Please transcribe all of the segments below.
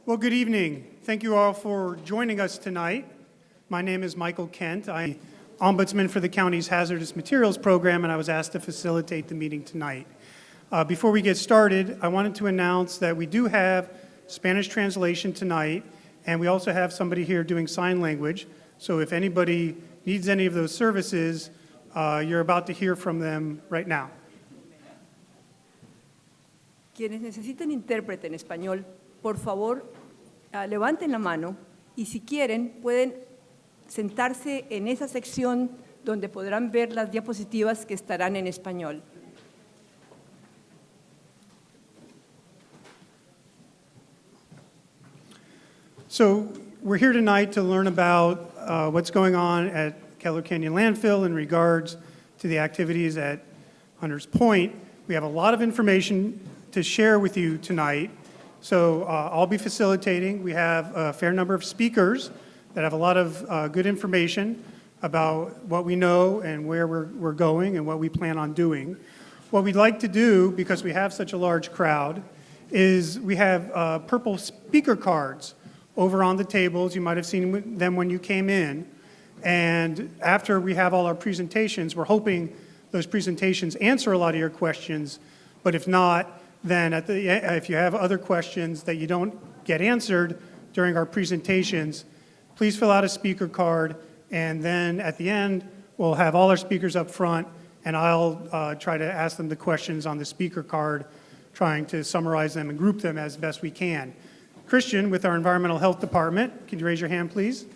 Well, good evening. Thank you all for joining us tonight. My name is Michael Kent. I'm Ombudsman for the county's Hazardous Materials Program, and I was asked to facilitate the meeting tonight. Before we get started, I wanted to announce that we do have Spanish translation tonight, and we also have somebody here doing sign language. So if anybody needs any of those services, you're about to hear from them right now. Quienes necesiten intérprete en español, por favor, levanten la mano y si quieren pueden sentarse en esa sección donde podrán ver las diapositivas que estarán en español. So we're here tonight to learn about what's going on at Keller Canyon Landfill in regards to the activities at Hunters Point. We have a lot of information to share with you tonight. So I'll be facilitating. We have a fair number of speakers that have a lot of good information about what we know and where we're going and what we plan on doing. What we'd like to do, because we have such a large crowd, is we have purple speaker cards over on the tables. You might have seen them when you came in. And after we have all our presentations, we're hoping those presentations answer a lot of your questions. But if not, then if you have other questions that you don't get answered during our presentations, please fill out a speaker card, and then at the end, we'll have all our speakers up front, and I'll try to ask them the questions on the speaker card, trying to summarize them and group them as best we can. Christian, with our Environmental Health Department, can you raise your hand, please?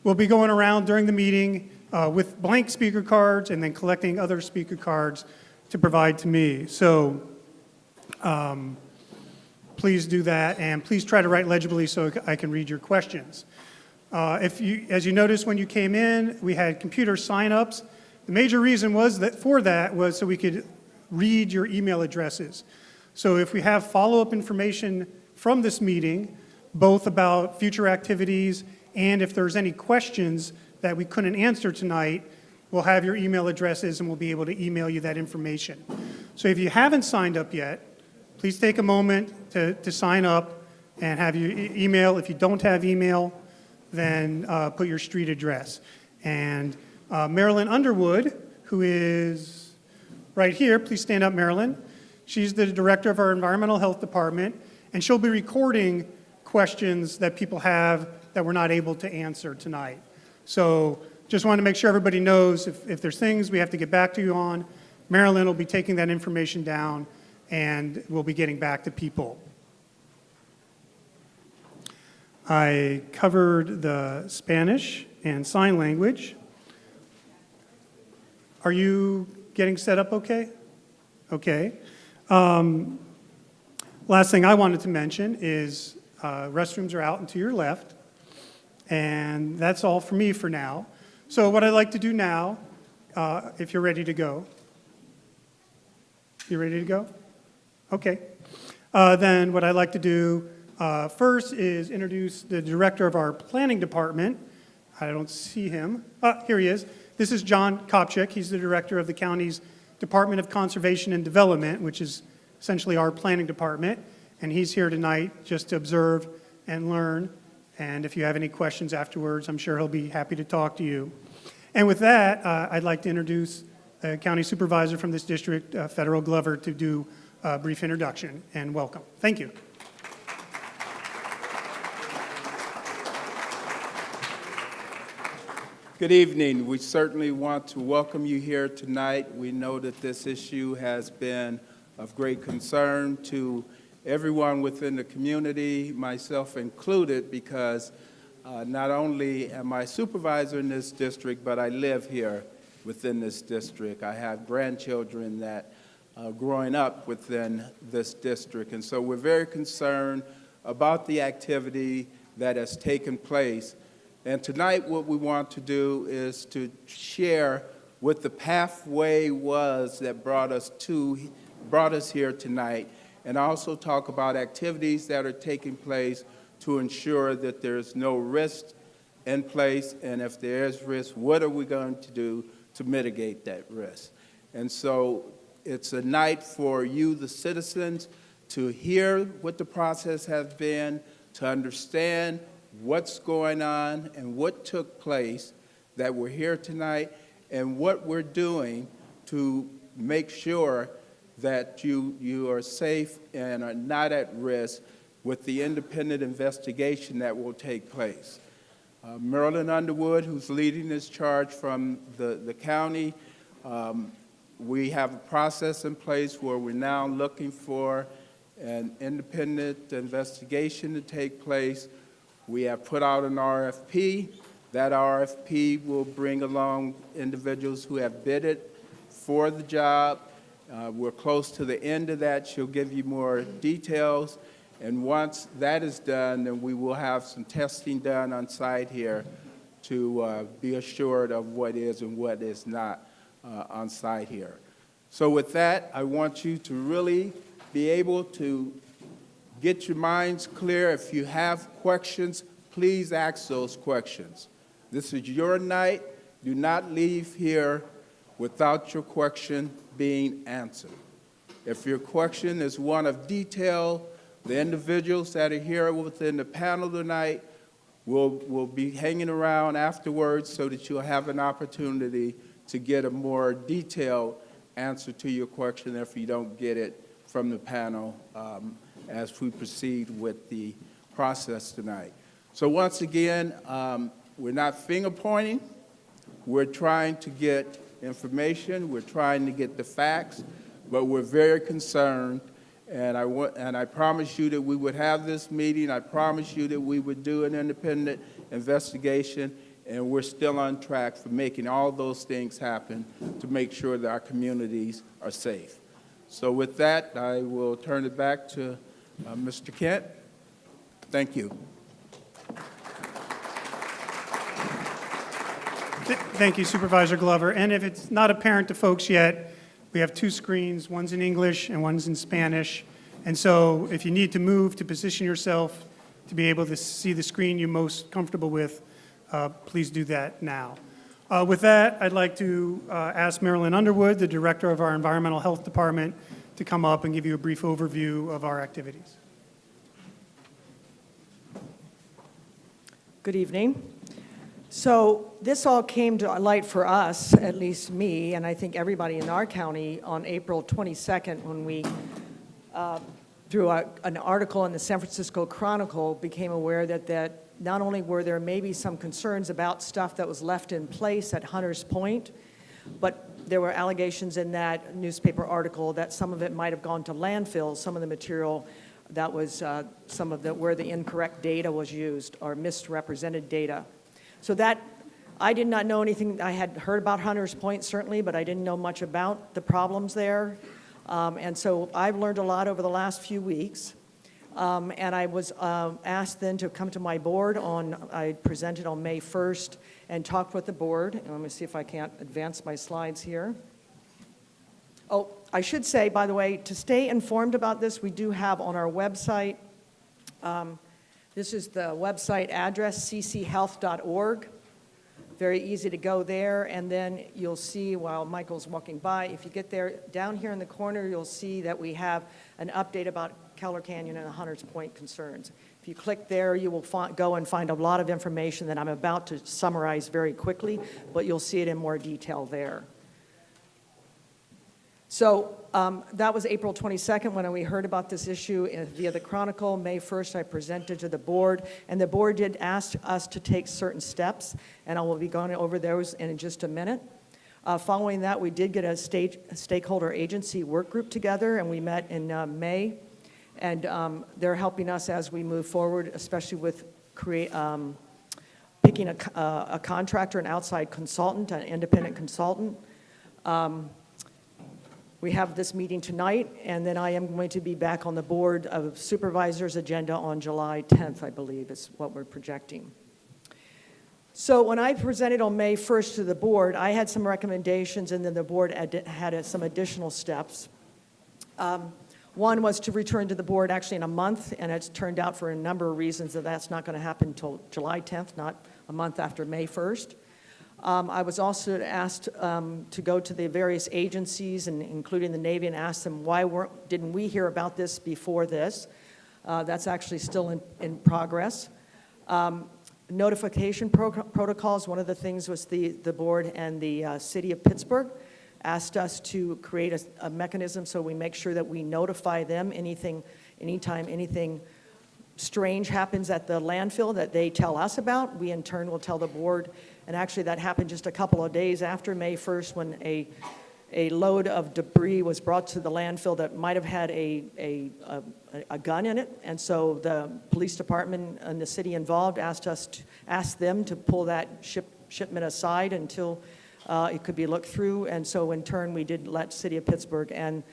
We'll be going around during the meeting with blank speaker cards and then collecting other speaker cards to provide to me. So please do that, and please try to write legibly so I can read your questions. As you noticed when you came in, we had computer sign-ups. The major reason was so we could read your email addresses. So if we have follow-up information from this meeting, both about future activities and if there's any questions that we couldn't answer tonight, we'll have your email addresses and we'll be able to email you that information. So if you haven't signed up yet, please take a moment to sign up and have your email. If you don't have email, then put your street address. And Marilyn Underwood, who is right here, please stand up, Marilyn. She's the director of our Environmental Health Department, and she'll be recording questions that people have that we're not able to answer tonight. So just want to make sure everybody knows if there's things we have to get back to you on, Marilyn will be taking that information down and we'll be getting back to people. I covered the Spanish and sign language. Are you getting set up okay? Okay. Last thing I wanted to mention is restrooms are out and to your left, and that's all for me for now. So what I'd like to do now, if you're ready to go. You ready to go? Okay. Then what I'd like to do first is introduce the director of our planning department. I don't see him. Here he is. This is John Kopchik. He's the director of the county's Department of Conservation and Development, which is essentially our planning department. And he's here tonight just to observe and learn. And if you have any questions afterwards, I'm sure he'll be happy to talk to you. And with that, I'd like to introduce the county supervisor from this district, Federal Glover, to do a brief introduction and welcome. Thank you. Good evening. We certainly want to welcome you here tonight. We know that this issue has been of great concern to everyone within the community, myself included, because not only am I supervisor in this district, but I live here within this district. I have grandchildren that growing up within this district, and so we're very concerned about the activity that has taken place. And tonight what we want to do is to share what the pathway was that brought us here tonight, and also talk about activities that are taking place to ensure that there's no risk in place, and if there is risk, what are we going to do to mitigate that risk? And so it's a night for you, the citizens, to hear what the process has been, to understand what's going on and what took place, that we're here tonight, and what we're doing to make sure that you are safe and are not at risk with the independent investigation that will take place. Marilyn Underwood, who's leading this charge from the county, we have a process in place where we're now looking for an independent investigation to take place. We have put out an RFP. That RFP will bring along individuals who have bidded for the job. We're close to the end of that. She'll give you more details. And once that is done, then we will have some testing done on site here to be assured of what is and what is not on site here. So with that, I want you to really be able to get your minds clear. If you have questions, please ask those questions. This is your night. Do not leave here without your question being answered. If your question is one of detail, the individuals that are here within the panel tonight will be hanging around afterwards so that you'll have an opportunity to get a more detailed answer to your question if you don't get it from the panel as we proceed with the process tonight. So once again, we're not finger pointing. We're trying to get information. We're trying to get the facts, but we're very concerned. And I promised you that we would have this meeting. I promised you that we would do an independent investigation, and we're still on track for making all those things happen to make sure that our communities are safe. So with that, I will turn it back to Mr. Kent. Thank you. Thank you, Supervisor Glover. And if it's not apparent to folks yet, we have two screens. One's in English and one's in Spanish. And so if you need to move to position yourself to be able to see the screen you're most comfortable with, please do that now. With that, I'd like to ask Marilyn Underwood, the Director of our Environmental Health Department, to come up and give you a brief overview of our activities. Good evening. So this all came to light for us, at least me, and I think everybody in our county, on April 22nd when we, through an article in the San Francisco Chronicle, became aware that not only were there maybe some concerns about stuff that was left in place at Hunters Point, but there were allegations in that newspaper article that some of it might have gone to landfills, some of the material that was where the incorrect data was used or misrepresented data. So that, I did not know anything. I had heard about Hunters Point, certainly, but I didn't know much about the problems there. And so I've learned a lot over the last few weeks. And I was asked then to come to my board I presented on May 1st and talked with the board. And let me see if I can't advance my slides here. Oh, I should say, by the way, to stay informed about this, we do have on our website, this is the website address, cchealth.org. Very easy to go there, and then you'll see while Michael's walking by, if you get there, down here in the corner, you'll see that we have an update about Keller Canyon and the Hunters Point concerns. If you click there, you will go and find a lot of information that I'm about to summarize very quickly, but you'll see it in more detail there. So that was April 22nd when we heard about this issue via the Chronicle. May 1st, I presented to the board, and the board did ask us to take certain steps, and I will be going over those in just a minute. Following that, we did get a stakeholder agency work group together, and we met in May, and they're helping us as we move forward, especially with picking a contractor, an outside consultant, an independent consultant. We have this meeting tonight, and then I am going to be back on the Board of Supervisors agenda on July 10th, I believe, is what we're projecting. So when I presented on May 1st to the board, I had some recommendations, and then the board had some additional steps. One was to return to the board actually in a month, and it's turned out for a number of reasons that that's not going to happen until July 10th, not a month after May 1st. I was also asked to go to the various agencies, and including the Navy, and ask them why didn't we hear about this before this. That's actually still in progress. Notification protocols, one of the things was the board and the city of Pittsburgh asked us to create a mechanism so we make sure that we notify them anytime anything strange happens at the landfill that they tell us about. We in turn will tell the board, and actually that happened just a couple of days after May 1st when a load of debris was brought to the landfill that might have had a gun in it, and so the police department and the city involved asked them to pull that shipment aside until it could be looked through, and so in turn we did let City of Pittsburgh and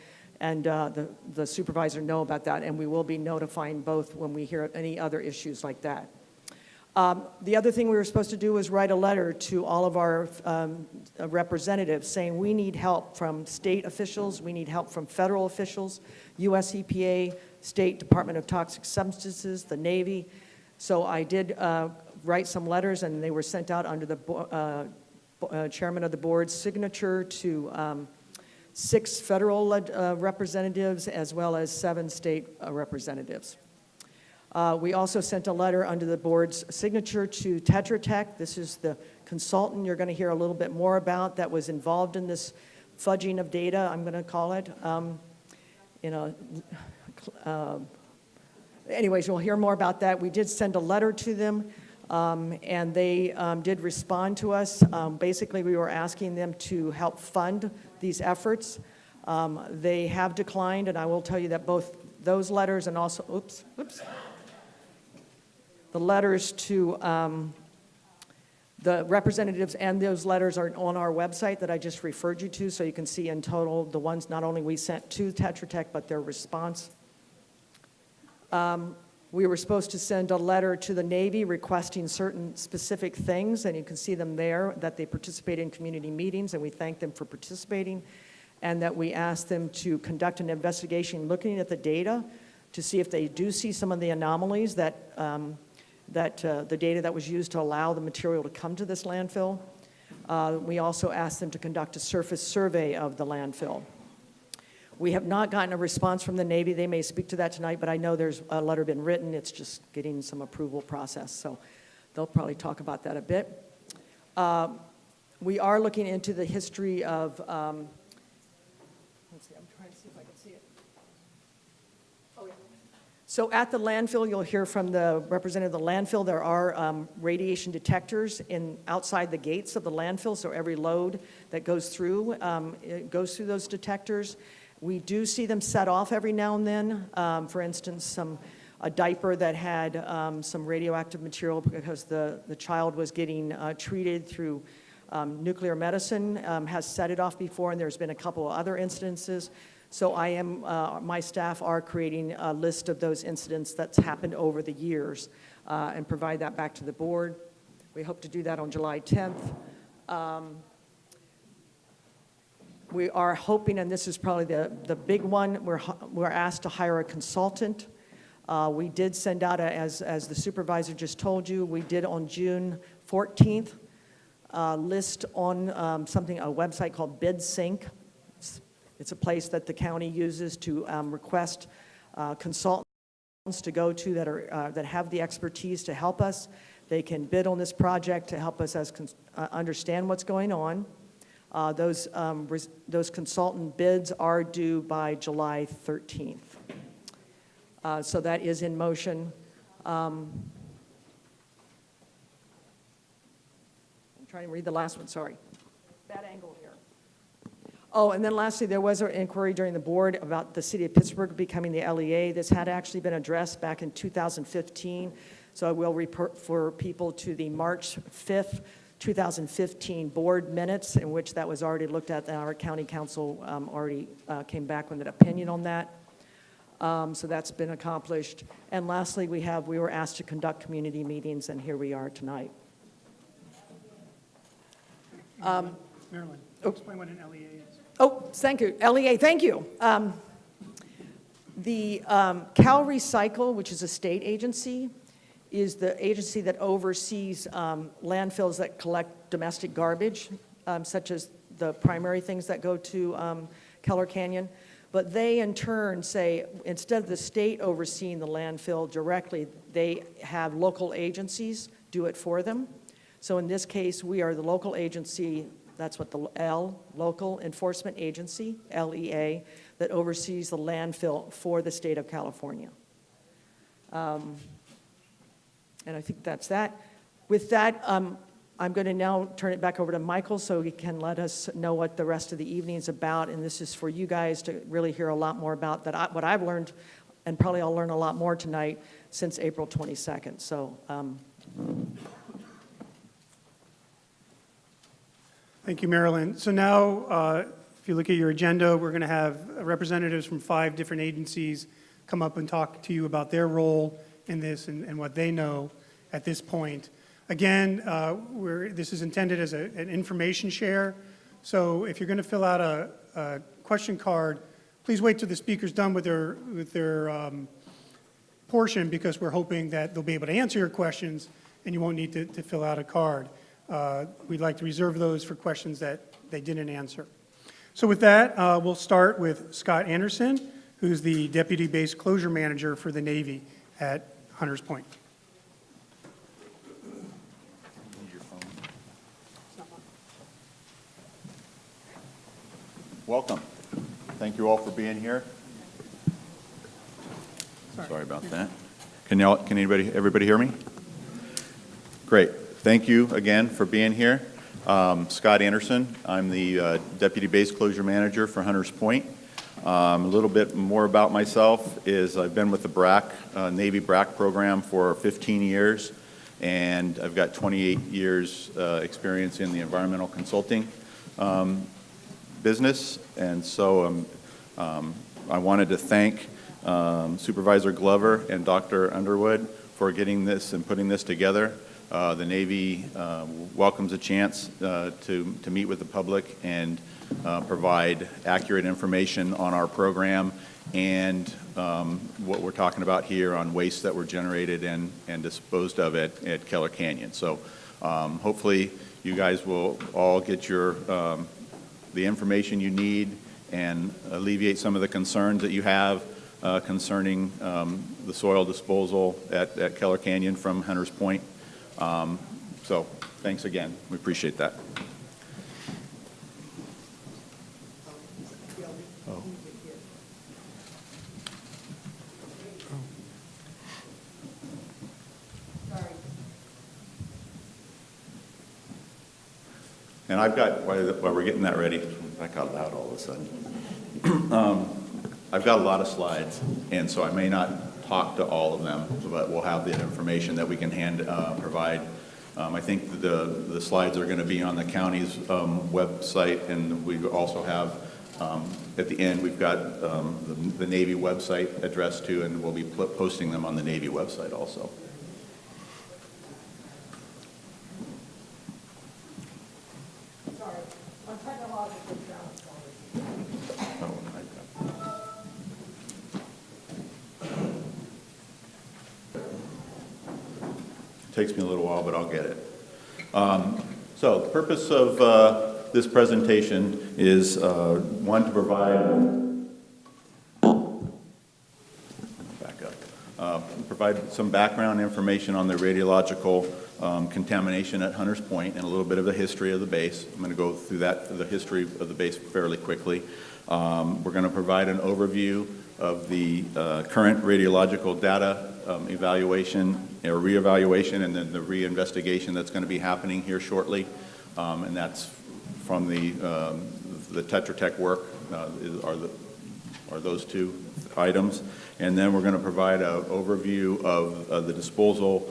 the supervisor know about that, and we will be notifying both when we hear any other issues like that. The other thing we were supposed to do was write a letter to all of our representatives saying we need help from state officials, we need help from federal officials, US EPA, State Department of Toxic Substances, the Navy. So I did write some letters, and they were sent out under the chairman of the board's signature to 6 federal representatives as well as 7 state representatives. We also sent a letter under the board's signature to Tetra Tech. This is the consultant you're going to hear a little bit more about that was involved in this fudging of data, I'm going to call it. Anyways, you'll hear more about that. We did send a letter to them, and they did respond to us. Basically, we were asking them to help fund these efforts. They have declined, and I will tell you that both those letters and also, the letters to the representatives and those letters are on our website that I just referred you to, so you can see in total the ones not only we sent to Tetra Tech, but their response. We were supposed to send a letter to the Navy requesting certain specific things, and you can see them there, that they participate in community meetings, and we thank them for participating, and that we asked them to conduct an investigation looking at the data to see if they do see some of the anomalies that the data that was used to allow the material to come to this landfill. We also asked them to conduct a surface survey of the landfill. We have not gotten a response from the Navy. They may speak to that tonight, but I know there's a letter been written. It's just getting some approval process, so they'll probably talk about that a bit. We are looking into the history of, let's see, I'm trying to see if I can see it. Oh, yeah. So at the landfill, you'll hear from the representative of the landfill, there are radiation detectors outside the gates of the landfill, so every load that goes through, it goes through those detectors. We do see them set off every now and then. For instance, a diaper that had some radioactive material because the child was getting treated through nuclear medicine has set it off before, and there's been a couple of other incidences. So my staff are creating a list of those incidents that's happened over the years and provide that back to the board. We hope to do that on July 10th. We are hoping, and this is probably the big one, we're asked to hire a consultant. We did send out, as the supervisor just told you, we did on June 14th list on a website called BidSync. It's a place that the county uses to request consultants to go to that have the expertise to help us. They can bid on this project to help us understand what's going on. Those consultant bids are due by July 13th. So that is in motion. I'm trying to read the last one, sorry. Bad angle here. Oh, and then lastly, there was an inquiry during the board about the city of Pittsburgh becoming the LEA. This had actually been addressed back in 2015. So I will report for people to the March 5th, 2015 board minutes, in which that was already looked at, and our county council already came back with an opinion on that. So that's been accomplished. And lastly, we were asked to conduct community meetings, and here we are tonight. Marilyn, explain what an LEA is. Oh, thank you. LEA, thank you. The Cal Recycle, which is a state agency, is the agency that oversees landfills that collect domestic garbage, such as the primary things that go to Keller Canyon. But they in turn say, instead of the state overseeing the landfill directly, they have local agencies do it for them. So in this case, we are the local agency, that's what the Local Enforcement Agency, LEA, that oversees the landfill for the state of California. And I think that's that. With that, I'm going to now turn it back over to Michael so he can let us know what the rest of the evening is about. And this is for you guys to really hear a lot more about what I've learned, and probably I'll learn a lot more tonight since April 22nd. So. Thank you, Marilyn. So now, if you look at your agenda, we're going to have representatives from 5 different agencies come up and talk to you about their role in this and what they know at this point. Again, this is intended as an information share. So if you're going to fill out a question card, please wait till the speaker's done with their portion, because we're hoping that they'll be able to answer your questions and you won't need to fill out a card. We'd like to reserve those for questions that they didn't answer. So with that, we'll start with Scott Anderson, who's the Deputy Base Closure Manager for the Navy at Hunters Point. Welcome. Thank you all for being here. Sorry about that. Can everybody hear me? Great. Thank you again for being here. Scott Anderson. I'm the Deputy Base Closure Manager for Hunters Point. A little bit more about myself is I've been with the Navy BRAC program for 15 years, and I've got 28 years experience in the environmental consulting business. And so I wanted to thank Supervisor Glover and Dr. Underwood for getting this and putting this together. The Navy welcomes a chance to meet with the public and provide accurate information on our program and what we're talking about here on waste that were generated and disposed of at Keller Canyon. So hopefully you guys will all get the information you need and alleviate some of the concerns that you have concerning the soil disposal at Keller Canyon from Hunters Point. So thanks again. We appreciate that. Oh. And I've got, while we're getting that ready, that got loud all of a sudden. I've got a lot of slides, and so I may not talk to all of them, but we'll have the information that we can provide. I think the slides are going to be on the county's website, and we also have, at the end, we've got the Navy website addressed to, and we'll be posting them on the Navy website also. Takes me a little while, but I'll get it. So the purpose of this presentation is, one, to provide some background information on the radiological contamination at Hunters Point and a little bit of the history of the base. I'm going to go through the history of the base fairly quickly. We're going to provide an overview of the current radiological data evaluation or reevaluation, and then the reinvestigation that's going to be happening here shortly, and that's from the Tetra Tech work are those two items. And then we're going to provide an overview of the disposal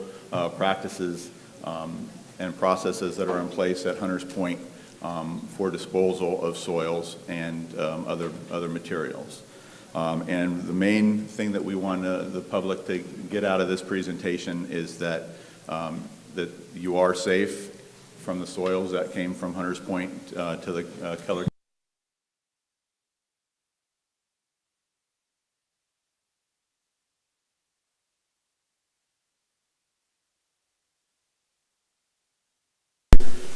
practices and processes that are in place at Hunters Point for disposal of soils and other materials. And the main thing that we want the public to get out of this presentation is that you are safe from the soils that came from Hunters Point to the Keller.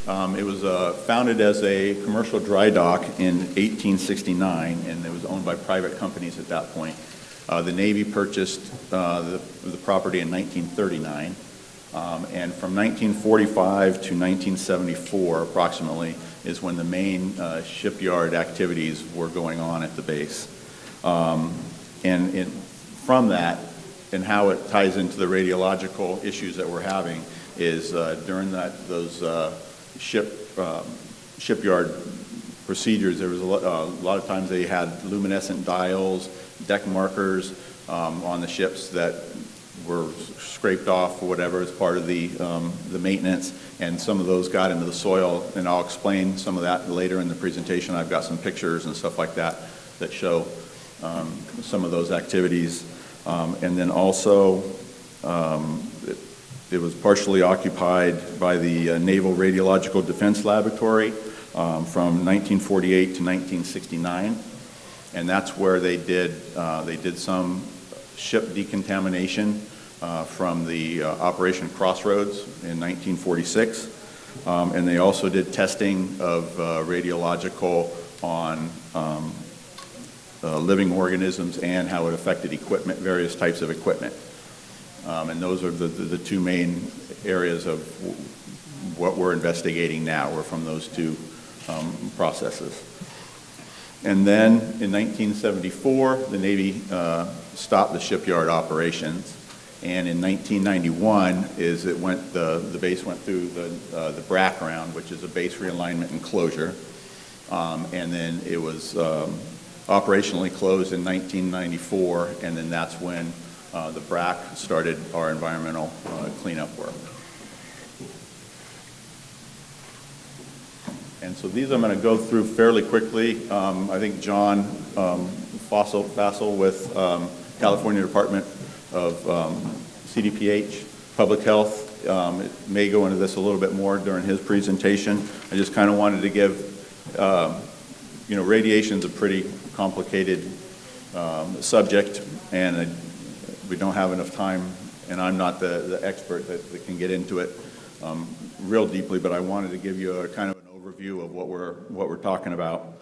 It was founded as a commercial dry dock in 1869, and it was owned by private companies at that point. The Navy purchased the property in 1939, and from 1945 to 1974, approximately, is when the main shipyard activities were going on at the base. From that, and how it ties into the radiological issues that we're having, is during those shipyard procedures, there was a lot of times they had luminescent dials, deck markers on the ships that were scraped off or whatever as part of the maintenance, and some of those got into the soil, and I'll explain some of that later in the presentation. I've got some pictures and stuff like that that show some of those activities. And then also, it was partially occupied by the Naval Radiological Defense Laboratory from 1948 to 1969, and that's where they did some ship decontamination from the Operation Crossroads in 1946, and they also did testing of radiological on living organisms and how it affected equipment, various types of equipment. And those are the two main areas of what we're investigating now. We're from those two processes. And then in 1974, the Navy stopped the shipyard operations. And in 1991 the base went through the BRAC round, which is a base realignment and closure. And then it was operationally closed in 1994, and then that's when the BRAC started our environmental cleanup work. And so these I'm going to go through fairly quickly. I think John Fassel with California Department of CDPH, Public Health, may go into this a little bit more during his presentation. I just kind of wanted to give, radiation's a pretty complicated subject, and we don't have enough time, and I'm not the expert that can get into it real deeply, but I wanted to give you a kind of an overview of what we're talking about.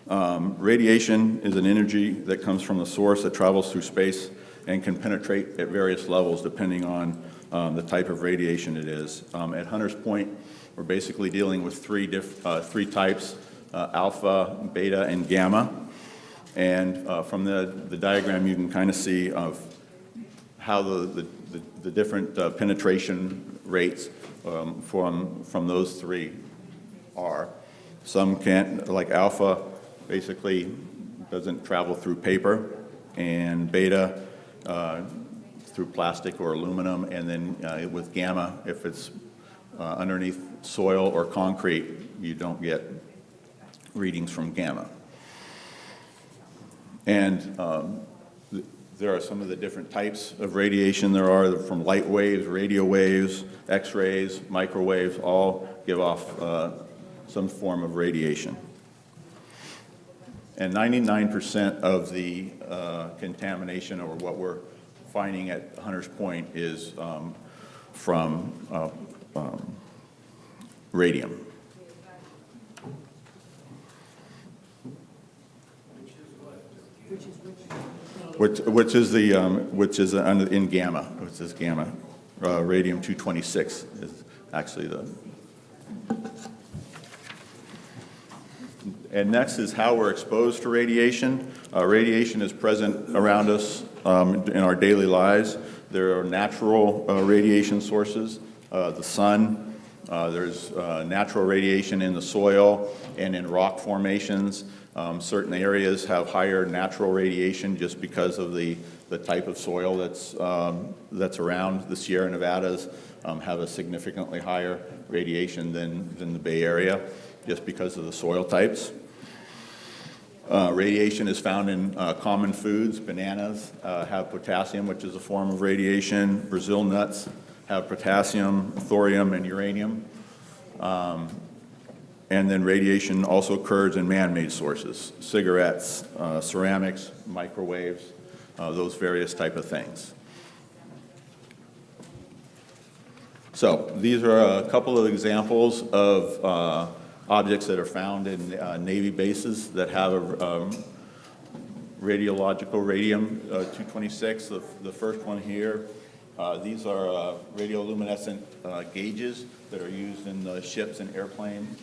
Radiation is an energy that comes from the source that travels through space and can penetrate at various levels depending on the type of radiation it is. At Hunter's Point, we're basically dealing with three types, alpha, beta, and gamma. And from the diagram, you can kind of see of how the different penetration rates from those three are. Some can't, like alpha, basically doesn't travel through paper, and beta through plastic or aluminum, and then with gamma, if it's underneath soil or concrete, you don't get readings from gamma. And there are some of the different types of radiation there are, from light waves, radio waves, X-rays, microwaves, all give off some form of radiation. And 99% of the contamination, or what we're finding at Hunter's Point, is from radium. Which is in gamma, which is gamma. Radium-226 is actually the. And next is how we're exposed to radiation. Radiation is present around us in our daily lives. There are natural radiation sources, the sun. There's natural radiation in the soil and in rock formations. Certain areas have higher natural radiation just because of the type of soil that's around. The Sierra Nevadas have a significantly higher radiation than the Bay Area, just because of the soil types. Radiation is found in common foods. Bananas have potassium, which is a form of radiation. Brazil nuts have potassium, thorium, and uranium. And then radiation also occurs in man-made sources, cigarettes, ceramics, microwaves, those various type of things. So these are a couple of examples of objects that are found in Navy bases that have a radiological radium-226. The first one here, these are radioluminescent gauges that are used in ships and airplanes.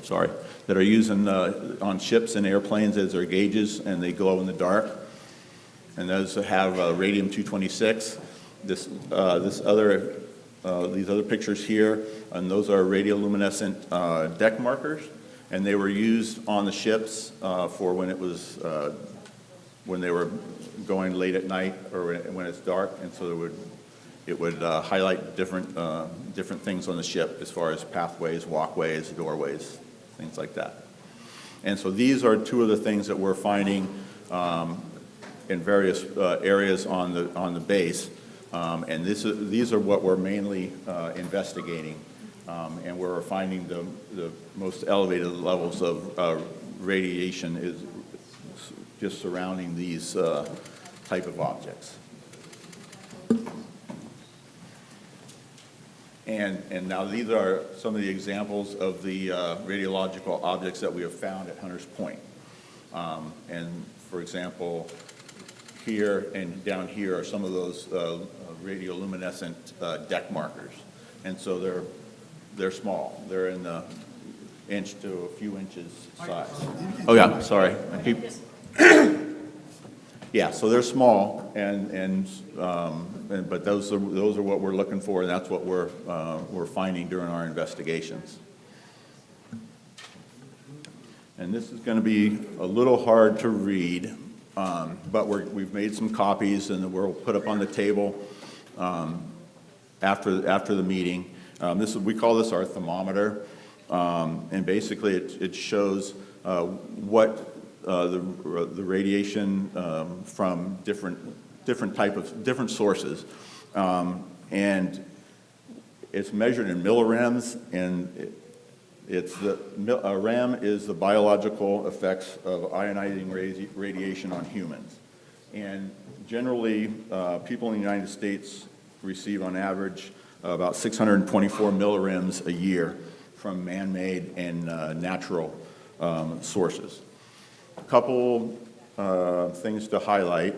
That are used on ships and airplanes as their gauges, and they glow in the dark. And those have radium-226. These other pictures here, and those are radioluminescent deck markers, and they were used on the ships for when when they were going late at night or when it's dark, and so it would highlight different things on the ship as far as pathways, walkways, doorways, things like that. And so these are two of the things that we're finding in various areas on the base. And these are what we're mainly investigating, and where we're finding the most elevated levels of radiation is just surrounding these type of objects. And now these are some of the examples of the radiological objects that we have found at Hunters Point. And for example, here and down here are some of those radioluminescent deck markers. And so they're small. They're in the inch to a few inches size. Oh yeah, sorry. Yeah, so they're small, but those are what we're looking for, and that's what we're finding during our investigations. And this is going to be a little hard to read, but we've made some copies, and we'll put up on the table after the meeting. We call this our thermometer, and basically it shows what the radiation from different sources, and it's measured in millirems, and a rem is the biological effects of ionizing radiation on humans. And generally, people in the United States receive on average about 624 millirems a year from man-made and natural sources. A couple things to highlight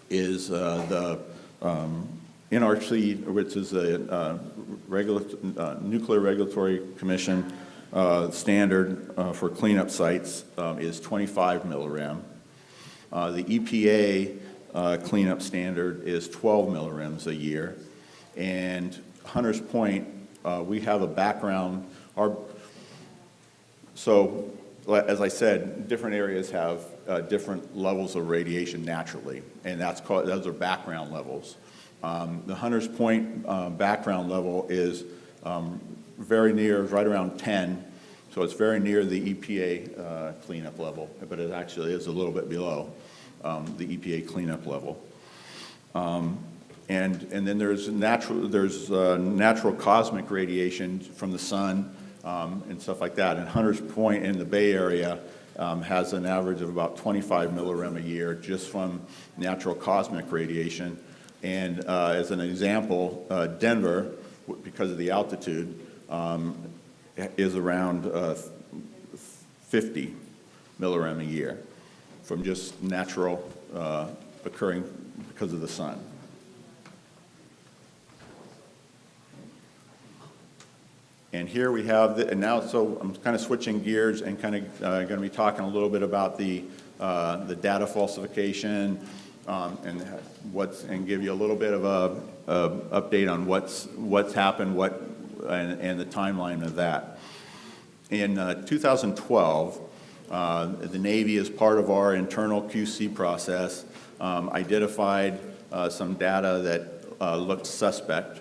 is the NRC, which is a Nuclear Regulatory Commission standard for cleanup sites, is 25 millirem. The EPA cleanup standard is 12 millirems a year. And Hunters Point, we have a background. So, as I said, different areas have different levels of radiation naturally, and those are background levels. The Hunters Point background level is very near, right around 10, so it's very near the EPA cleanup level, but it actually is a little bit below the EPA cleanup level. And then there's natural cosmic radiation from the sun and stuff like that. And Hunters Point in the Bay Area has an average of about 25 millirem a year just from natural cosmic radiation. And as an example, Denver, because of the altitude, is around 50 millirem a year from just natural occurring because of the sun. And here we have, and now, so I'm kind of switching gears and kind of going to be talking a little bit about the data falsification and give you a little bit of a update on what's happened, and the timeline of that. In 2012, the Navy, as part of our internal QC process, identified some data that looked suspect.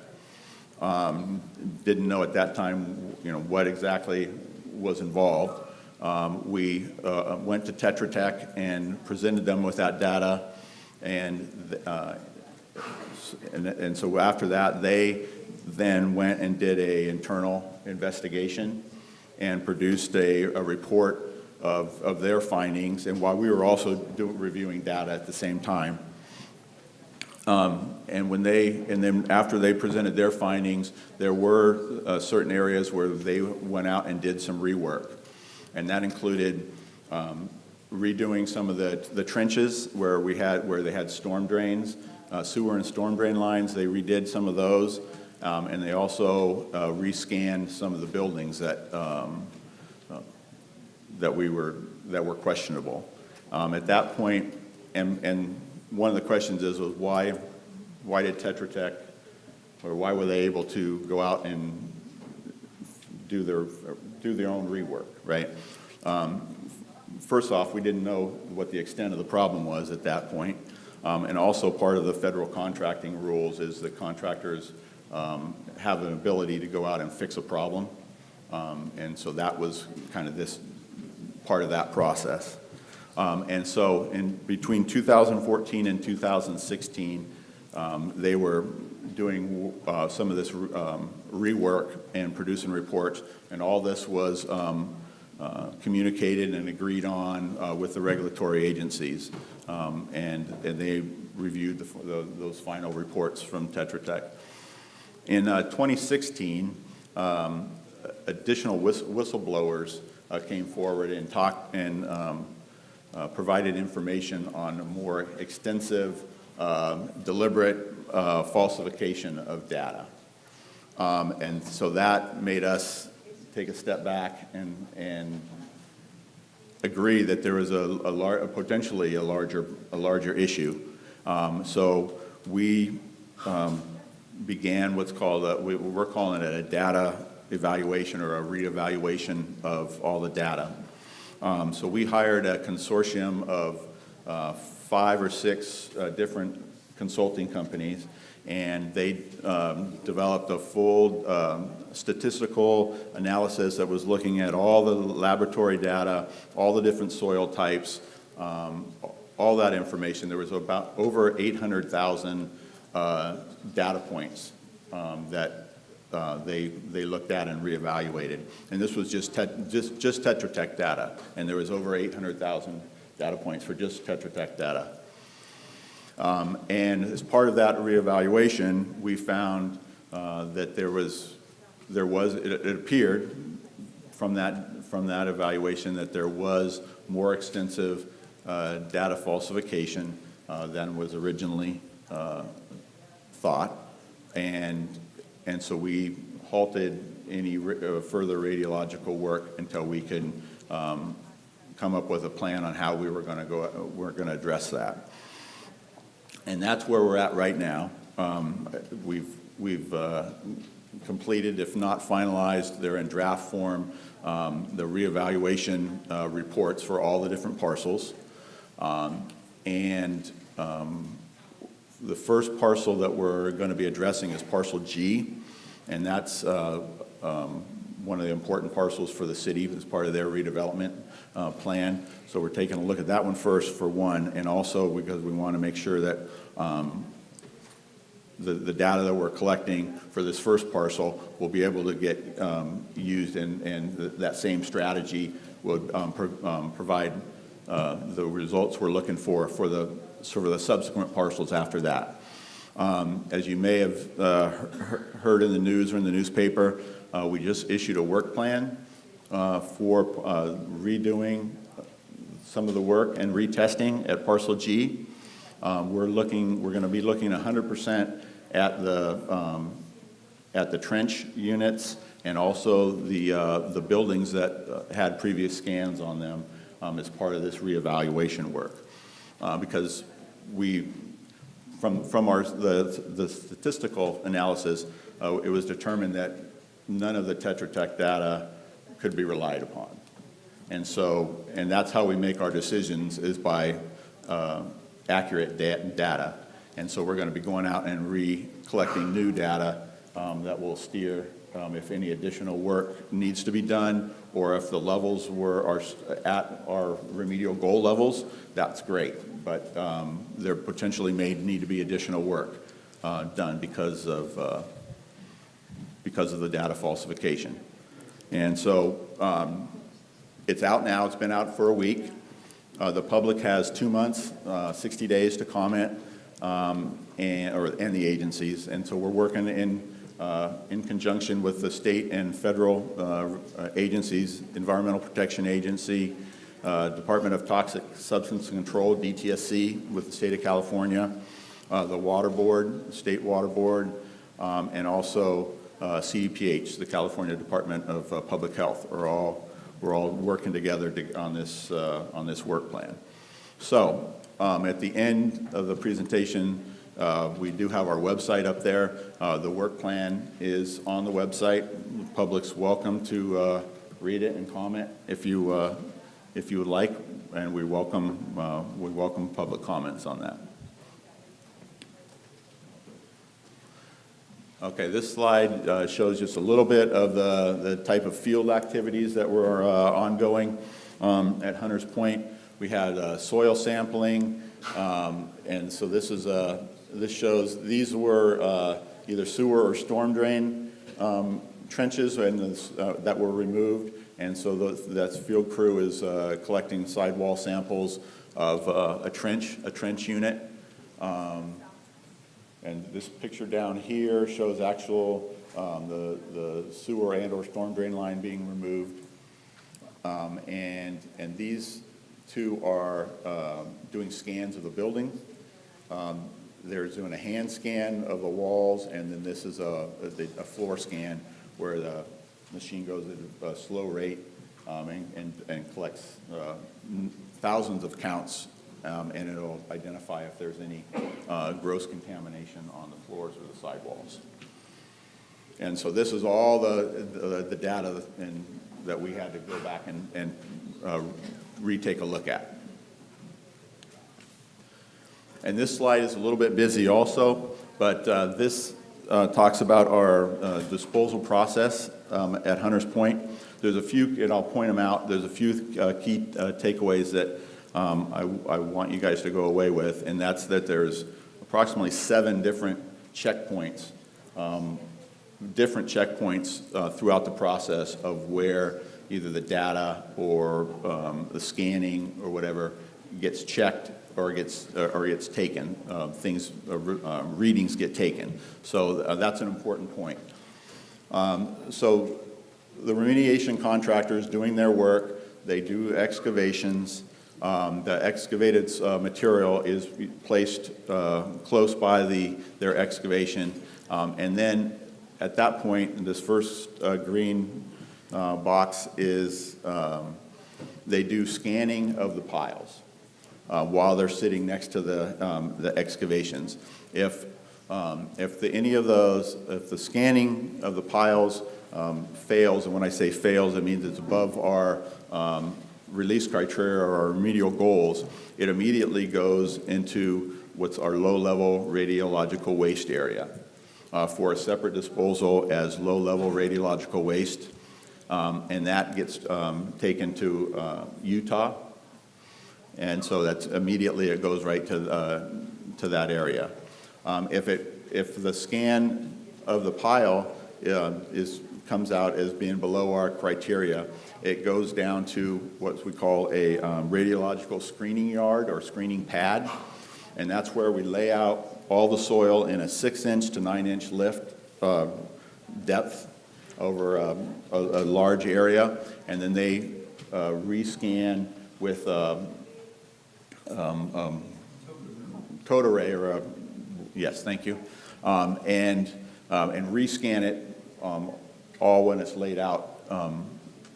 Didn't know at that time, what exactly was involved. We went to Tetra Tech and presented them with that data, and so after that, they then went and did an internal investigation and produced a report of their findings, and while we were also reviewing data at the same time. And then after they presented their findings, there were certain areas where they went out and did some rework. And that included redoing some of the trenches where they had storm drains, sewer and storm drain lines. They redid some of those, and they also rescanned some of the buildings that were questionable. At that point, and one of the questions was why did Tetra Tech, or why were they able to go out and do their own rework, right? First off, we didn't know what the extent of the problem was at that point. And also part of the federal contracting rules is that contractors have an ability to go out and fix a problem. And so that was kind of this part of that process. And so between 2014 and 2016, they were doing some of this rework and producing reports, and all this was communicated and agreed on with the regulatory agencies. And they reviewed those final reports from Tetra Tech. In 2016, additional whistleblowers came forward and talked and provided information on a more extensive, deliberate falsification of data. And so that made us take a step back and agree that there was potentially a larger issue. So we began what's called we're calling it a data evaluation or a reevaluation of all the data. So we hired a consortium of 5 or 6 different consulting companies, and they developed a full statistical analysis that was looking at all the laboratory data, all the different soil types, all that information. There was about over 800,000 data points that they looked at and reevaluated. And this was just Tetra Tech data, and there was over 800,000 data points for just Tetra Tech data. And as part of that reevaluation, we found that it appeared from that evaluation that there was more extensive data falsification than was originally thought, and so we halted any further radiological work until we could come up with a plan on how we're going to address that. And that's where we're at right now. We've completed, if not finalized, they're in draft form, the reevaluation reports for all the different parcels. And the first parcel that we're going to be addressing is parcel G, and that's one of the important parcels for the city as part of their redevelopment plan. So we're taking a look at that one first for one, and also because we want to make sure that the data that we're collecting for this first parcel will be able to get used, and that same strategy would provide the results we're looking for the subsequent parcels after that. As you may have heard in the news or in the newspaper, we just issued a work plan for redoing some of the work and retesting at parcel G. We're going to be looking 100% at the trench units and also the buildings that had previous scans on them as part of this reevaluation work, because from the statistical analysis, it was determined that none of the Tetra Tech data could be relied upon, and that's how we make our decisions, is by accurate data. And so we're going to be going out and collecting new data that will steer if any additional work needs to be done, or if the levels are at our remedial goal levels, that's great. But there potentially may need to be additional work done because of the data falsification. And so it's out now. It's been out for a week. The public has 2 months, 60 days to comment. and the agencies. And so we're working in conjunction with the state and federal agencies, Environmental Protection Agency, Department of Toxic Substance Control, DTSC, with the state of California, the Water Board, State Water Board, and also CDPH, the California Department of Public Health. We're all working together on this work plan. So at the end of the presentation, we do have our website up there. The work plan is on the website. The public's welcome to read it and comment if you would like, and we welcome public comments on that. Okay, this slide shows just a little bit of the type of field activities that were ongoing at Hunters Point. We had soil sampling, and so this shows these were either sewer or storm drain trenches that were removed, and so that field crew is collecting sidewall samples of a trench unit. And this picture down here shows actual the sewer and or storm drain line being removed. And these two are doing scans of the building. They're doing a hand scan of the walls, and then this is a floor scan where the machine goes at a slow rate and collects thousands of counts. And it'll identify if there's any gross contamination on the floors or the sidewalls. And so this is all the data that we had to go back and retake a look at. And this slide is a little bit busy also, but this talks about our disposal process at Hunters Point. There's a few, and I'll point them out, there's a few key takeaways that I want you guys to go away with, and that's that there's approximately 7 different checkpoints, throughout the process of where either the data or the scanning or whatever gets checked or gets taken. Readings get taken. So that's an important point. So the remediation contractors doing their work, they do excavations. The excavated material is placed close by their excavation, and then at that point, this first green box is they do scanning of the piles while they're sitting next to the excavations. If the scanning of the piles fails, and when I say fails, it means it's above our release criteria or our remedial goals, it immediately goes into what's our low-level radiological waste area for a separate disposal as low-level radiological waste, and that gets taken to Utah, and so that's immediately it goes right to that area. If the scan of the pile comes out as being below our criteria, it goes down to what we call a radiological screening yard or screening pad, and that's where we lay out all the soil in a 6-inch to 9-inch lift depth over a large area, and then they rescan with code array or yes, thank you, and rescan it all when it's laid out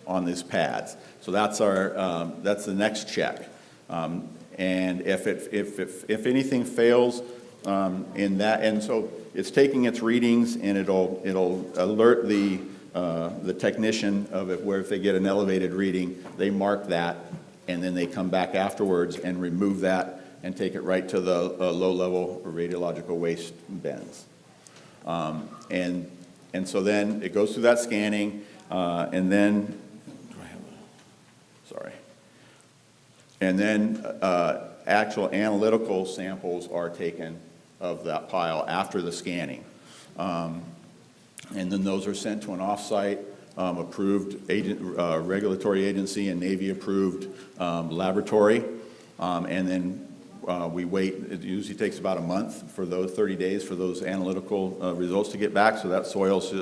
on these pads. So that's that's the next check. And if anything fails in that, and so it's taking its readings, and it'll alert the technician of it, where if they get an elevated reading, they mark that, and then they come back afterwards and remove that and take it right to the low-level radiological waste bins. And so then it goes through that scanning, and then, and then actual analytical samples are taken of that pile after the scanning. And then those are sent to an off-site approved regulatory agency and Navy approved laboratory. And then we wait, it usually takes about a month for those 30 days for those analytical results to get back, so that soil's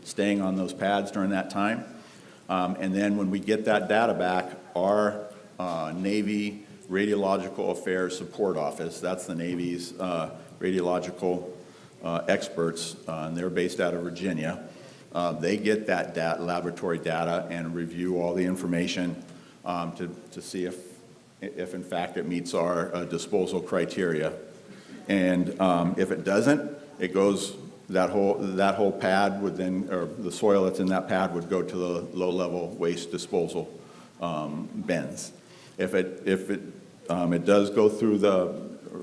staying on those pads during that time. And then when we get that data back, our Navy Radiological Affairs Support Office, that's the Navy's radiological experts, and they're based out of Virginia. They get that laboratory data and review all the information to see if in fact it meets our disposal criteria. And if it doesn't, it goes, that whole pad would then, or the soil that's in that pad would go to the low-level waste disposal bins. If it does go through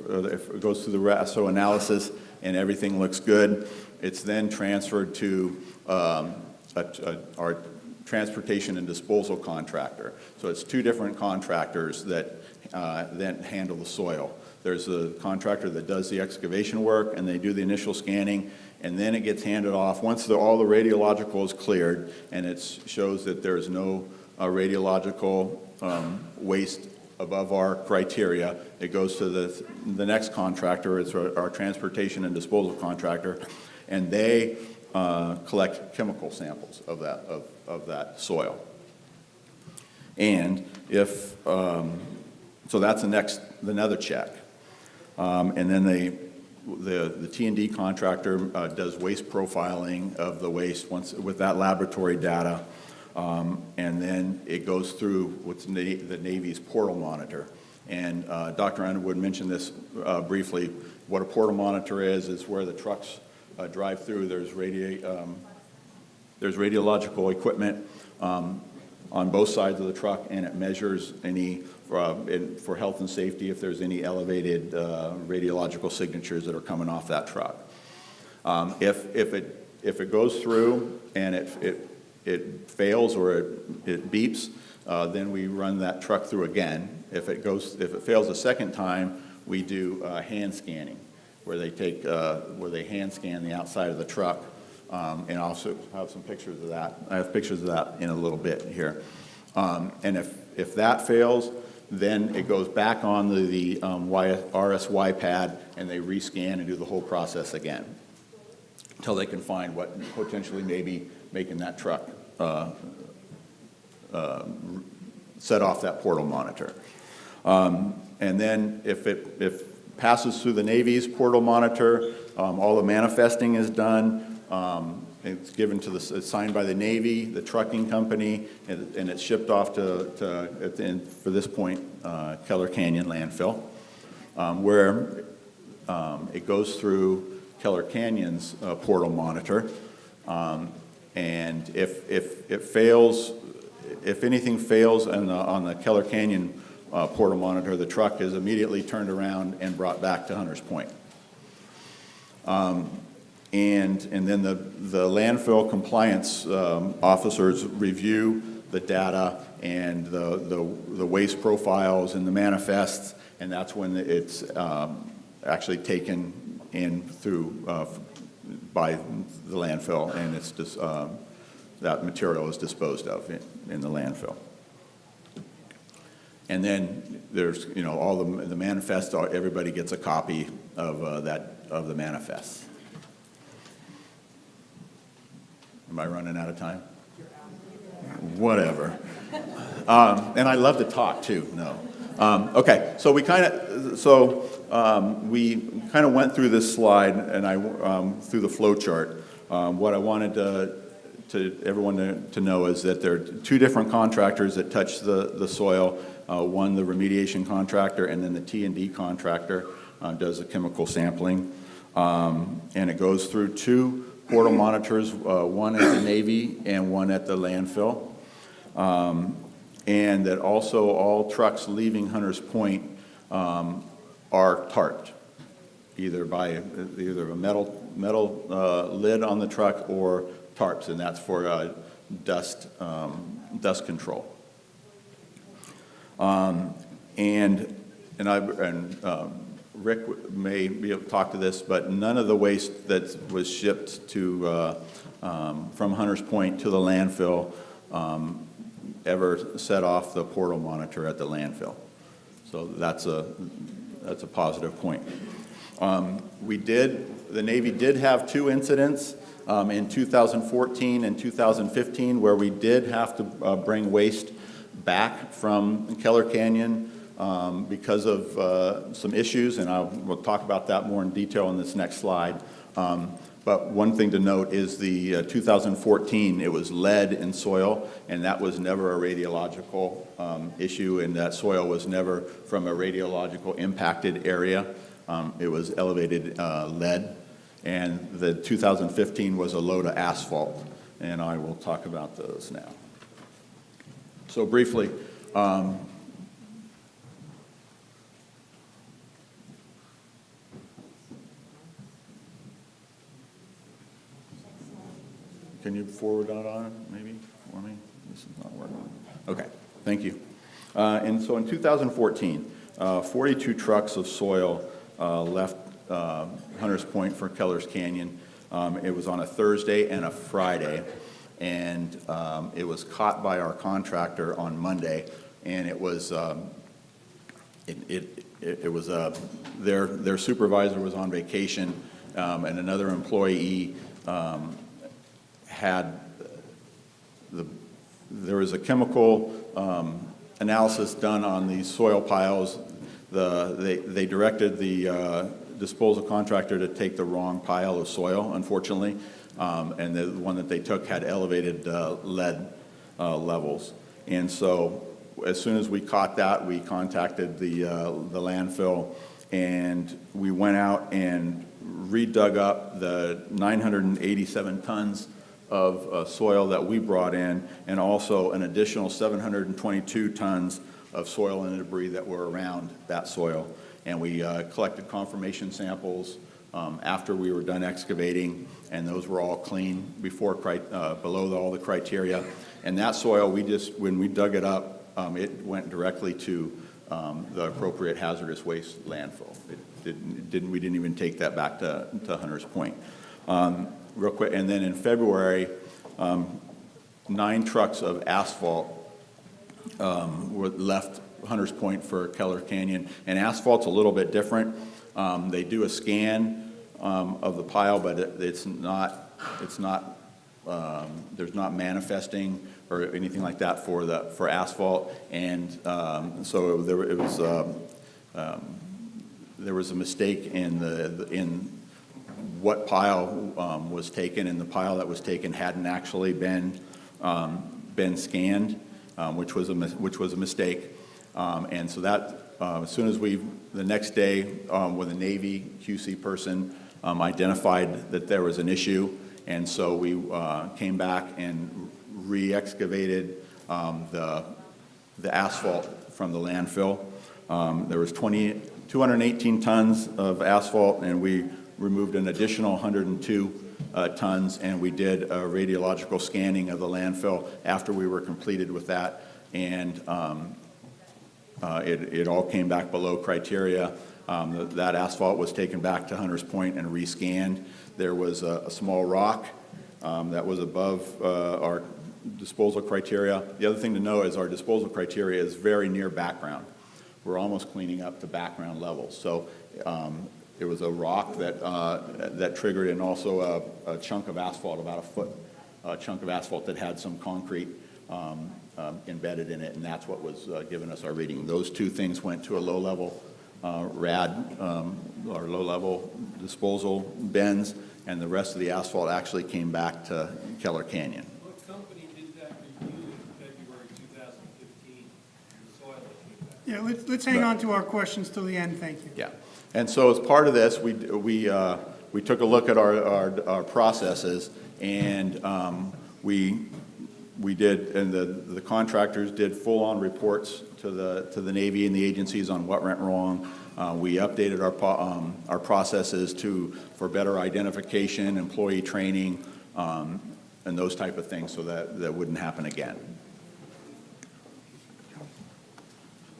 if it goes through the RASO analysis and everything looks good, it's then transferred to our transportation and disposal contractor. So it's two different contractors that then handle the soil. There's a contractor that does the excavation work, and they do the initial scanning, and then it gets handed off. Once all the radiological is cleared, and it shows that there's no radiological waste above our criteria, it goes to the next contractor. It's our transportation and disposal contractor, and they collect chemical samples of that soil. And if so, that's another check. And then the T&D contractor does waste profiling of the waste once with that laboratory data, and then it goes through what's the Navy's portal monitor. And Dr. Underwood mentioned this briefly. What a portal monitor is where the trucks drive through. There's radiological equipment on both sides of the truck, and it measures any for health and safety if there's any elevated radiological signatures that are coming off that truck. If it goes through and it fails or it beeps, then we run that truck through again. If it fails a second time, we do hand scanning, where they hand scan the outside of the truck, and also have some pictures of that. I have pictures of that in a little bit here. And if that fails, then it goes back on the RSY pad, and they rescan and do the whole process again until they can find what potentially may be making that truck set off that portal monitor. And then if it passes through the Navy's portal monitor, all the manifesting is done. It's given to it's signed by the Navy, the trucking company, and it's shipped off for this point, Keller Canyon landfill, where it goes through Keller Canyon's portal monitor. And if anything fails on the Keller Canyon portal monitor, the truck is immediately turned around and brought back to Hunters Point. And then the landfill compliance officers review the data and the waste profiles and the manifests, and that's when it's actually taken in through by the landfill, and it's just that material is disposed of in the landfill. And then there's all the manifests. Everybody gets a copy of the manifests. Am I running out of time? Whatever. And I love to talk too. No. Okay. So we kind of went through this slide, and I through the flow chart. What I wanted everyone to know is that there are two different contractors that touch the soil. One, the remediation contractor, and then the T&D contractor does the chemical sampling. And it goes through two portal monitors, one at the Navy and one at the landfill. And that also all trucks leaving Hunters Point are tarped, either a metal lid on the truck or tarps, and that's for dust control. Rick may be able to talk to this, but none of the waste that was shipped to from Hunters Point to the landfill ever set off the portal monitor at the landfill. So that's that's a positive point. The Navy did have 2 incidents in 2014 and 2015 where we did have to bring waste back from Keller Canyon because of some issues, and we'll talk about that more in detail in this next slide. But one thing to note is the 2014, it was lead in soil, and that was never a radiological issue, and that soil was never from a radiological impacted area. It was elevated lead, and the 2015 was a load of asphalt, and I will talk about those now. So briefly, can you forward that on, maybe, for me? This is not working. Okay, thank you. And so in 2014, 42 trucks of soil left Hunters Point for Keller's Canyon. It was on a Thursday and a Friday, and it was caught by our contractor on Monday, and it was their supervisor was on vacation, and another employee there was a chemical analysis done on these soil piles. They directed the disposal contractor to take the wrong pile of soil, unfortunately, and the one that they took had elevated lead levels. And so as soon as we caught that, we contacted the landfill, and we went out and redug up the 987 tons of soil that we brought in, and also an additional 722 tons of soil and debris that were around that soil. And we collected confirmation samples after we were done excavating, and those were all clean below all the criteria. And that soil, when we dug it up, it went directly to the appropriate hazardous waste landfill. We didn't even take that back to Hunters Point. Real quick, and then in February, 9 trucks of asphalt were left Hunters Point for Keller Canyon, and asphalt's a little bit different. They do a scan of the pile, but there's not manifesting or anything like that for asphalt, and so there was a mistake in what pile was taken, and the pile that was taken hadn't actually been scanned, which was a mistake. And so that as soon as the next day, with a Navy QC person identified that there was an issue, and so we came back and re-excavated the asphalt from the landfill. There was 218 tons of asphalt, and we removed an additional 102 tons, and we did a radiological scanning of the landfill after we were completed with that, and it all came back below criteria. That asphalt was taken back to Hunters Point and rescanned. There was a small rock that was above our disposal criteria. The other thing to know is our disposal criteria is very near background. We're almost cleaning up to background levels. So there was a rock that triggered, and also a chunk of asphalt, about a foot chunk of asphalt that had some concrete embedded in it, and that's what was giving us our reading. Those 2 things went to a low-level RAD, or low-level disposal bins, and the rest of the asphalt actually came back to Keller Canyon. What company did that review in February 2015, the soil that came back? Yeah, let's hang on to our questions till the end, thank you. Yeah, and so as part of this, we took a look at our processes, and we did, and the contractors did full-on reports to the Navy and the agencies on what went wrong. We updated our processes for better identification, employee training, and those type of things, so that wouldn't happen again.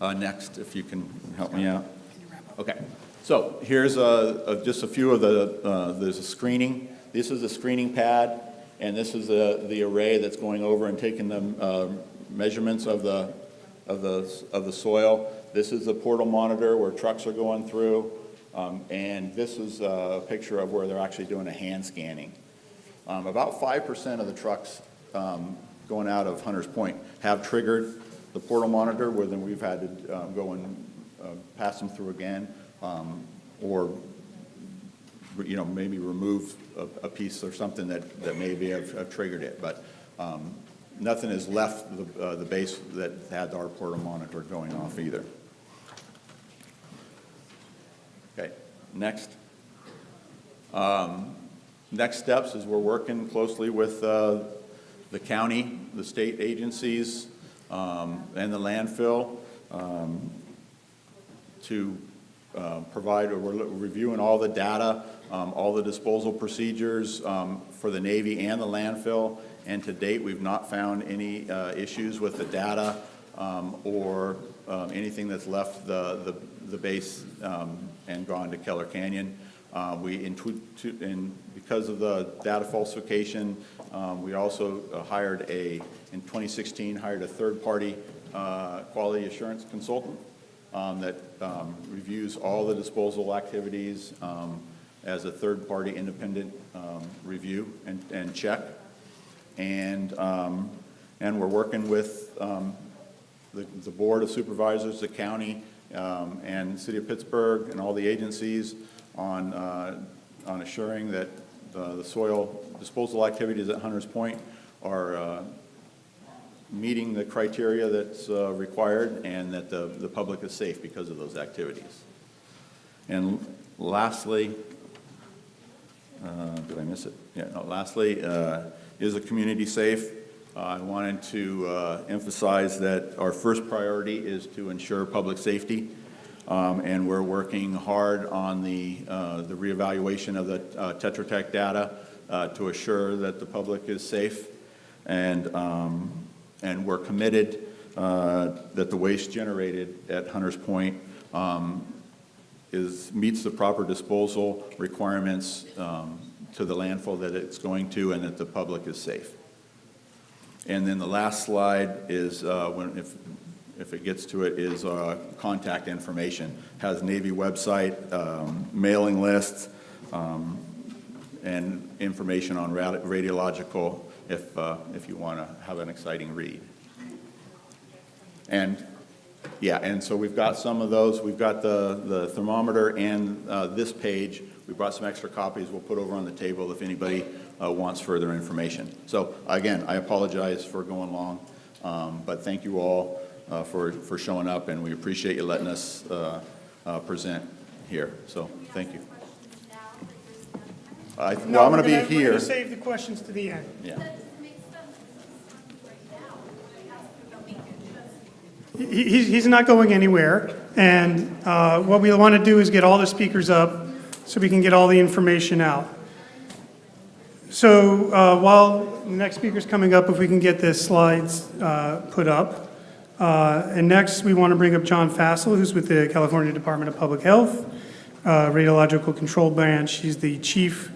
Next, if you can help me out. Okay, so here's just a few of there's a screening. This is a screening pad, and this is the array that's going over and taking the measurements of the soil. This is the portal monitor where trucks are going through, and this is a picture of where they're actually doing a hand scanning. About 5% of the trucks going out of Hunters Point have triggered the portal monitor, where then we've had to go and pass them through again, or maybe remove a piece or something that maybe have triggered it. But nothing has left the base that had our portal monitor going off either. Okay, next. Next steps is we're working closely with the county, the state agencies, and the landfill to provide, or we're reviewing all the data, all the disposal procedures for the Navy and the landfill. And to date, we've not found any issues with the data or anything that's left the base and gone to Keller Canyon. Because of the data falsification, we also in 2016, hired a third-party quality assurance consultant that reviews all the disposal activities as a third-party independent review and check. And we're working with the Board of Supervisors, the county, and the City of Pittsburgh, and all the agencies on assuring that the soil disposal activities at Hunters Point are meeting the criteria that's required, and that the public is safe because of those activities. And lastly, did I miss it? Yeah, no, lastly, is the community safe? I wanted to emphasize that our first priority is to ensure public safety, and we're working hard on the reevaluation of the Tetra Tech data to assure that the public is safe, and we're committed that the waste generated at Hunters Point meets the proper disposal requirements to the landfill that it's going to, and that the public is safe. And then the last slide is, if it gets to it, is contact information. Has Navy website, mailing lists, and information on Radiological if you want to have an exciting read. And yeah, and so we've got some of those. We've got the thermometer and this page. We brought some extra copies we'll put over on the table if anybody wants further information. So again, I apologize for going long, but thank you all for showing up, and we appreciate you letting us present here. So thank you. I'm going to be here. We're going to save the questions to the end. Yeah. He's not going anywhere, and what we want to do is get all the speakers up so we can get all the information out. So while the next speaker's coming up, if we can get the slides put up. And next, we want to bring up John Fassel, who's with the California Department of Public Health, Radiological Control Branch. He's the Chief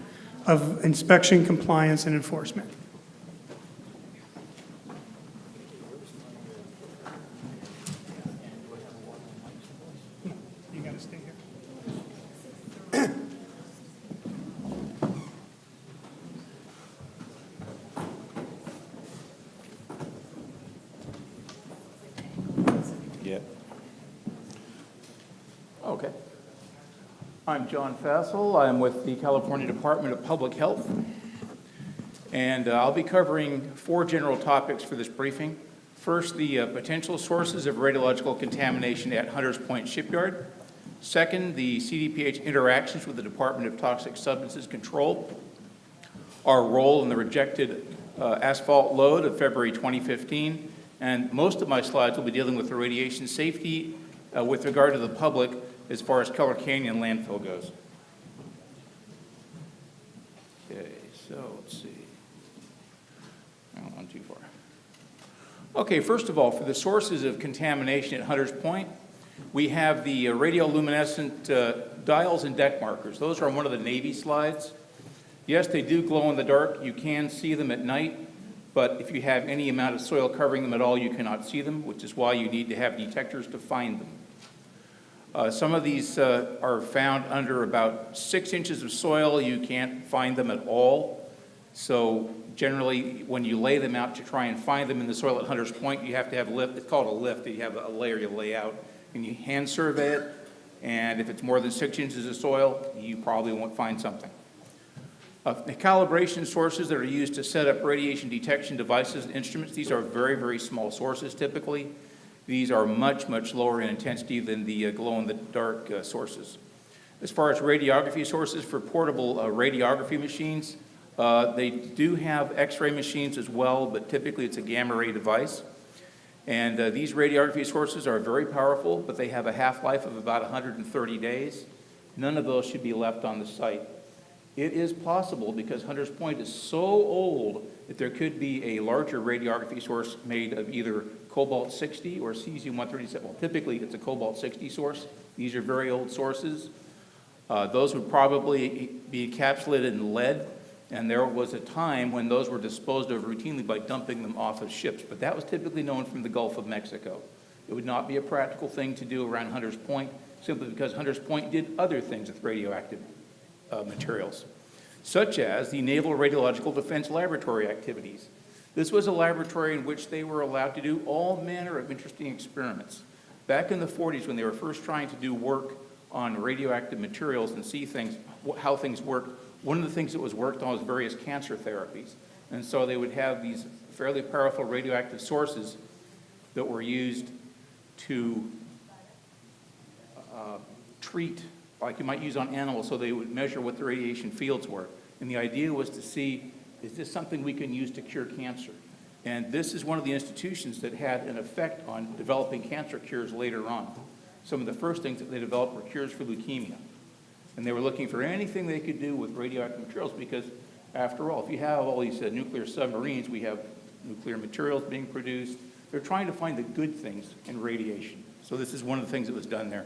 of Inspection, Compliance, and Enforcement. You got to stay here. Yeah. Okay. I'm John Fassel. I'm with the California Department of Public Health. And I'll be covering 4 general topics for this briefing. First, the potential sources of radiological contamination at Hunters Point Shipyard. Second, the CDPH interactions with the Department of Toxic Substances Control. Our role in the rejected asphalt load of February 2015. And most of my slides will be dealing with the radiation safety with regard to the public as far as Keller Canyon landfill goes. Okay, so let's see. I don't want too far. Okay, first of all, for the sources of contamination at Hunters Point, we have the radioluminescent dials and deck markers. Those are on one of the Navy slides. Yes, they do glow in the dark. You can see them at night. But if you have any amount of soil covering them at all, you cannot see them, which is why you need to have detectors to find them. Some of these are found under about 6 inches of soil. You can't find them at all. So generally, when you lay them out to try and find them in the soil at Hunter's Point, you have to have a lift. It's called a lift. You have a layer you lay out, and you hand survey it. And if it's more than 6 inches of soil, you probably won't find something. The calibration sources that are used to set up radiation detection devices and instruments, these are very, very small sources typically. These are much, much lower in intensity than the glow-in-the-dark sources. As far as radiography sources for portable radiography machines, they do have X-ray machines as well, but typically it's a gamma ray device. And these radiography sources are very powerful, but they have a half-life of about 130 days. None of those should be left on the site. It is possible, because Hunters Point is so old, that there could be a larger radiography source made of either cobalt-60 or cesium-137. Well, typically it's a cobalt-60 source. These are very old sources. Those would probably be encapsulated in lead, and there was a time when those were disposed of routinely by dumping them off of ships, but that was typically known from the Gulf of Mexico. It would not be a practical thing to do around Hunters Point, simply because Hunters Point did other things with radioactive materials, such as the Naval Radiological Defense Laboratory activities. This was a laboratory in which they were allowed to do all manner of interesting experiments. Back in the 40s, when they were first trying to do work on radioactive materials and see things, how things work, one of the things that was worked on was various cancer therapies. And so they would have these fairly powerful radioactive sources that were used to treat, like you might use on animals, so they would measure what the radiation fields were. And the idea was to see, is this something we can use to cure cancer? And this is one of the institutions that had an effect on developing cancer cures later on. Some of the first things that they developed were cures for leukemia. And they were looking for anything they could do with radioactive materials, because after all, if you have all these nuclear submarines, we have nuclear materials being produced. They're trying to find the good things in radiation. So this is one of the things that was done there.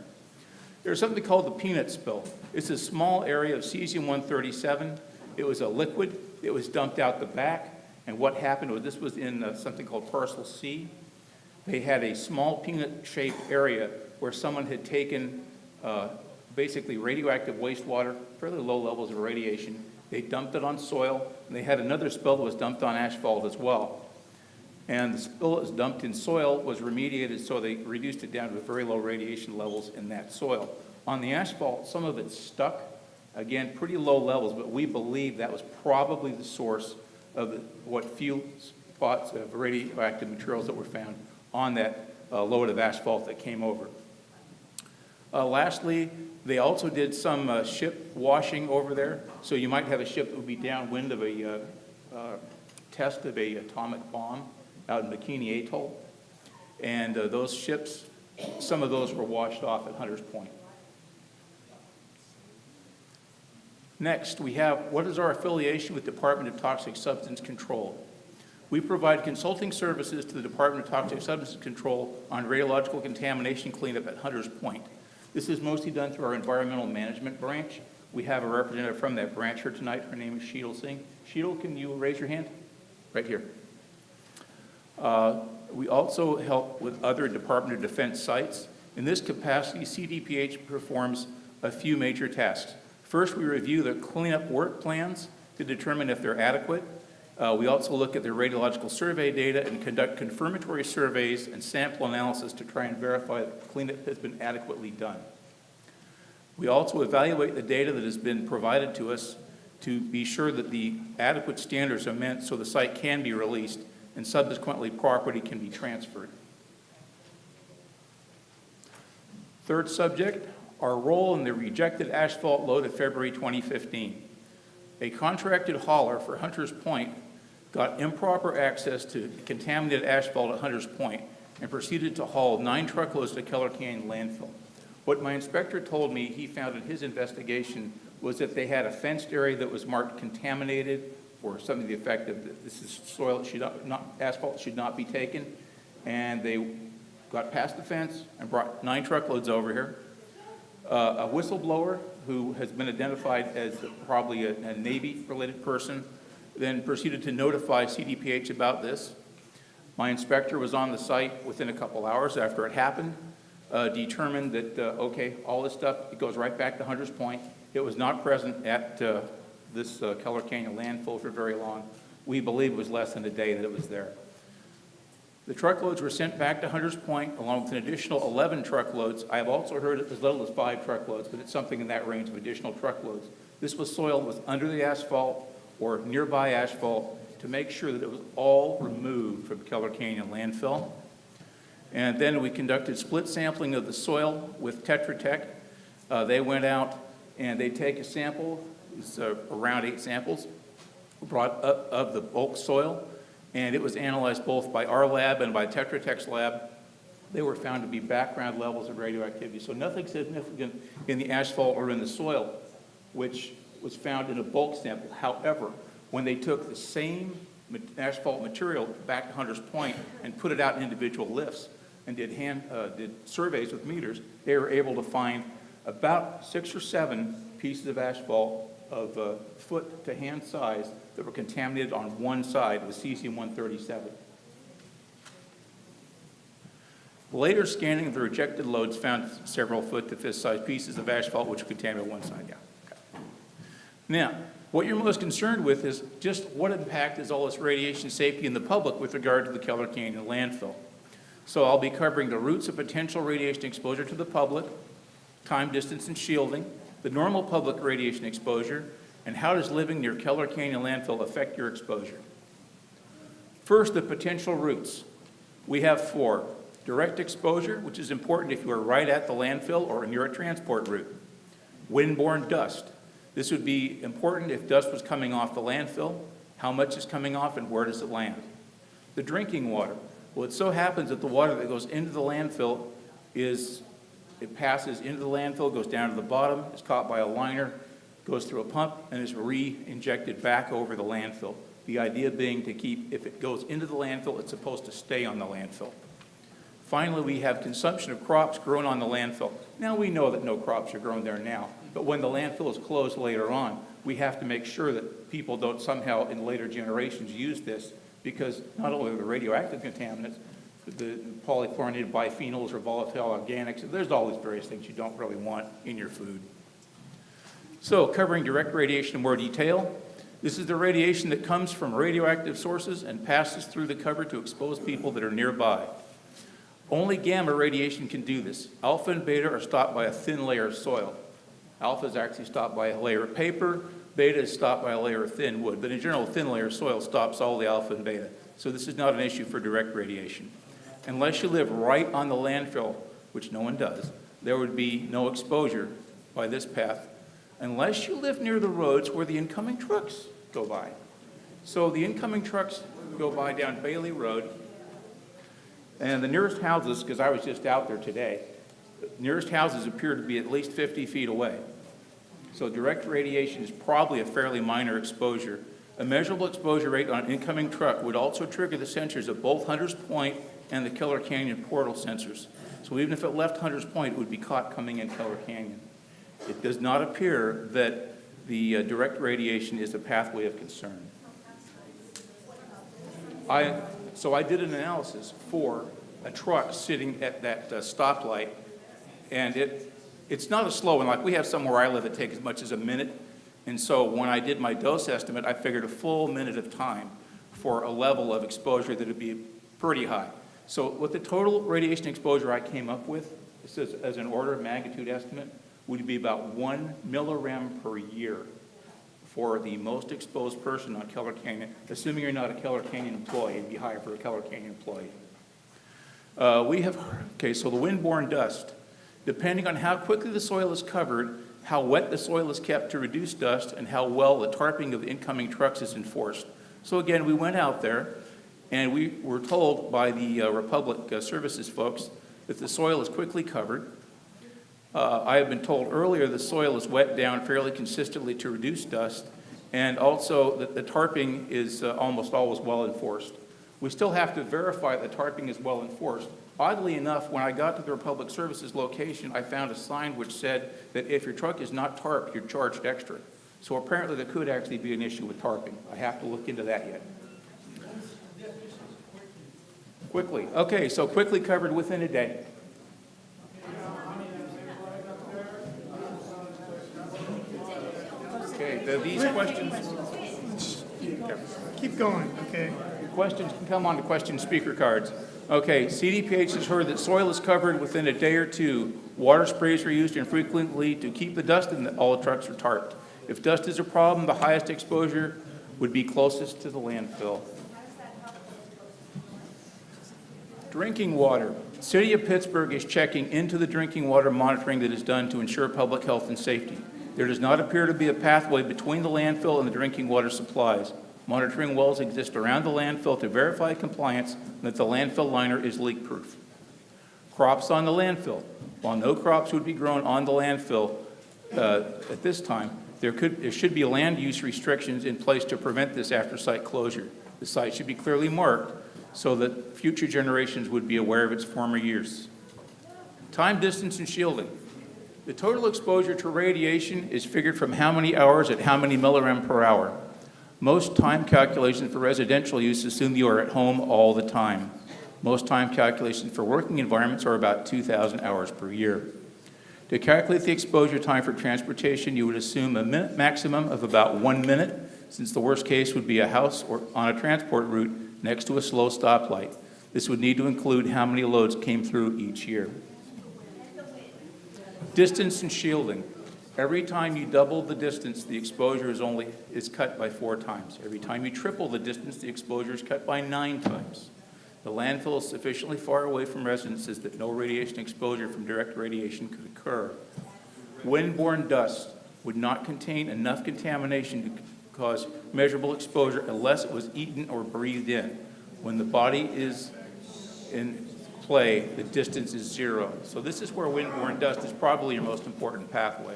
There's something called the peanut spill. It's a small area of cesium-137. It was a liquid. It was dumped out the back. And what happened was, this was in something called parcel C. They had a small peanut-shaped area where someone had taken basically radioactive wastewater, fairly low levels of radiation. They dumped it on soil, and they had another spill that was dumped on asphalt as well. And the spill that was dumped in soil was remediated, so they reduced it down to very low radiation levels in that soil. On the asphalt, some of it stuck, again, pretty low levels, but we believe that was probably the source of what few spots of radioactive materials that were found on that load of asphalt that came over. Lastly, they also did some ship washing over there. So you might have a ship that would be downwind of a test of an atomic bomb out in Bikini Atoll. And those ships, some of those were washed off at Hunters Point. Next, we have, what is our affiliation with Department of Toxic Substance Control? We provide consulting services to the Department of Toxic Substance Control on radiological contamination cleanup at Hunters Point. This is mostly done through our environmental management branch. We have a representative from that branch here tonight. Her name is Sheetal Singh. Sheetal, can you raise your hand? Right here. We also help with other Department of Defense sites. In this capacity, CDPH performs a few major tasks. First, we review the cleanup work plans to determine if they're adequate. We also look at their radiological survey data and conduct confirmatory surveys and sample analysis to try and verify that cleanup has been adequately done. We also evaluate the data that has been provided to us to be sure that the adequate standards are met so the site can be released and subsequently property can be transferred. Third subject, our role in the rejected asphalt load of February 2015. A contracted hauler for Hunters Point got improper access to contaminated asphalt at Hunters Point and proceeded to haul 9 truckloads to Keller Canyon landfill. What my inspector told me he found in his investigation was that they had a fenced area that was marked contaminated, or something to the effect of this is soil that should not, asphalt should not be taken, and they got past the fence and brought 9 truckloads over here. A whistleblower who has been identified as probably a Navy-related person then proceeded to notify CDPH about this. My inspector was on the site within a couple hours after it happened. determined that, okay, all this stuff, it goes right back to Hunters Point. It was not present at this Keller Canyon landfill for very long. We believe it was less than a day that it was there. The truckloads were sent back to Hunters Point along with an additional 11 truckloads. I have also heard as little as 5 truckloads, but it's something in that range of additional truckloads. This was soil that was under the asphalt or nearby asphalt to make sure that it was all removed from Keller Canyon landfill. And then we conducted split sampling of the soil with Tetra Tech. They went out and they take a sample, it's around 8 samples, brought up of the bulk soil, and it was analyzed both by our lab and by Tetra Tech's lab. They were found to be background levels of radioactivity, so nothing significant in the asphalt or in the soil, which was found in a bulk sample. However, when they took the same asphalt material back to Hunters Point and put it out in individual lifts and did surveys with meters, they were able to find about 6 or 7 pieces of asphalt of foot to hand size that were contaminated on one side with cesium-137. Later scanning of the rejected loads found several foot to fist size pieces of asphalt which were contaminated on one side. Yeah. Okay. Now, what you're most concerned with is just what impact is all this radiation safety in the public with regard to the Keller Canyon landfill. So I'll be covering the routes of potential radiation exposure to the public, time, distance, and shielding, the normal public radiation exposure, and how does living near Keller Canyon landfill affect your exposure. First, the potential routes. We have 4. Direct exposure, which is important if you are right at the landfill or near a transport route. Windborne dust. This would be important if dust was coming off the landfill, how much is coming off and where does it land. The drinking water. Well, it so happens that the water that goes into the landfill it passes into the landfill, goes down to the bottom, is caught by a liner, goes through a pump, and is re-injected back over the landfill. The idea being to keep, if it goes into the landfill, it's supposed to stay on the landfill. Finally, we have consumption of crops grown on the landfill. Now, we know that no crops are grown there now, but when the landfill is closed later on, we have to make sure that people don't somehow in later generations use this, because not only are the radioactive contaminants, the polychlorinated biphenyls or volatile organics, there's all these various things you don't really want in your food. So, covering direct radiation in more detail, this is the radiation that comes from radioactive sources and passes through the cover to expose people that are nearby. Only gamma radiation can do this. Alpha and beta are stopped by a thin layer of soil. Alpha is actually stopped by a layer of paper, beta is stopped by a layer of thin wood, but in general, a thin layer of soil stops all the alpha and beta. So this is not an issue for direct radiation. Unless you live right on the landfill, which no one does, there would be no exposure by this path, unless you live near the roads where the incoming trucks go by. So the incoming trucks go by down Bailey Road, and the nearest houses, because I was just out there today, the nearest houses appear to be at least 50 feet away. So direct radiation is probably a fairly minor exposure. A measurable exposure rate on an incoming truck would also trigger the sensors of both Hunters Point and the Keller Canyon portal sensors. So even if it left Hunters Point, it would be caught coming in Keller Canyon. It does not appear that the direct radiation is a pathway of concern. So I did an analysis for a truck sitting at that stoplight, and it's not a slow one. Like we have somewhere I live that takes as much as a minute. And so when I did my dose estimate, I figured a full minute of time for a level of exposure that would be pretty high. So with the total radiation exposure I came up with, this is as an order of magnitude estimate, would be about 1 millirem per year for the most exposed person on Keller Canyon. Assuming you're not a Keller Canyon employee, it'd be higher for a Keller Canyon employee. So the windborne dust. Depending on how quickly the soil is covered, how wet the soil is kept to reduce dust, and how well the tarping of the incoming trucks is enforced. So again, we went out there, and we were told by the Republic Services folks that the soil is quickly covered. I have been told earlier the soil is wet down fairly consistently to reduce dust, and also that the tarping is almost always well enforced. We still have to verify that tarping is well enforced. Oddly enough, when I got to the Republic Services location, I found a sign which said that if your truck is not tarped, you're charged extra. So apparently there could actually be an issue with tarping. I have to look into that yet. Quickly. Okay, so quickly covered within a day. keep going, okay? Questions can come on to question speaker cards. Okay, CDPH has heard that soil is covered within a day or two. Water sprays are used infrequently to keep the dust in all the trucks are tarped. If dust is a problem, the highest exposure would be closest to the landfill. Drinking water. City of Pittsburgh is checking into the drinking water monitoring that is done to ensure public health and safety. There does not appear to be a pathway between the landfill and the drinking water supplies. Monitoring wells exist around the landfill to verify compliance and that the landfill liner is leak-proof. Crops on the landfill. While no crops would be grown on the landfill at this time, there should be land use restrictions in place to prevent this after site closure. The site should be clearly marked so that future generations would be aware of its former use. Time, distance, and shielding. The total exposure to radiation is figured from how many hours at how many millirem per hour. Most time calculations for residential use assume you are at home all the time. Most time calculations for working environments are about 2,000 hours per year. To calculate the exposure time for transportation, you would assume a maximum of about 1 minute, since the worst case would be a house or on a transport route next to a slow stoplight. This would need to include how many loads came through each year. Distance and shielding. Every time you double the distance, the exposure is cut by 4 times. Every time you triple the distance, the exposure is cut by 9 times. The landfill is sufficiently far away from residences that no radiation exposure from direct radiation could occur. Windborne dust would not contain enough contamination to cause measurable exposure unless it was eaten or breathed in. When the body is in play, the distance is 0. So this is where windborne dust is probably your most important pathway.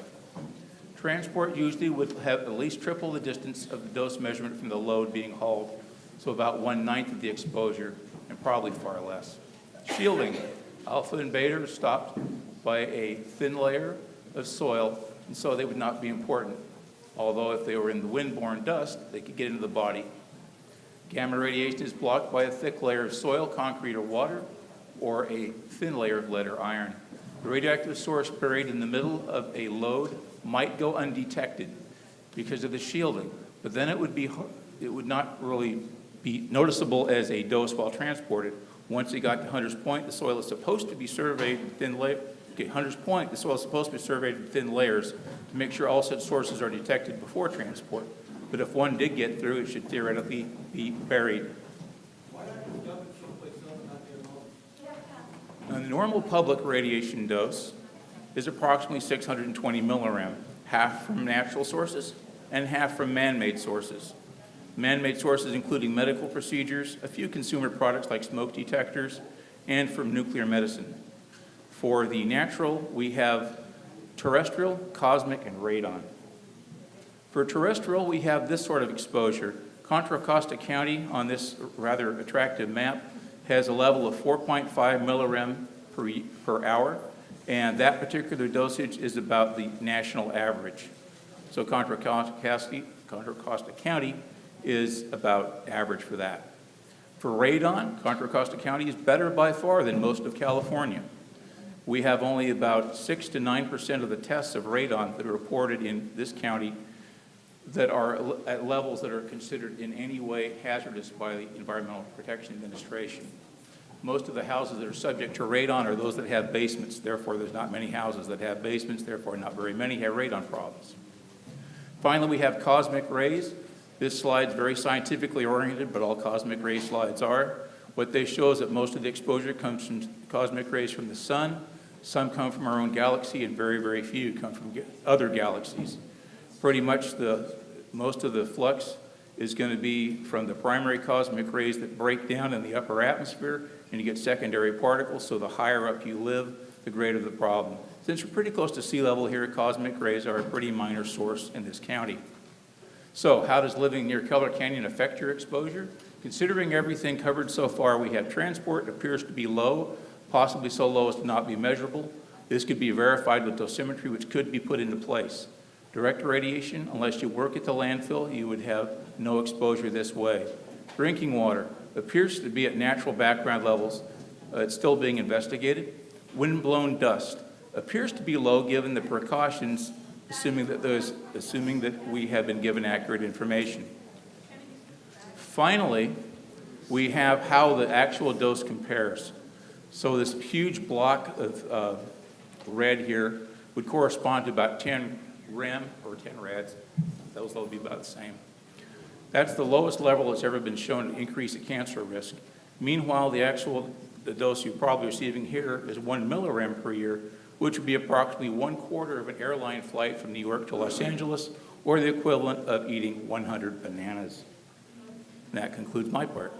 Transport usually would have at least triple the distance of the dose measurement from the load being hauled, so about 1/9 of the exposure, and probably far less. Shielding. Alpha and beta are stopped by a thin layer of soil, and so they would not be important. Although if they were in the windborne dust, they could get into the body. Gamma radiation is blocked by a thick layer of soil, concrete, or water, or a thin layer of lead or iron. The radioactive source buried in the middle of a load might go undetected because of the shielding, but then it would not really be noticeable as a dose while transported. Once it got to Hunter's Point, the soil is supposed to be surveyed in thin layers. Okay, Hunter's Point, the soil is supposed to be surveyed in thin layers to make sure all such sources are detected before transport. But if one did get through, it should theoretically be buried. Now, the normal public radiation dose is approximately 620 millirem, half from natural sources and half from man-made sources. Man-made sources including medical procedures, a few consumer products like smoke detectors, and from nuclear medicine. For the natural, we have terrestrial, cosmic, and radon. For terrestrial, we have this sort of exposure. Contra Costa County, on this rather attractive map, has a level of 4.5 millirem per hour, and that particular dosage is about the national average. So Contra Costa County is about average for that. For radon, Contra Costa County is better by far than most of California. We have only about 6 to 9% of the tests of radon that are reported in this county that are at levels that are considered in any way hazardous by the Environmental Protection Administration. Most of the houses that are subject to radon are those that have basements. Therefore, there's not many houses that have basements. Therefore, not very many have radon problems. Finally, we have cosmic rays. This slide's very scientifically oriented, but all cosmic ray slides are. What they show is that most of the exposure comes from cosmic rays from the sun. Some come from our own galaxy, and very, very few come from other galaxies. Pretty much most of the flux is going to be from the primary cosmic rays that break down in the upper atmosphere, and you get secondary particles, so the higher up you live, the greater the problem. Since we're pretty close to sea level here, cosmic rays are a pretty minor source in this county. So how does living near Keller Canyon affect your exposure? Considering everything covered so far, we have transport appears to be low, possibly so low as to not be measurable. This could be verified with dosimetry, which could be put into place. Direct radiation, unless you work at the landfill, you would have no exposure this way. Drinking water appears to be at natural background levels. It's still being investigated. Wind-blown dust appears to be low given the precautions, assuming that we have been given accurate information. Finally, we have how the actual dose compares. So this huge block of red here would correspond to about 10 rem or 10 rads. Those will be about the same. That's the lowest level that's ever been shown to increase the cancer risk. Meanwhile, the dose you're probably receiving here is 1 millirem per year, which would be approximately 1/4 of an airline flight from New York to Los Angeles, or the equivalent of eating 100 bananas. And that concludes my part.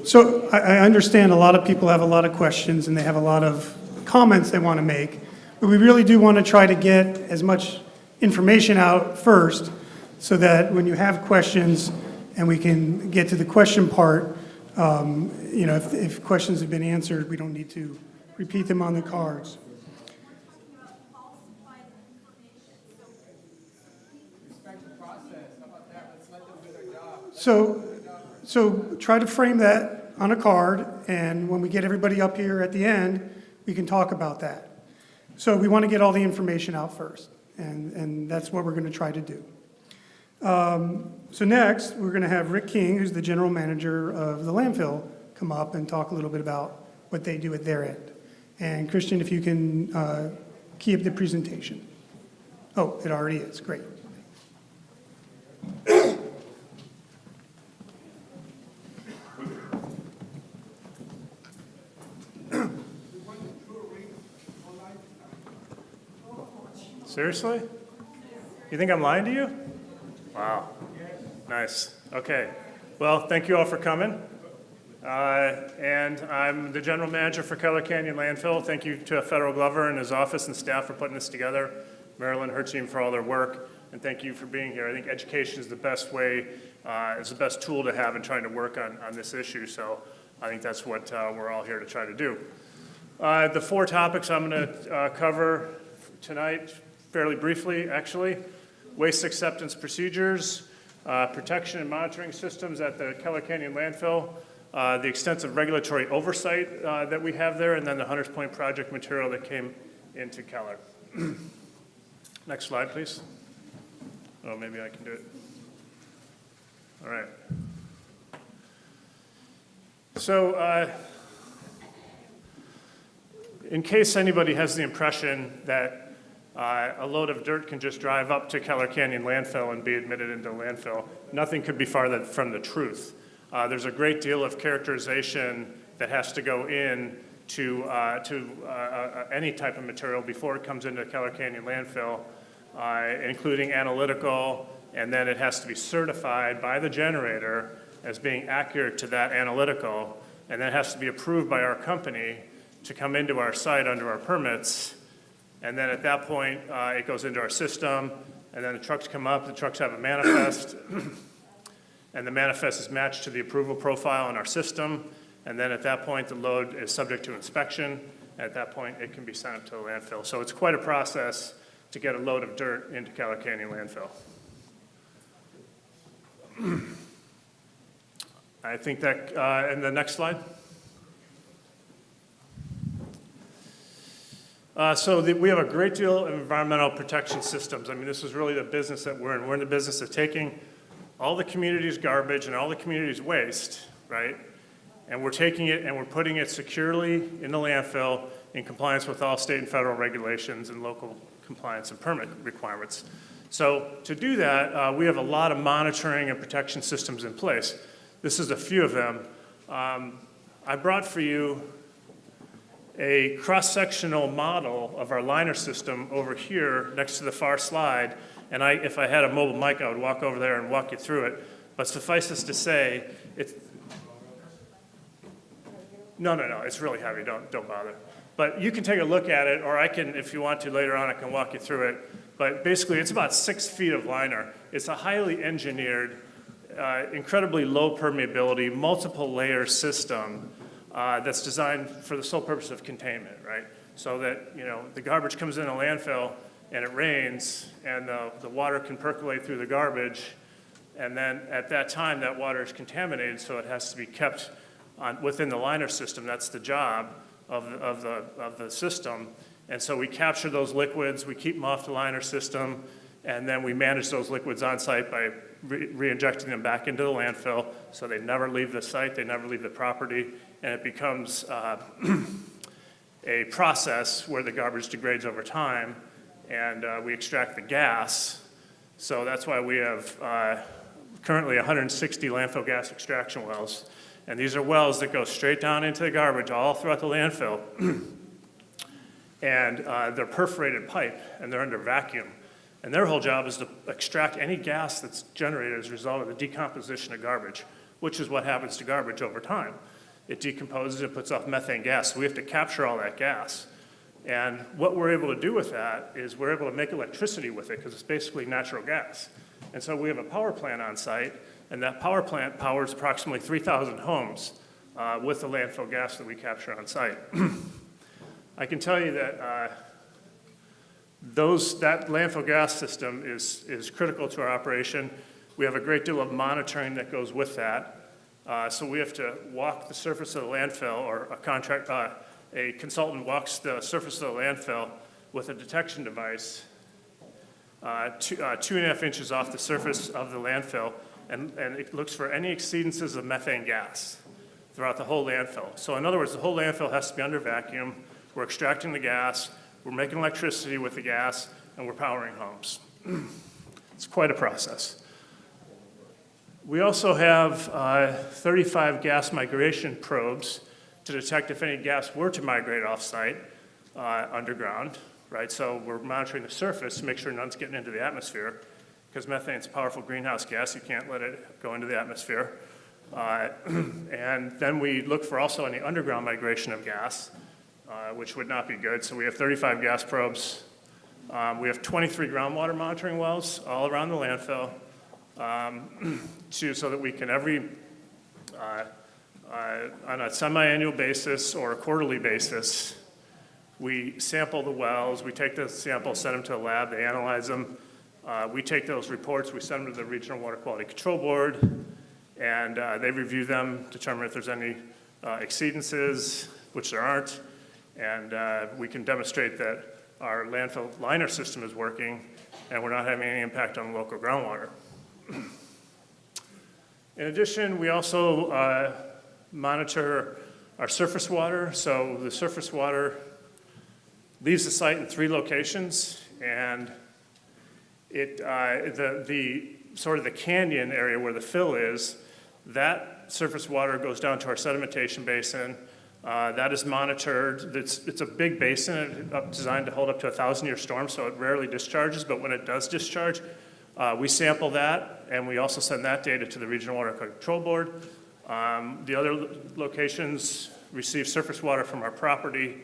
So I understand a lot of people have a lot of questions and they have a lot of comments they want to make, but we really do want to try to get as much information out first so that when you have questions and we can get to the question part, if questions have been answered, we don't need to repeat them on the cards. So try to frame that on a card, and when we get everybody up here at the end, we can talk about that. So we want to get all the information out first, and that's what we're going to try to do. So next, we're going to have Rick King, who's the general manager of the landfill, come up and talk a little bit about what they do at their end. And Christian, if you can key up the presentation. Oh, it already is, great. Seriously? You think I'm lying to you? Wow. Nice. Okay. Well, thank you all for coming. And I'm the general manager for Keller Canyon Landfill. Thank you to Federal Glover and his office and staff for putting this together. Marilyn, her team for all their work. And thank you for being here. I think education is the best way, is the best tool to have in trying to work on this issue. So I think that's what we're all here to try to do. The 4 topics I'm going to cover tonight, fairly briefly, actually: waste acceptance procedures, protection and monitoring systems at the Keller Canyon landfill, the extensive regulatory oversight that we have there, and then the Hunters Point project material that came into Keller. Next slide, please. Oh, maybe I can do it. All right. So in case anybody has the impression that a load of dirt can just drive up to Keller Canyon landfill and be admitted into landfill, nothing could be farther from the truth. There's a great deal of characterization that has to go in to any type of material before it comes into Keller Canyon landfill, including analytical, and then it has to be certified by the generator as being accurate to that analytical, and then it has to be approved by our company to come into our site under our permits. And then at that point, it goes into our system, and then the trucks come up, the trucks have a manifest, and the manifest is matched to the approval profile in our system, and then at that point, the load is subject to inspection, and at that point, it can be sent up to the landfill. So it's quite a process to get a load of dirt into Keller Canyon landfill. I think that, and the next slide. We have a great deal of environmental protection systems. I mean, this is really the business that we're in. We're in the business of taking all the community's garbage and all the community's waste, right? And we're taking it and we're putting it securely in the landfill in compliance with all state and federal regulations and local compliance and permit requirements. So to do that, we have a lot of monitoring and protection systems in place. This is a few of them. I brought for you a cross-sectional model of our liner system over here next to the far slide. And if I had a mobile mic, I would walk over there and walk you through it. But suffice this to say, it's... No, it's really heavy, don't bother. But you can take a look at it, or I can, if you want to later on, I can walk you through it. But basically, it's about 6 feet of liner. It's a highly engineered, incredibly low permeability, multiple layer system that's designed for the sole purpose of containment, right? So that, the garbage comes in a landfill and it rains and the water can percolate through the garbage, and then at that time that water is contaminated, so it has to be kept within the liner system. That's the job of the system. And so we capture those liquids, we keep them off the liner system, and then we manage those liquids on site by re-injecting them back into the landfill, so they never leave the site, they never leave the property, and it becomes a process where the garbage degrades over time, and we extract the gas. So that's why we have currently 160 landfill gas extraction wells. And these are wells that go straight down into the garbage all throughout the landfill. And they're perforated pipe, and they're under vacuum. And their whole job is to extract any gas that's generated as a result of the decomposition of garbage, which is what happens to garbage over time. It decomposes, it puts off methane gas, so we have to capture all that gas. And what we're able to do with that is we're able to make electricity with it, because it's basically natural gas. And so we have a power plant on site, and that power plant powers approximately 3,000 homes with the landfill gas that we capture on site. I can tell you that that landfill gas system is critical to our operation. We have a great deal of monitoring that goes with that. So we have to walk the surface of the landfill, or a consultant walks the surface of the landfill with a detection device 2.5 inches off the surface of the landfill, and it looks for any exceedances of methane gas throughout the whole landfill. So in other words, the whole landfill has to be under vacuum. We're extracting the gas, we're making electricity with the gas, and we're powering homes. It's quite a process. We also have 35 gas migration probes to detect if any gas were to migrate off-site underground, right? So we're monitoring the surface to make sure none's getting into the atmosphere, because methane's a powerful greenhouse gas. You can't let it go into the atmosphere. And then we look for also any underground migration of gas, which would not be good. So we have 35 gas probes. We have 23 groundwater monitoring wells all around the landfill, so that we can on a semi-annual basis or a quarterly basis, we sample the wells, we take the samples, send them to a lab, they analyze them. We take those reports, we send them to the Regional Water Quality Control Board, and they review them, determine if there's any exceedances, which there aren't, and we can demonstrate that our landfill liner system is working and we're not having any impact on local groundwater. In addition, we also monitor our surface water. So the surface water leaves the site in 3 locations, and the sort of the canyon area where the fill is, that surface water goes down to our sedimentation basin. That is monitored. It's a big basin designed to hold up to 1,000-year storms, so it rarely discharges, but when it does discharge, we sample that, and we also send that data to the Regional Water Control Board. The other locations receive surface water from our property,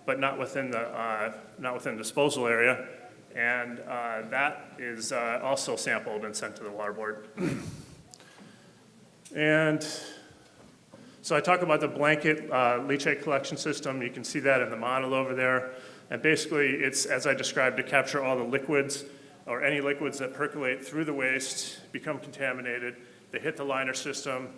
but not within the disposal area, and that is also sampled and sent to the water board. And so I talk about the blanket leachate collection system. You can see that in the model over there. And basically, it's, as I described, to capture all the liquids or any liquids that percolate through the waste, become contaminated. They hit the liner system.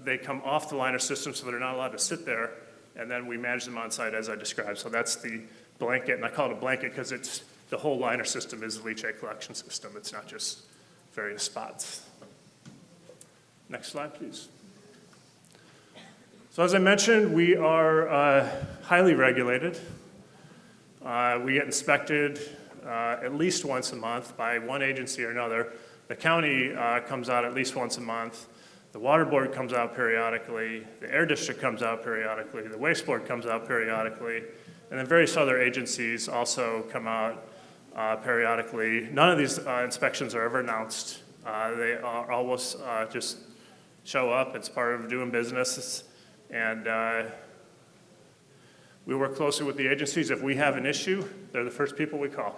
They come off the liner system, so they're not allowed to sit there. And then we manage them on site, as I described. So that's the blanket, and I call it a blanket because it's the whole liner system is the leachate collection system. It's not just various spots. Next slide, please. So as I mentioned, we are highly regulated. We get inspected at least once a month by one agency or another. The county comes out at least once a month. The water board comes out periodically. The air district comes out periodically. The waste board comes out periodically. And then various other agencies also come out periodically. None of these inspections are ever announced. They are always just show up. It's part of doing business. And we work closely with the agencies. If we have an issue, they're the first people we call.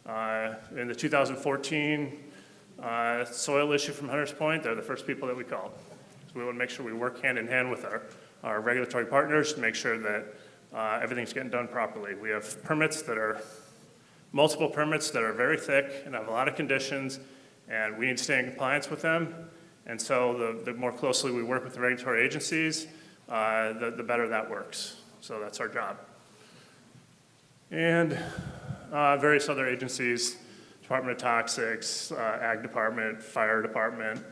In the 2014 soil issue from Hunters Point, they're the first people that we called. So we want to make sure we work hand in hand with our regulatory partners to make sure that everything's getting done properly. We have permits that are, multiple permits that are very thick and have a lot of conditions, and we need to stay in compliance with them. And so the more closely we work with the regulatory agencies, the better that works. So that's our job. and various other agencies, Department of Toxics, Ag Department, Fire Department,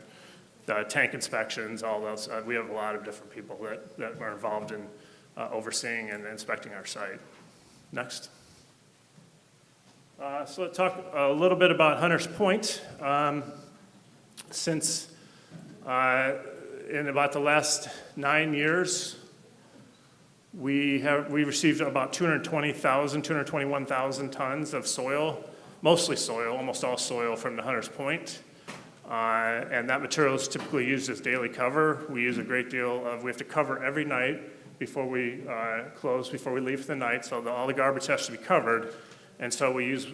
tank inspections, all those. We have a lot of different people that are involved in overseeing and inspecting our site. Next. So let's talk a little bit about Hunters Point. Since in about the last 9 years, we received about 221,000 tons of soil, mostly soil, almost all soil from the Hunters Point. And that material is typically used as daily cover. We use a great deal of, we have to cover every night before we close, before we leave for the night, so all the garbage has to be covered. And so we use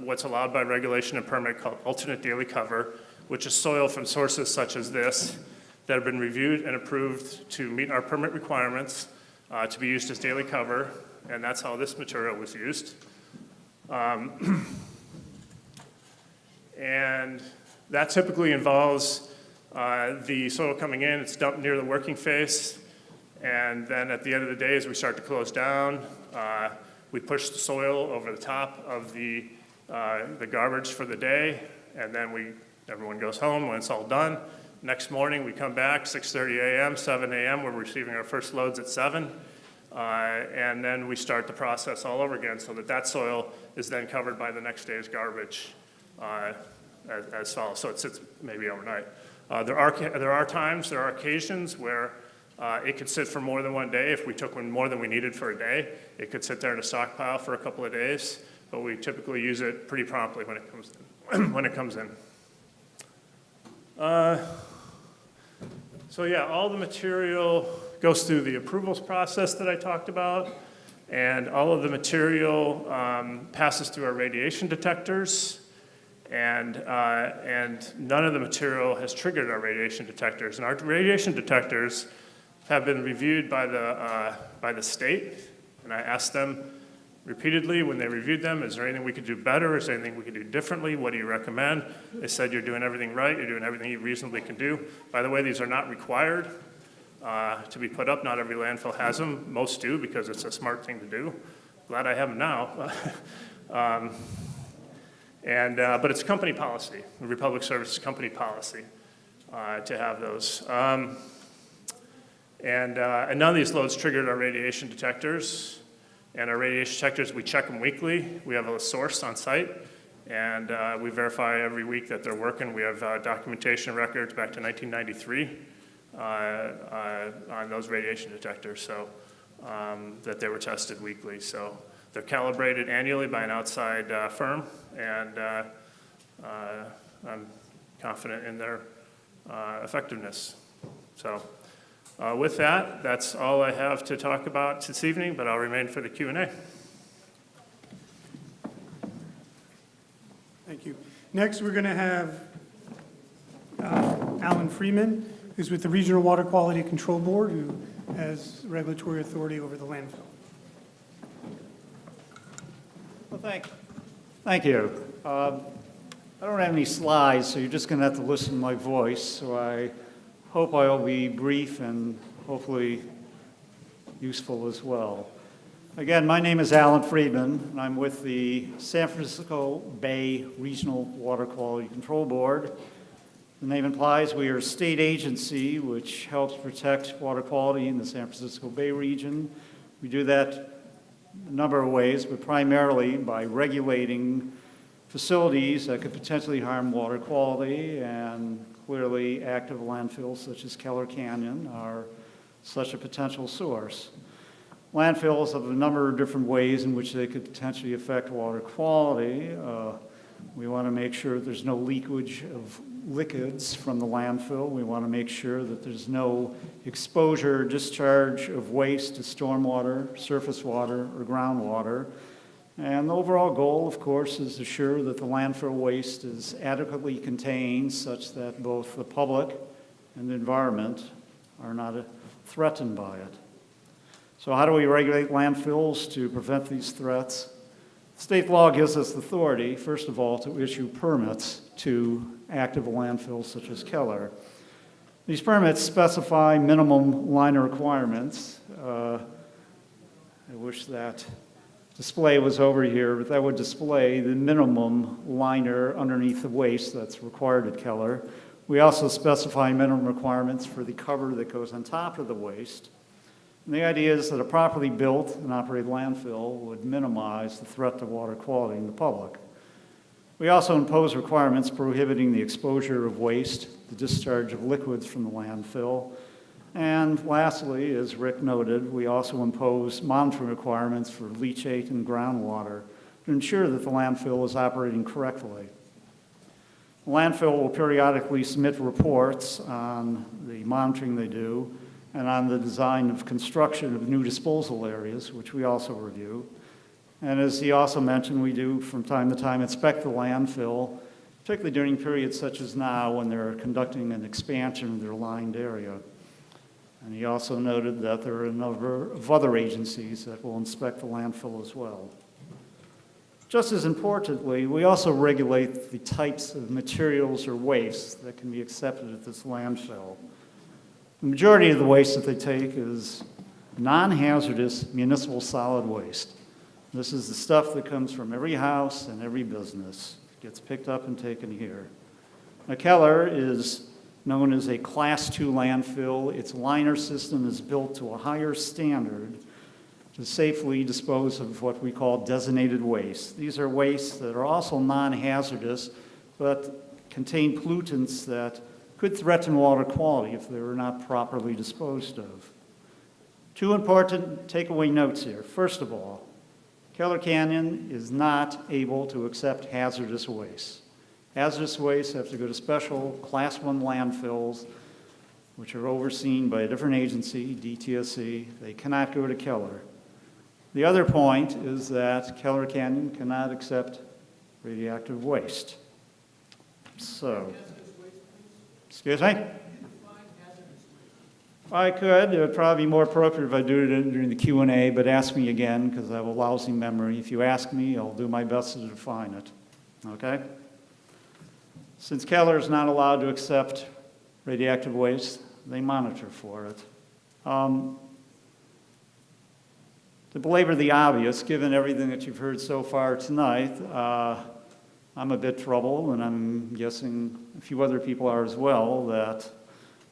what's allowed by regulation and permit called alternate daily cover, which is soil from sources such as this that have been reviewed and approved to meet our permit requirements to be used as daily cover, and that's how this material was used. And that typically involves the soil coming in, it's dumped near the working face, and then at the end of the day, as we start to close down, we push the soil over the top of the garbage for the day, and then everyone goes home when it's all done. Next morning, we come back, 6:30 a.m., 7 a.m., we're receiving our first loads at 7, and then we start the process all over again so that soil is then covered by the next day's garbage as follows, so it sits maybe overnight. There are occasions where it could sit for more than one day. If we took more than we needed for a day, it could sit there in a stockpile for a couple of days, but we typically use it pretty promptly when it comes in. When it comes in. So yeah, all the material goes through the approvals process that I talked about, and all of the material passes through our radiation detectors, and none of the material has triggered our radiation detectors. And our radiation detectors have been reviewed by the state, and I asked them repeatedly when they reviewed them, is there anything we could do better? Is there anything we could do differently? What do you recommend? They said, you're doing everything right. You're doing everything you reasonably can do. By the way, these are not required to be put up. Not every landfill has them. Most do because it's a smart thing to do. Glad I have them now. But it's company policy, the Republic Services company policy to have those. And none of these loads triggered our radiation detectors. And our radiation detectors, we check them weekly. We have a source on site, and we verify every week that they're working. We have documentation records back to 1993 on those radiation detectors, so that they were tested weekly. So they're calibrated annually by an outside firm, and I'm confident in their effectiveness. So. With that, that's all I have to talk about this evening, but I'll remain for the Q&A. Thank you. Next, we're going to have Alan Freeman, who's with the Regional Water Quality Control Board, who has regulatory authority over the landfill. Well, thank you. I don't have any slides, so you're just going to have to listen to my voice. So I hope I'll be brief and hopefully useful as well. Again, my name is Alan Friedman, and I'm with the San Francisco Bay Regional Water Quality Control Board. The name implies we are a state agency which helps protect water quality in the San Francisco Bay region. We do that a number of ways, but primarily by regulating facilities that could potentially harm water quality, and clearly active landfills such as Keller Canyon are such a potential source. Landfills have a number of different ways in which they could potentially affect water quality. We want to make sure there's no leakage of liquids from the landfill. We want to make sure that there's no exposure or discharge of waste to stormwater, surface water, or groundwater. And the overall goal, of course, is to ensure that the landfill waste is adequately contained such that both the public and the environment are not threatened by it. So how do we regulate landfills to prevent these threats? State law gives us authority, first of all, to issue permits to active landfills such as Keller. These permits specify minimum liner requirements. I wish that display was over here, that would display the minimum liner underneath the waste that's required at Keller. We also specify minimum requirements for the cover that goes on top of the waste. And the idea is that a properly built and operated landfill would minimize the threat to water quality in the public. We also impose requirements prohibiting the exposure of waste, the discharge of liquids from the landfill, and lastly, as Rick noted, we also impose monitoring requirements for leachate and groundwater to ensure that the landfill is operating correctly. The landfill will periodically submit reports on the monitoring they do and on the design of construction of new disposal areas, which we also review. And as he also mentioned, we do from time to time inspect the landfill, particularly during periods such as now when they're conducting an expansion of their lined area. And he also noted that there are a number of other agencies that will inspect the landfill as well. Just as importantly, we also regulate the types of materials or waste that can be accepted at this landfill. The majority of the waste that they take is non-hazardous municipal solid waste. This is the stuff that comes from every house and every business. It gets picked up and taken here. Now, Keller is known as a Class 2 landfill. Its liner system is built to a higher standard to safely dispose of what we call designated waste. These are wastes that are also non-hazardous, but contain pollutants that could threaten water quality if they were not properly disposed of. Two important takeaway notes here. First of all, Keller Canyon is not able to accept hazardous waste. Hazardous waste have to go to special Class 1 landfills, which are overseen by a different agency, DTSC. They cannot go to Keller. The other point is that Keller Canyon cannot accept radioactive waste. So, excuse me? If I could, it would probably be more appropriate if I do it during the Q&A, but ask me again because I have a lousy memory. If you ask me, I'll do my best to define it. Okay? Since Keller is not allowed to accept radioactive waste, they monitor for it. To belabor the obvious, given everything that you've heard so far tonight, I'm a bit troubled, and I'm guessing a few other people are as well, that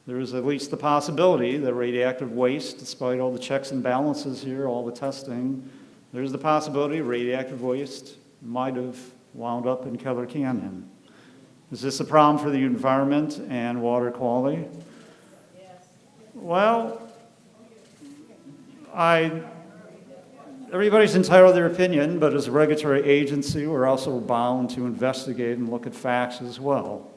there is at least the possibility that radioactive waste, despite all the checks and balances here, all the testing, there's the possibility radioactive waste might have wound up in Keller Canyon. Is this a problem for the environment and water quality? Yes. Well, everybody's entitled to their opinion, but as a regulatory agency, we're also bound to investigate and look at facts as well.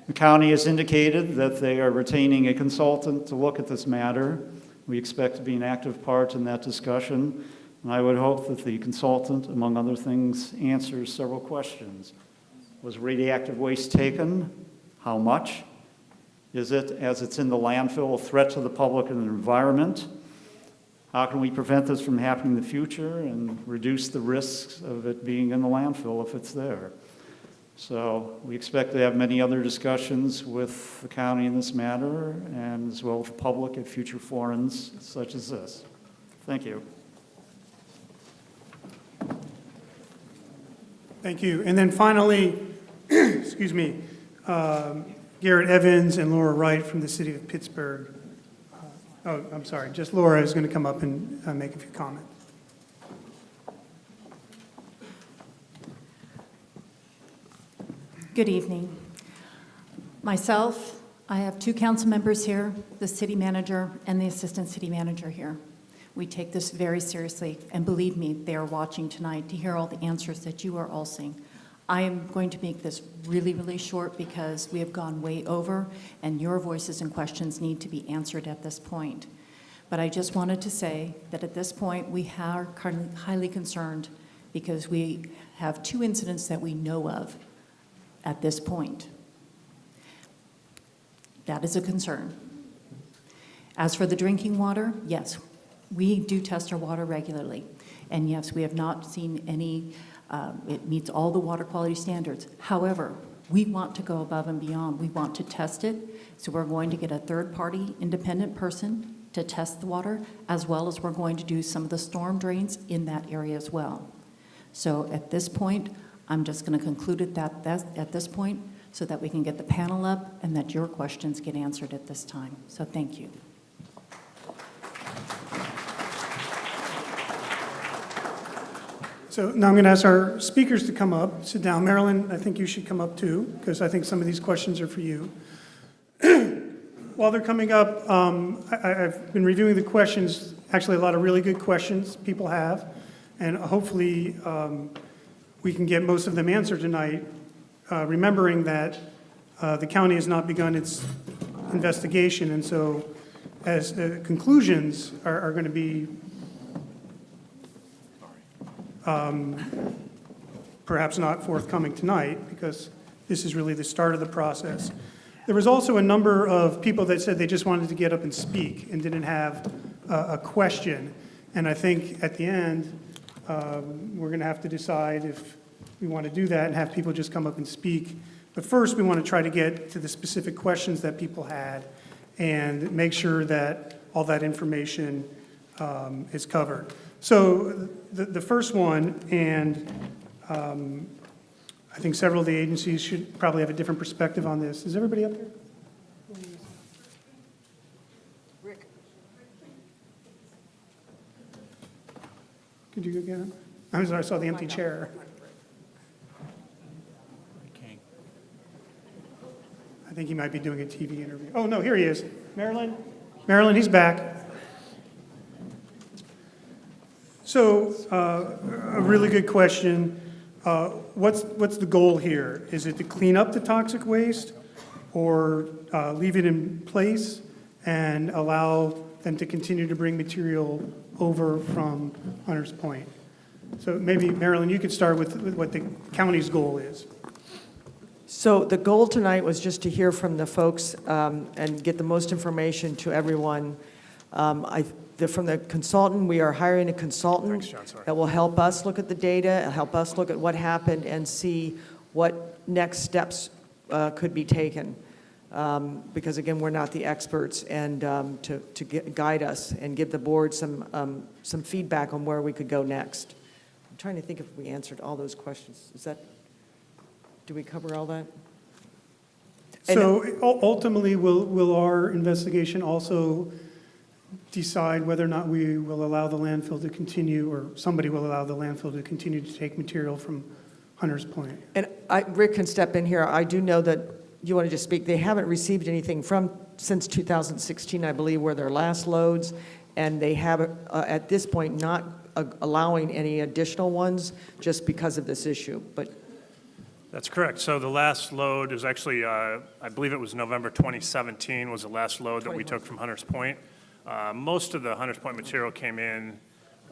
The county has indicated that they are retaining a consultant to look at this matter. We expect to be an active part in that discussion, and I would hope that the consultant, among other things, answers several questions. Was radioactive waste taken? How much? Is it, as it's in the landfill, a threat to the public and the environment? How can we prevent this from happening in the future and reduce the risks of it being in the landfill if it's there? So we expect to have many other discussions with the county in this matter and as well with the public at future forums such as this. Thank you. Thank you. And then finally, excuse me, Garrett Evans and Laura Wright from the city of Pittsburgh. Oh, I'm sorry, just Laura is going to come up and make a few comments. Good evening. Myself, I have two council members here, the city manager and the assistant city manager here. We take this very seriously, and believe me, they are watching tonight to hear all the answers that you are all seeing. I am going to make this really, really short because we have gone way over, and your voices and questions need to be answered at this point. But I just wanted to say that at this point, we are highly concerned because we have two incidents that we know of at this point. That is a concern. As for the drinking water, yes, we do test our water regularly. And yes, we have not seen any, it meets all the water quality standards. However, we want to go above and beyond. We want to test it. So we're going to get a third-party independent person to test the water, as well as we're going to do some of the storm drains in that area as well. So at this point, I'm just going to conclude it at this point so that we can get the panel up and that your questions get answered at this time. So thank you. So now I'm going to ask our speakers to come up, sit down. Marilyn, I think you should come up too, because I think some of these questions are for you. While they're coming up, I've been reviewing the questions, actually a lot of really good questions people have, and hopefully we can get most of them answered tonight, remembering that the county has not begun its investigation, and so as conclusions are going to be perhaps not forthcoming tonight, because this is really the start of the process. There was also a number of people that said they just wanted to get up and speak and didn't have a question. And I think at the end, we're going to have to decide if we want to do that and have people just come up and speak. But first, we want to try to get to the specific questions that people had and make sure that all that information is covered. So the first one, and I think several of the agencies should probably have a different perspective on this. Is everybody up there? Rick. Could you go get him? I'm sorry, I saw the empty chair. I think he might be doing a TV interview. Oh, no, here he is. Marilyn? Marilyn, he's back. So, a really good question. What's the goal here? Is it to clean up the toxic waste or leave it in place and allow them to continue to bring material over from Hunters Point? So maybe, Marilyn, you could start with what the county's goal is. So the goal tonight was just to hear from the folks and get the most information to everyone. From the consultant, we are hiring a consultant Thanks, John, sorry. that will help us look at the data, help us look at what happened, and see what next steps could be taken. Because again, we're not the experts, and to guide us and give the board some feedback on where we could go next. I'm trying to think if we answered all those questions. Did we cover all that? So ultimately, will our investigation also decide whether or not we will allow the landfill to continue, or somebody will allow the landfill to continue to take material from Hunters Point? And Rick can step in here. I do know that you want to just speak. They haven't received anything since 2016, I believe, were their last loads, and they have at this point not allowing any additional ones just because of this issue. But That's correct. So the last load is actually, I believe it was November 2017 was the last load that we took from Hunters Point. Most of the Hunters Point material came in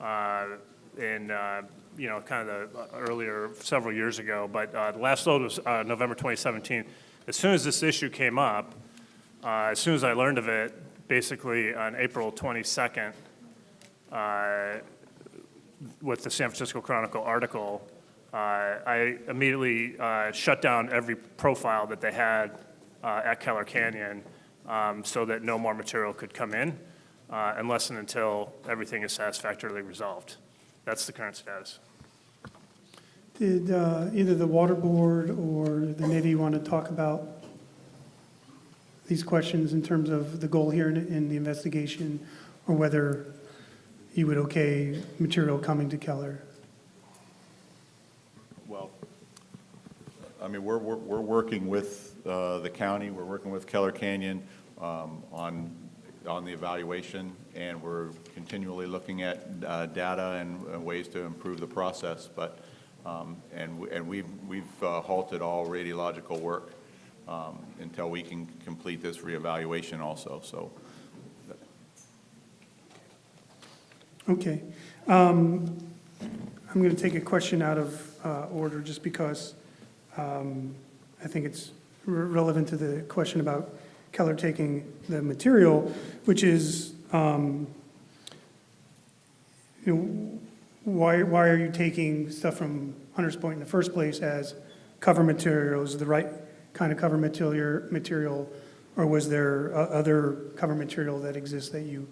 kind of the earlier, several years ago, but the last load was November 2017. As soon as this issue came up, as soon as I learned of it, basically on April 22nd, with the San Francisco Chronicle article, I immediately shut down every profile that they had at Keller Canyon so that no more material could come in unless and until everything is satisfactorily resolved. That's the current status. Did either the Water Board or the Navy want to talk about these questions in terms of the goal here in the investigation, or whether you would okay material coming to Keller? Well, I mean, we're working with the county, we're working with Keller Canyon on the evaluation, and we're continually looking at data and ways to improve the process. But we've halted all radiological work until we can complete this reevaluation also. So. Okay. I'm going to take a question out of order just because I think it's relevant to the question about Keller taking the material, which is, why are you taking stuff from Hunters Point in the first place as cover material? Is it the right kind of cover material, or was there other cover material that exists that you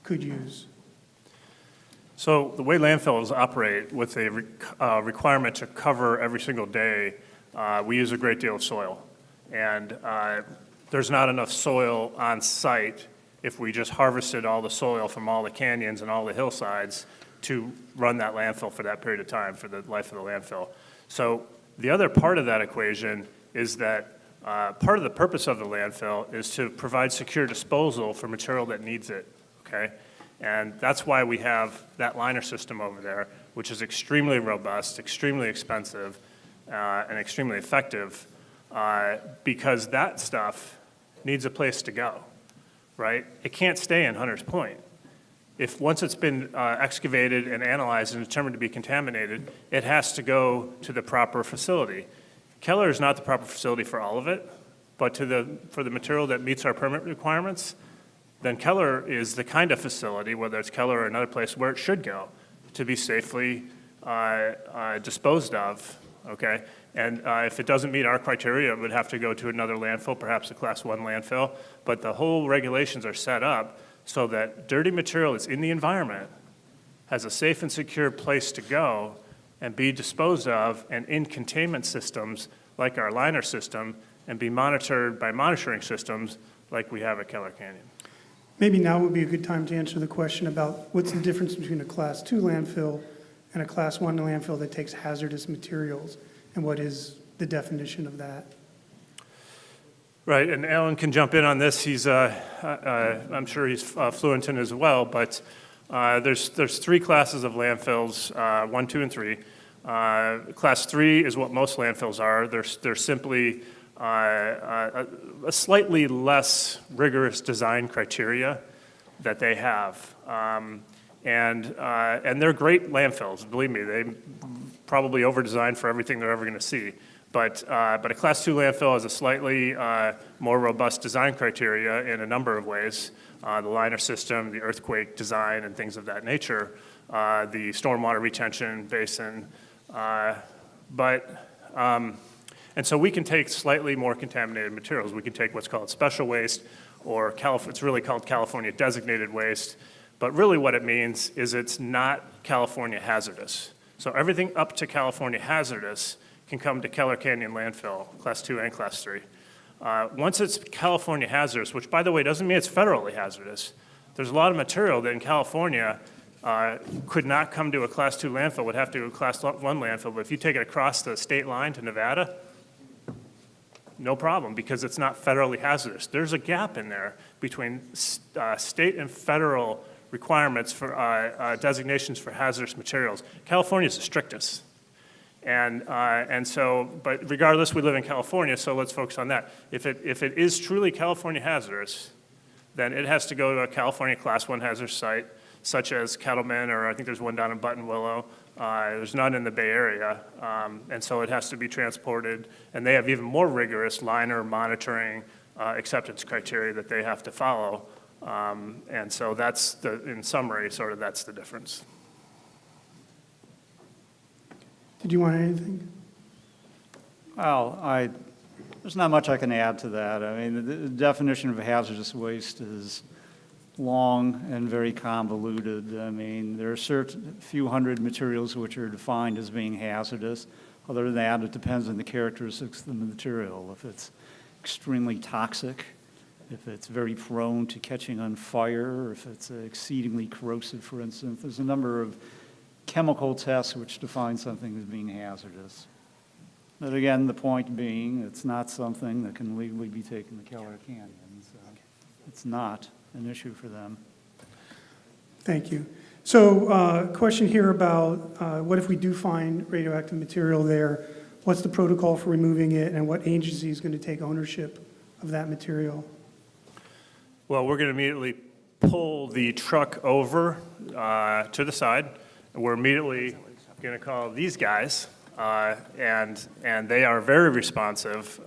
could use? So the way landfills operate with a requirement to cover every single day, we use a great deal of soil. And there's not enough soil on site if we just harvested all the soil from all the canyons and all the hillsides to run that landfill for that period of time, for the life of the landfill. So the other part of that equation is that part of the purpose of the landfill is to provide secure disposal for material that needs it, okay? And that's why we have that liner system over there, which is extremely robust, extremely expensive, and extremely effective, because that stuff needs a place to go, right? It can't stay in Hunters Point. If once it's been excavated and analyzed and determined to be contaminated, it has to go to the proper facility. Keller is not the proper facility for all of it, but for the material that meets our permit requirements, then Keller is the kind of facility, whether it's Keller or another place, where it should go to be safely disposed of, okay? And if it doesn't meet our criteria, it would have to go to another landfill, perhaps a Class 1 landfill. But the whole regulations are set up so that dirty material that's in the environment has a safe and secure place to go and be disposed of, and in containment systems like our liner system, and be monitored by monitoring systems like we have at Keller Canyon. Maybe now would be a good time to answer the question about what's the difference between a Class 2 landfill and a Class 1 landfill that takes hazardous materials, and what is the definition of that? Right, and Alan can jump in on this. He's, I'm sure he's fluent in as well, but there's three classes of landfills, 1, 2, and 3. Class 3 is what most landfills are. They're simply a slightly less rigorous design criteria that they have. And they're great landfills, believe me. They probably over-designed for everything they're ever going to see. But a Class 2 landfill has a slightly more robust design criteria in a number of ways. The liner system, the earthquake design, and things of that nature, the stormwater retention basin. And so we can take slightly more contaminated materials. We can take what's called special waste, or it's really called California designated waste. But really what it means is it's not California hazardous. So everything up to California hazardous can come to Keller Canyon landfill, Class 2 and Class 3. Once it's California hazardous, which by the way doesn't mean it's federally hazardous, there's a lot of material that in California could not come to a Class 2 landfill, would have to go to a Class 1 landfill. But if you take it across the state line to Nevada, no problem, because it's not federally hazardous. There's a gap in there between state and federal requirements for designations for hazardous materials. California is the strictest. And so, but regardless, we live in California, so let's focus on that. If it is truly California hazardous, then it has to go to a California Class 1 hazardous site, such as Kettleman, or I think there's one down in Buttonwillow. There's none in the Bay Area, and so it has to be transported. And they have even more rigorous liner monitoring acceptance criteria that they have to follow. And so that's in summary, sort of that's the difference. Did you want anything? Well, there's not much I can add to that. I mean, the definition of hazardous waste is long and very convoluted. I mean, there are certain few hundred materials which are defined as being hazardous. Other than that, it depends on the characteristics of the material. If it's extremely toxic, if it's very prone to catching on fire, if it's exceedingly corrosive, for instance. There's a number of chemical tests which define something as being hazardous. But again, the point being, it's not something that can legally be taken to Keller Canyon. So it's not an issue for them. Thank you. So question here about what if we do find radioactive material there? What's the protocol for removing it, and what agency is going to take ownership of that material? Well, we're going to immediately pull the truck over to the side. We're immediately going to call these guys, and they are very responsive.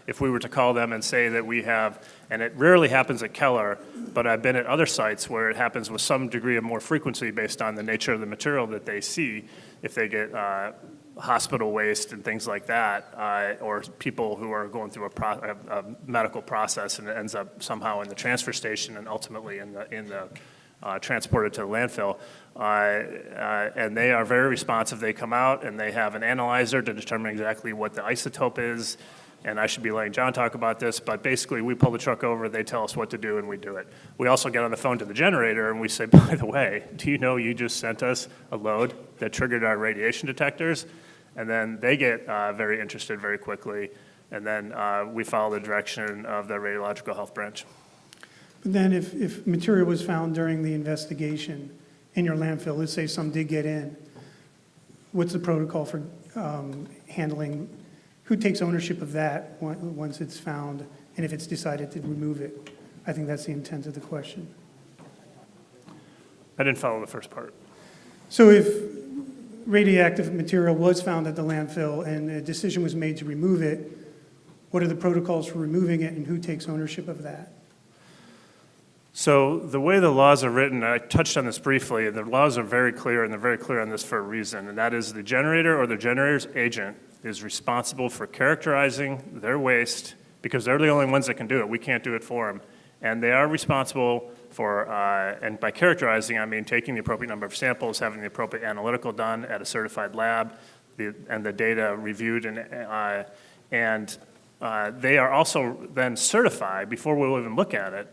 If we were to call them and say that we have, and it rarely happens at Keller, but I've been at other sites where it happens with some degree of more frequency based on the nature of the material that they see. If they get hospital waste and things like that, or people who are going through a medical process and it ends up somehow in the transfer station and ultimately in the transported to the landfill. And they are very responsive. They come out and they have an analyzer to determine exactly what the isotope is. And I should be letting John talk about this, but basically we pull the truck over, they tell us what to do, and we do it. We also get on the phone to the generator and we say, by the way, do you know you just sent us a load that triggered our radiation detectors? And then they get very interested very quickly. And then we follow the direction of the Radiological Health Branch. But then if material was found during the investigation in your landfill, let's say some did get in, what's the protocol for handling, who takes ownership of that once it's found and if it's decided to remove it? I think that's the intent of the question. I didn't follow the first part. So if radioactive material was found at the landfill and a decision was made to remove it, what are the protocols for removing it and who takes ownership of that? So the way the laws are written, I touched on this briefly, and the laws are very clear, and they're very clear on this for a reason, and that is the generator or the generator's agent is responsible for characterizing their waste because they're the only ones that can do it. We can't do it for them. And they are responsible for, and by characterizing, I mean taking the appropriate number of samples, having the appropriate analytical done at a certified lab, and the data reviewed, and they are also then certified, before we'll even look at it,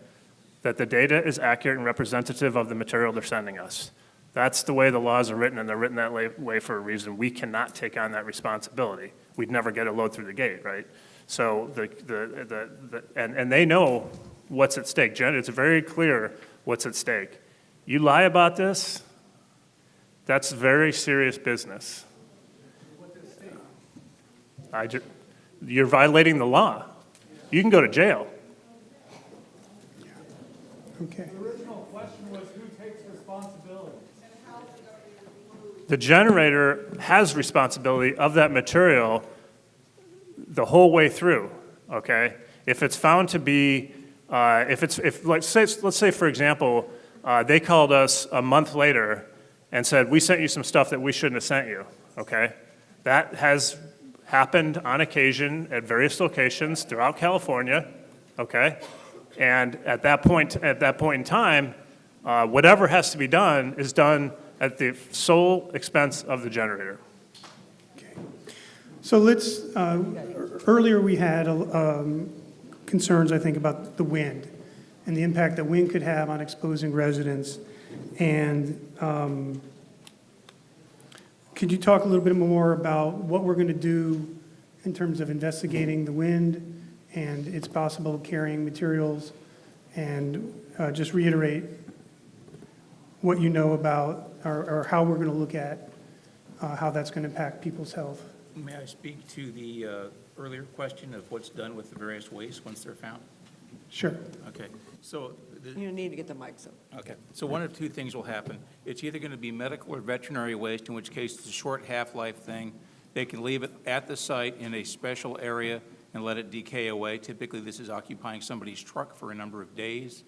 that the data is accurate and representative of the material they're sending us. That's the way the laws are written, and they're written that way for a reason. We cannot take on that responsibility. We'd never get a load through the gate, right? So and they know what's at stake. It's very clear what's at stake. You lie about this, that's very serious business. You're violating the law. You can go to jail. Okay. The original question was who takes responsibility? The generator has responsibility of that material the whole way through, okay? If it's found to be, let's say for example, they called us a month later and said, we sent you some stuff that we shouldn't have sent you, okay? That has happened on occasion at various locations throughout California, okay? And at that point in time, whatever has to be done is done at the sole expense of the generator. Okay. So let's, earlier we had concerns, I think, about the wind and the impact that wind could have on exposing residents. And could you talk a little bit more about what we're going to do in terms of investigating the wind and its possible carrying materials, and just reiterate what you know about or how we're going to look at how that's going to impact people's health? May I speak to the earlier question of what's done with the various wastes once they're found? Sure. Okay, so You need to get the mics up. okay, so one of two things will happen. It's either going to be medical or veterinary waste, in which case it's a short half-life thing. They can leave it at the site in a special area and let it decay away. Typically, this is occupying somebody's truck for a number of days.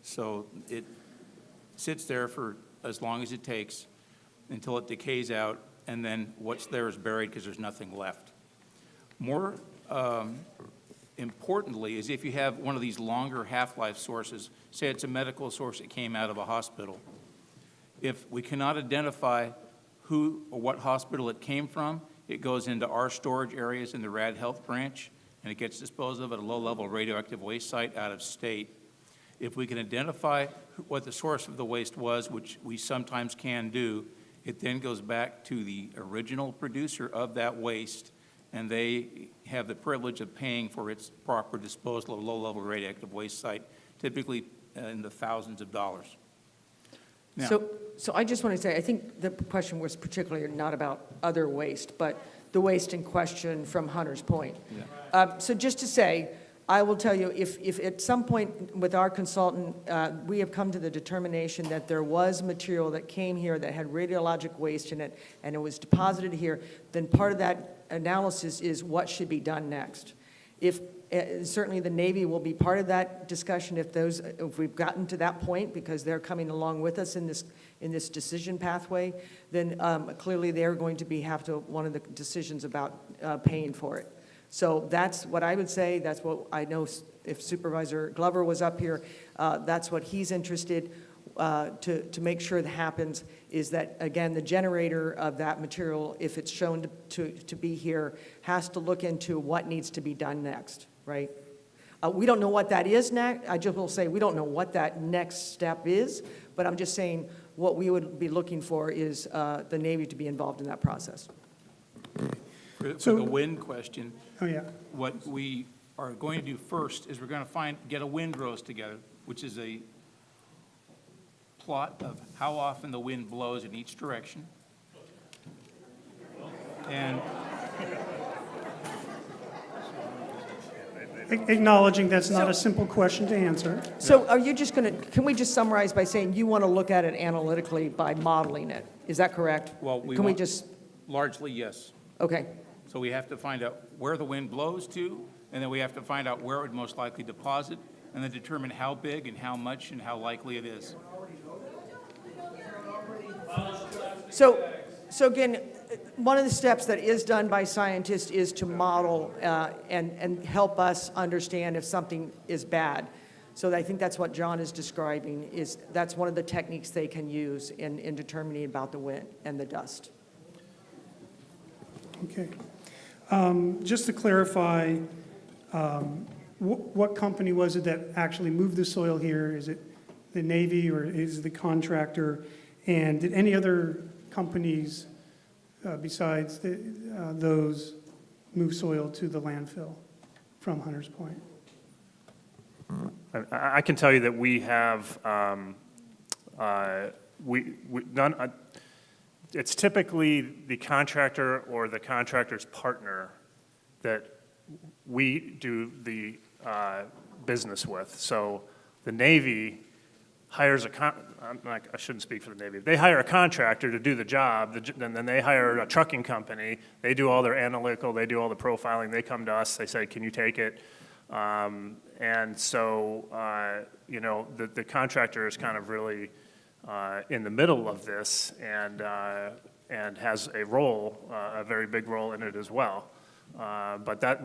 So it sits there for as long as it takes until it decays out, and then what's there is buried because there's nothing left. More importantly is if you have one of these longer half-life sources, say it's a medical source that came out of a hospital, if we cannot identify who or what hospital it came from, it goes into our storage areas in the Rad Health branch, and it gets disposed of at a low-level radioactive waste site out of state. If we can identify what the source of the waste was, which we sometimes can do, it then goes back to the original producer of that waste, and they have the privilege of paying for its proper disposal of a low-level radioactive waste site, typically in the thousands of dollars. Now, So I just want to say, I think the question was particularly not about other waste, but the waste in question from Hunter's Point. Yeah. So just to say, I will tell you, if at some point with our consultant, we have come to the determination that there was material that came here that had radiologic waste in it, and it was deposited here, then part of that analysis is what should be done next. If certainly the Navy will be part of that discussion if we've gotten to that point, because they're coming along with us in this decision pathway, then clearly they're going to have to one of the decisions about paying for it. So that's what I would say. That's what I know. If Supervisor Glover was up here, that's what he's interested. to make sure that happens is that, again, the generator of that material, if it's shown to be here, has to look into what needs to be done next, right? We don't know what that is next. I just will say we don't know what that next step is, but I'm just saying what we would be looking for is the Navy to be involved in that process. For So- the wind question, Oh, yeah. what we are going to do first is we're going to get a windrows together, which is a plot of how often the wind blows in each direction. And Acknowledging that's not a simple question to answer. So are you just going to, can we just summarize by saying you want to look at it analytically by modeling it? Is that correct? Well, we Can we want- just, largely, yes. okay, So we have to find out where the wind blows to, and then we have to find out where it would most likely deposit, and then determine how big and how much and how likely it is. so again, one of the steps that is done by scientists is to model and help us understand if something is bad. So I think that's what John is describing, is that's one of the techniques they can use in determining about the wind and the dust. Okay. Just to clarify, what company was it that actually moved the soil here? Is it the Navy or is it the contractor? And did any other companies besides those move soil to the landfill from Hunters Point? I can tell you that we have, it's typically the contractor or the contractor's partner that we do the business with. So the Navy hires I shouldn't speak for the Navy. They hire a contractor to do the job, and then they hire a trucking company. They do all their analytical, they do all the profiling. They come to us, they say, can you take it? And so, the contractor is kind of really in the middle of this and has a role, a very big role in it as well. But that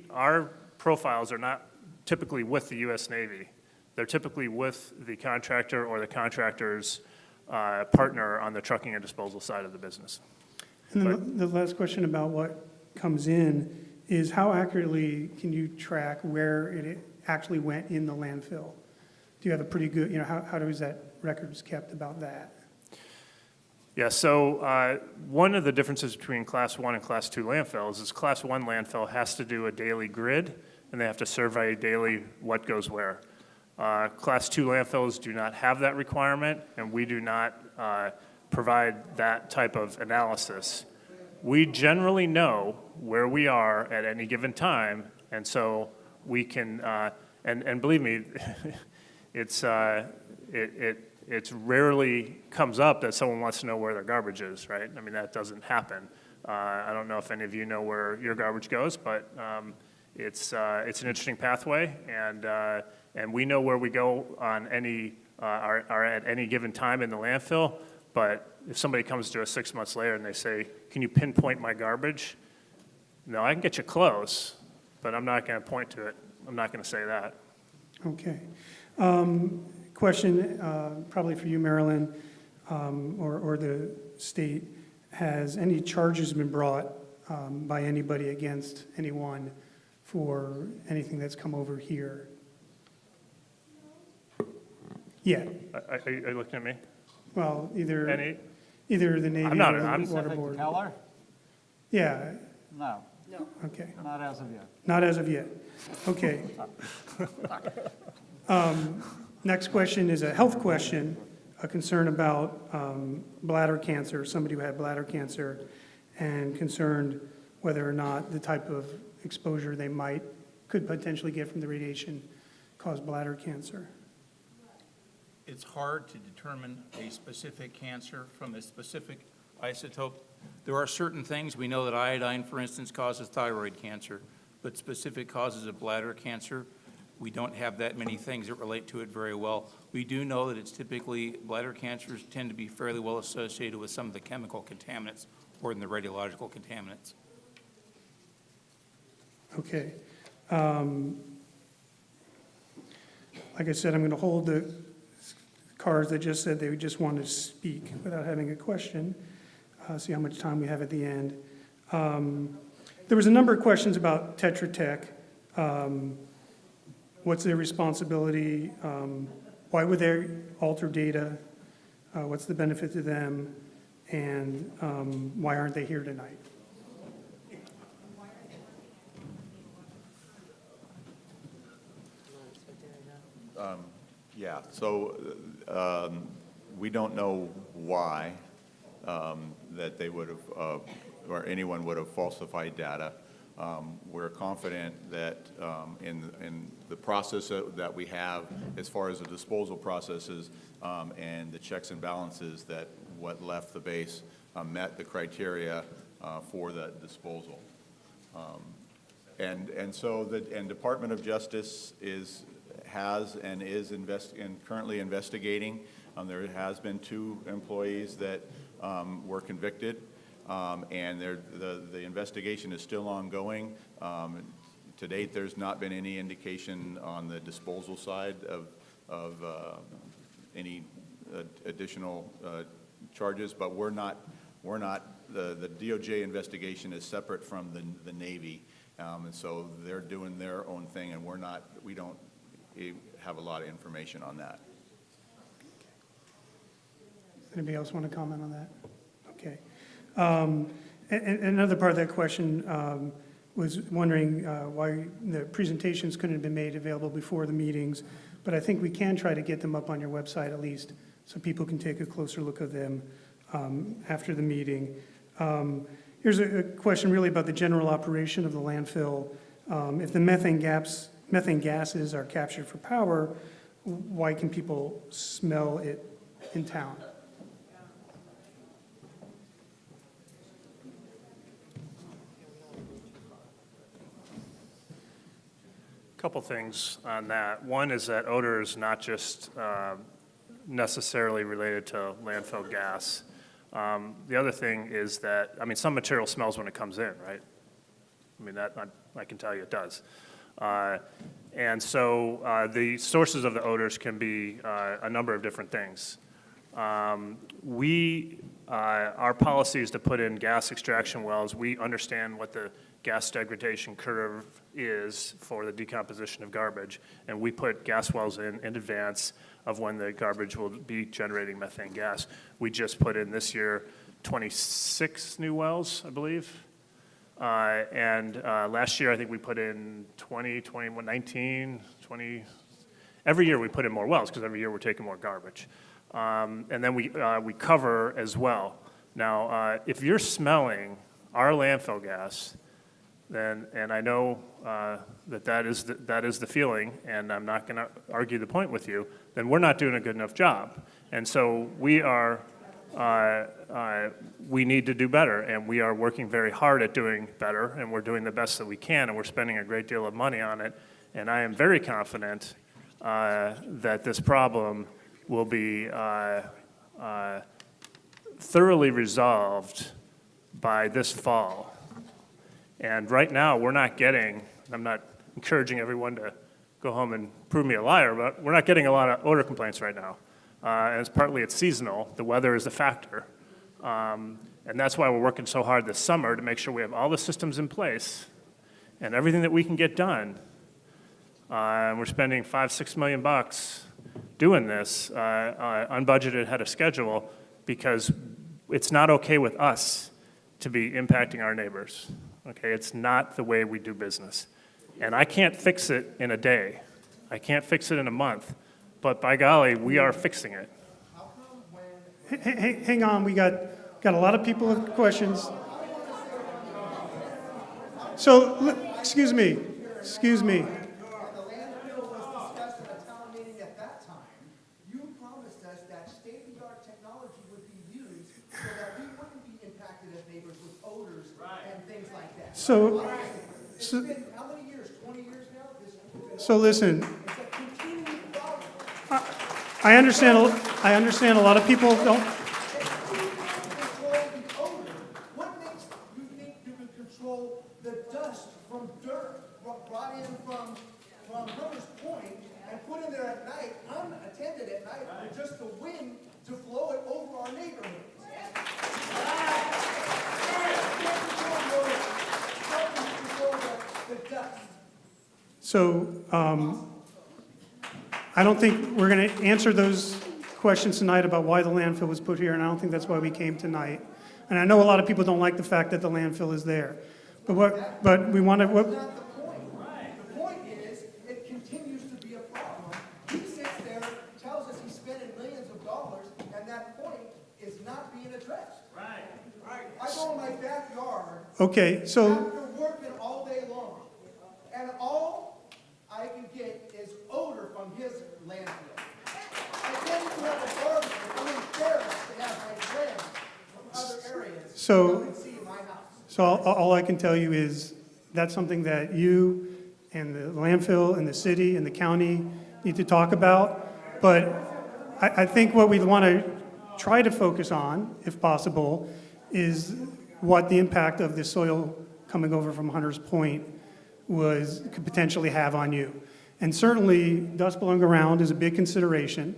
our profiles are not typically with the U.S. Navy. They're typically with the contractor or the contractor's partner on the trucking and disposal side of the business. And then the last question about what comes in is how accurately can you track where it actually went in the landfill? Do you have a pretty good, how does that records kept about that? Yeah, so one of the differences between Class 1 and Class 2 landfills is Class 1 landfill has to do a daily grid, and they have to survey daily what goes where. Class 2 landfills do not have that requirement, and we do not provide that type of analysis. We generally know where we are at any given time, and so we can, and believe me, it's rarely comes up that someone wants to know where their garbage is, right? I mean, that doesn't happen. I don't know if any of you know where your garbage goes, but it's an interesting pathway, and we know where we go on are at any given time in the landfill. But if somebody comes to us 6 months later and they say, "Can you pinpoint my garbage?" No, I can get you close, but I'm not going to point to it. I'm not going to say that. Okay. Question, probably for you, Marilyn, or the state. Has any charges been brought by anybody against anyone for anything that's come over here? Yeah. Are you looking at me? Well, either Any? the Navy I'm not- or the I'm- Water Specific Board. to Keller? Yeah, No, okay. not as of yet. Not as of yet. Okay. Next question is a health question, a concern about bladder cancer, somebody who had bladder cancer, and concerned whether or not the type of exposure they could potentially get from the radiation cause bladder cancer. It's hard to determine a specific cancer from a specific isotope. There are certain things, we know that iodine, for instance, causes thyroid cancer, but specific causes of bladder cancer, we don't have that many things that relate to it very well. We do know that it's typically, bladder cancers tend to be fairly well associated with some of the chemical contaminants or in the radiological contaminants. Okay. Like I said, I'm going to hold the cards that just said they just wanted to speak without having a question. See how much time we have at the end. There was a number of questions about Tetra Tech. What's their responsibility? Why would they alter data? What's the benefit to them? And why aren't they here tonight? Yeah, so we don't know why that they would have, or anyone would have falsified data. We're confident that in the process that we have as far as the disposal processes and the checks and balances, that what left the base met the criteria for that disposal. And so the Department of Justice has and is currently investigating. There has been 2 employees that were convicted, and the investigation is still ongoing. To date, there's not been any indication on the disposal side of any additional charges, but we're not. The DOJ investigation is separate from the Navy, and so they're doing their own thing, and we don't have a lot of information on that. Anybody else want to comment on that? Okay. And another part of that question was wondering why the presentations couldn't have been made available before the meetings, but I think we can try to get them up on your website at least so people can take a closer look at them after the meeting. Here's a question really about the general operation of the landfill. If the methane gases are captured for power, why can people smell it in town? Couple things on that. One is that odor is not just necessarily related to landfill gas. The other thing is that, I mean, some material smells when it comes in, right? I mean, that I can tell you it does. And so the sources of the odors can be a number of different things. Our policy is to put in gas extraction wells. We understand what the gas degradation curve is for the decomposition of garbage, and we put gas wells in advance of when the garbage will be generating methane gas. We just put in this year 26 new wells, I believe. And last year, I think we put in 20, 21, 19, 20. Every year we put in more wells because every year we're taking more garbage. And then we cover as well. Now, if you're smelling our landfill gas, then, and I know that is the feeling, and I'm not going to argue the point with you, then we're not doing a good enough job. And so we need to do better, and we are working very hard at doing better, and we're doing the best that we can, and we're spending a great deal of money on it. And I am very confident that this problem will be thoroughly resolved by this fall. And right now, we're not getting, I'm not encouraging everyone to go home and prove me a liar, but we're not getting a lot of odor complaints right now. And it's seasonal. The weather is a factor. And that's why we're working so hard this summer to make sure we have all the systems in place and everything that we can get done. And we're spending $5-6 million doing this unbudgeted ahead of schedule because it's not okay with us to be impacting our neighbors. Okay, it's not the way we do business. And I can't fix it in a day. I can't fix it in a month. But by golly, we are fixing it. Hang on, we got a lot of people with questions. So, excuse me. The landfill was discussed at a town meeting at that time. You promised us that state-of-the-art technology would be used so that we wouldn't be impacted as neighbors with odors and things like that. So it's been how many years? 20 years now? So listen, It's a continuing problem. I understand a lot of people don't. Control the odor. What makes you think you can control the dust from dirt brought in from Runners Point and put in there at night, unattended at night, for just the wind to blow it over our neighborhoods. The dust. So I don't think we're going to answer those questions tonight about why the landfill was put here, and I don't think that's why we came tonight. And I know a lot of people don't like the fact that the landfill is there. But we want to, That's not the point. The point is, it continues to be a problem. He sits there, tells us he's spending millions of dollars, and that point is not being addressed. Right. I go in my backyard okay, so, after working all day long, and all I can get is odor from his landfill. I can't even have a garbage. I'm embarrassed to have my friends from other areas So- come and see my house. so all I can tell you is that's something that you and the landfill and the city and the county need to talk about. But I think what we want to try to focus on, if possible, is what the impact of the soil coming over from Hunters Point could potentially have on you. And certainly, dust blowing around is a big consideration.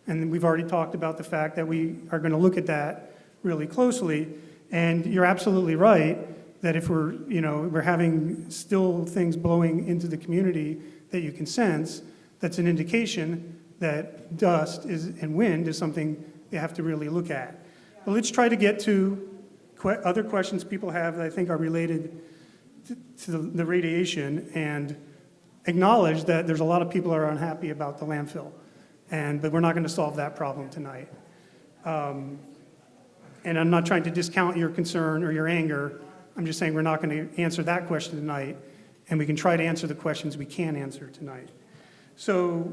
And we've already talked about the fact that we are going to look at that really closely. And you're absolutely right that if we're having still things blowing into the community that you can sense, that's an indication that dust and wind is something you have to really look at. But let's try to get to other questions people have that I think are related to the radiation, and acknowledge that there's a lot of people that are unhappy about the landfill. But we're not going to solve that problem tonight. And I'm not trying to discount your concern or your anger. I'm just saying we're not going to answer that question tonight, and we can try to answer the questions we can answer tonight. So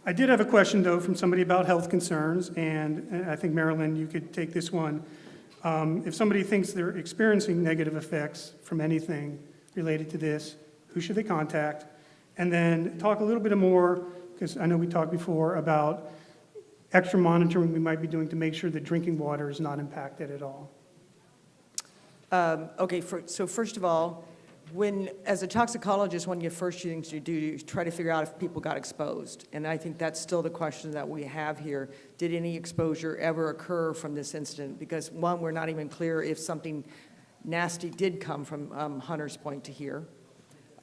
I did have a question, though, from somebody about health concerns, and I think, Marilyn, you could take this one. If somebody thinks they're experiencing negative effects from anything related to this, who should they contact? And then talk a little bit more, because I know we talked before, about extra monitoring we might be doing to make sure that drinking water is not impacted at all. Okay, so first of all, as a toxicologist, one of the first things you do, you try to figure out if people got exposed. And I think that's still the question that we have here. Did any exposure ever occur from this incident? Because one, we're not even clear if something nasty did come from Hunters Point to here.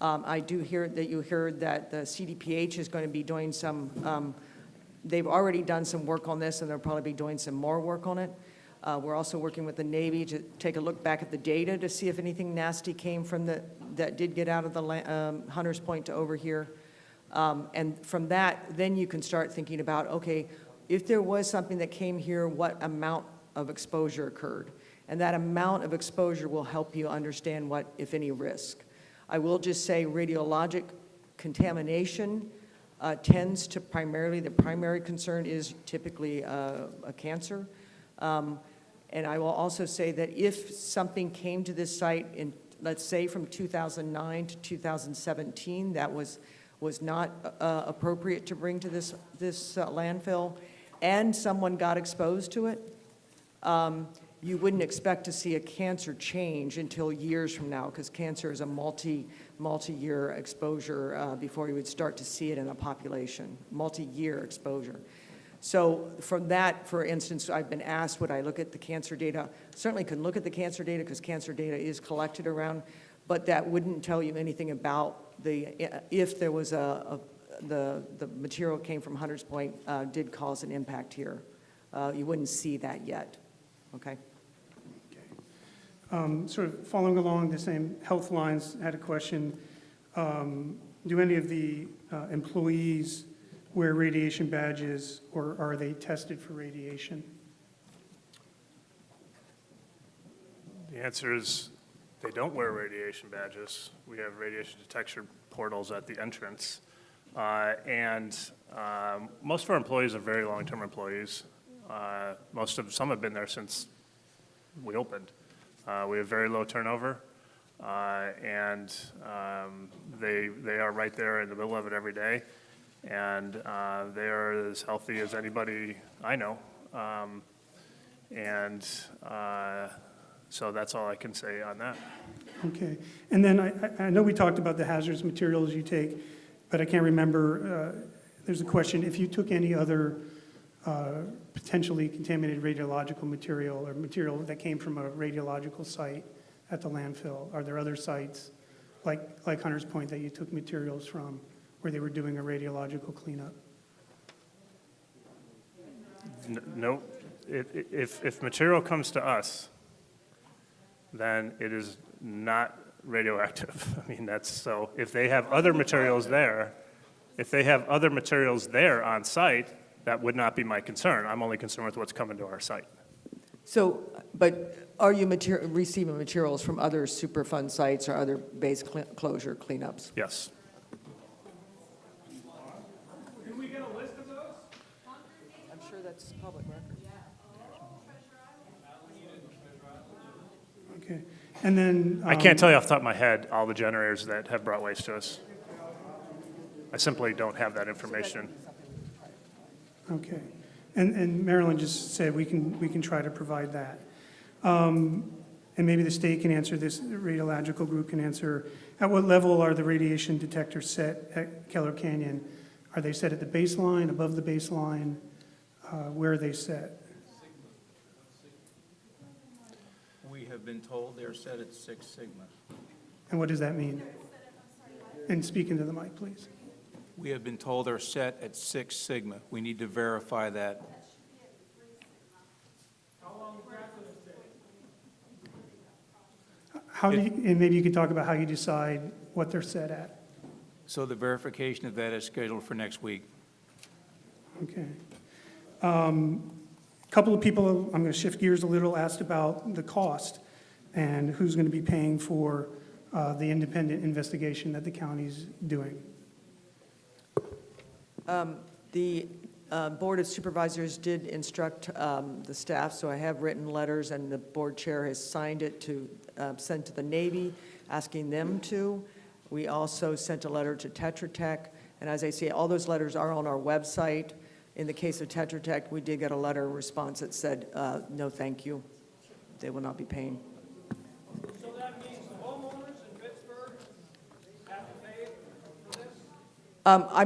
I do hear that you heard that the CDPH is going to be doing some, they've already done some work on this, and they'll probably be doing some more work on it. We're also working with the Navy to take a look back at the data to see if anything nasty came from that did get out of the Hunters Point to over here. And from that, then you can start thinking about, okay, if there was something that came here, what amount of exposure occurred? And that amount of exposure will help you understand what, if any, risk. I will just say radiologic contamination tends to the primary concern is typically a cancer. And I will also say that if something came to this site in, let's say, from 2009 to 2017, that was not appropriate to bring to this landfill, and someone got exposed to it, you wouldn't expect to see a cancer change until years from now, because cancer is a multi-year exposure before you would start to see it in a population, multi-year exposure. So from that, for instance, I've been asked, would I look at the cancer data? Certainly can look at the cancer data, because cancer data is collected around, but that wouldn't tell you anything about if there was the material came from Hunters Point did cause an impact here. You wouldn't see that yet, okay? Sort of following along the same health lines, I had a question. Do any of the employees wear radiation badges, or are they tested for radiation? The answer is they don't wear radiation badges. We have radiation detection portals at the entrance. Most of our employees are very long-term employees. Some have been there since we opened. We have very low turnover, and they are right there in the middle of it every day. And they are as healthy as anybody I know. So that's all I can say on that. Okay. And then I know we talked about the hazardous materials you take. but I can't remember, there's a question, if you took any other potentially contaminated radiological material or material that came from a radiological site at the landfill, are there other sites like Hunters Point that you took materials from where they were doing a radiological cleanup? No, if material comes to us, then it is not radioactive. I mean, that's, so if they have other materials there, on site, that would not be my concern. I'm only concerned with what's coming to our site. So, but are you receiving materials from other Superfund sites or other base closure cleanups? Yes. Can we get a list of those? I'm sure that's public record. Okay, and then. I can't tell you off the top of my head all the generators that have brought waste to us. I simply don't have that information. Okay, and Marilyn just said we can try to provide that. And maybe the state can answer this, the radiological group can answer, at what level are the radiation detectors set at Keller Canyon? Are they set at the baseline, above the baseline? Where are they set? We have been told they're set at 6 sigma. And what does that mean? And speak into the mic, please. We have been told they're set at 6 sigma. We need to verify that. How do you, and maybe you could talk about how you decide what they're set at. So the verification of that is scheduled for next week. Okay. A couple of people, I'm going to shift gears a little, asked about the cost and who's going to be paying for the independent investigation that the county's doing. The Board of Supervisors did instruct the staff, so I have written letters, and the board chair has signed it to send to the Navy, asking them to. We also sent a letter to Tetra Tech, and as I say, all those letters are on our website. In the case of Tetra Tech, we did get a letter response that said, no, thank you. They will not be paying. So that means the homeowners in Pittsburgh have to pay for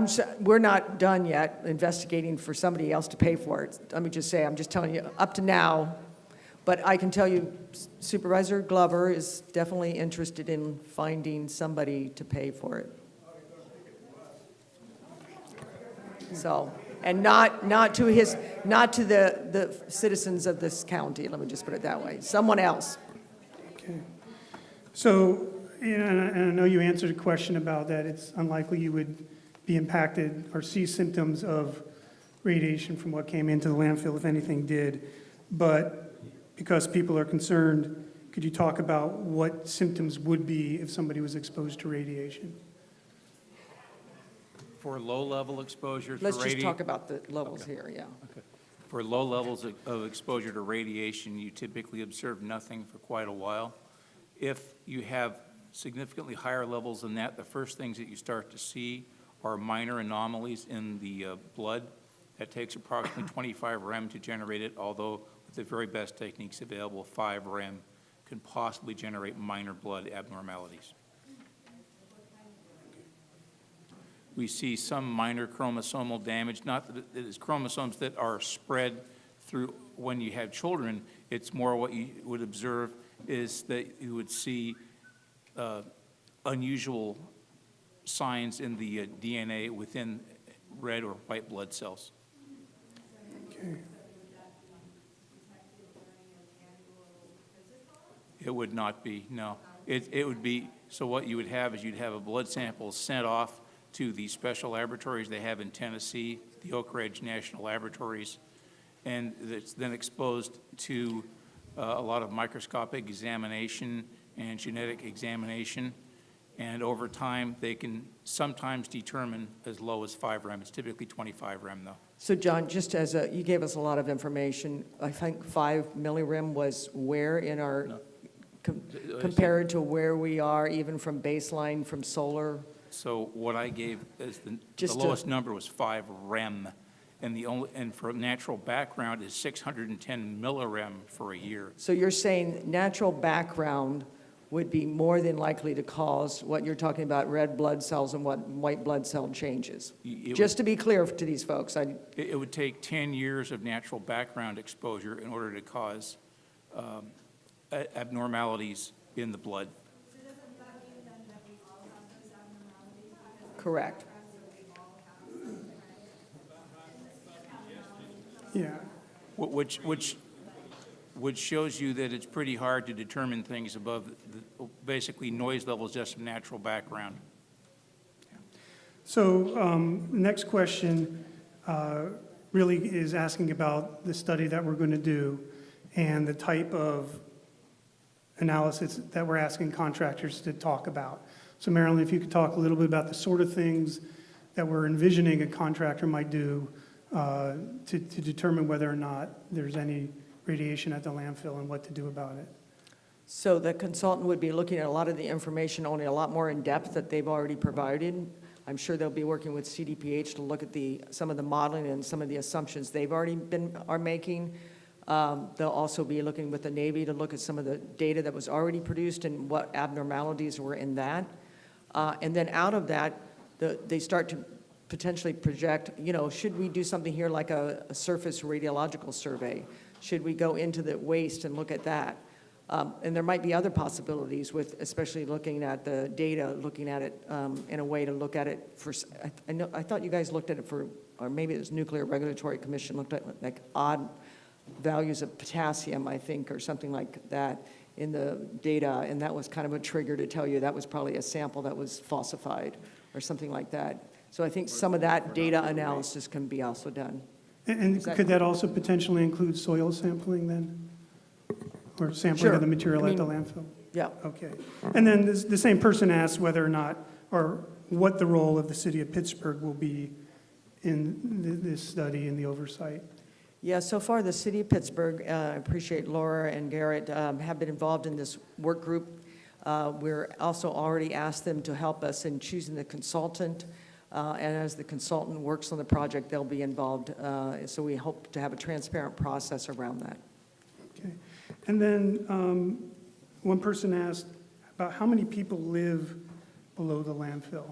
this? We're not done yet investigating for somebody else to pay for it. Let me just say, I'm just telling you, up to now. But I can tell you Supervisor Glover is definitely interested in finding somebody to pay for it. So, and not to the citizens of this county, let me just put it that way, someone else. Okay. So, you know, and I know you answered a question about that. It's unlikely you would be impacted or see symptoms of radiation from what came into the landfill, if anything did. But because people are concerned, could you talk about what symptoms would be if somebody was exposed to radiation? For low-level exposure to Let's just talk about the levels here, yeah. For low levels of exposure to radiation, you typically observe nothing for quite a while. If you have significantly higher levels than that, the first things that you start to see are minor anomalies in the blood. That takes approximately 25 rem to generate it, although with the very best techniques available, 5 rem can possibly generate minor blood abnormalities. We see some minor chromosomal damage, not that it is chromosomes that are spread through when you have children. It's more what you would observe is that you would see unusual signs in the DNA within red or white blood cells. Okay. It would not be, no. It would be, so what you would have is you'd have a blood sample sent off to the special laboratories they have in Tennessee, the Oak Ridge National Laboratories, and it's then exposed to a lot of microscopic examination and genetic examination. And over time, they can sometimes determine as low as 5 rem. It's typically 25 rem, though. So John, just as you gave us a lot of information, I think 5 millirem was where in our, No. compared to where we are, even from baseline, from solar? So what I gave as the Just lowest number was 5 rem, and for natural background is 610 millirem for a year. So you're saying natural background would be more than likely to cause what you're talking about, red blood cells and what white blood cell changes. Just to be clear to these folks, It would take 10 years of natural background exposure in order to cause abnormalities in the blood. correct. Yeah. Which shows you that it's pretty hard to determine things above basically noise levels just from natural background. So next question really is asking about the study that we're going to do and the type of analysis that we're asking contractors to talk about. So Marilyn, if you could talk a little bit about the sort of things that we're envisioning a contractor might do to determine whether or not there's any radiation at the landfill and what to do about it. So the consultant would be looking at a lot of the information, only a lot more in depth that they've already provided. I'm sure they'll be working with CDPH to look at some of the modeling and some of the assumptions they've already are making. They'll also be looking with the Navy to look at some of the data that was already produced and what abnormalities were in that. And then out of that, they start to potentially project, should we do something here like a surface radiological survey? Should we go into the waste and look at that? And there might be other possibilities with, especially looking at the data, looking at it in a way to look at it for, I thought you guys looked at it for, or maybe it was Nuclear Regulatory Commission looked at like odd values of potassium, I think, or something like that in the data, and that was kind of a trigger to tell you that was probably a sample that was falsified or something like that. So I think some of that data analysis can be also done. And could that also potentially include soil sampling then? Or sampling of the material at the landfill? Yeah. Okay. And then the same person asked whether or not, or what the role of the city of Pittsburgh will be in this study and the oversight. Yeah, so far the city of Pittsburgh, I appreciate Laura and Garrett, have been involved in this work group. We're also already asked them to help us in choosing the consultant. And as the consultant works on the project, they'll be involved. So we hope to have a transparent process around that. Okay. And then one person asked about how many people live below the landfill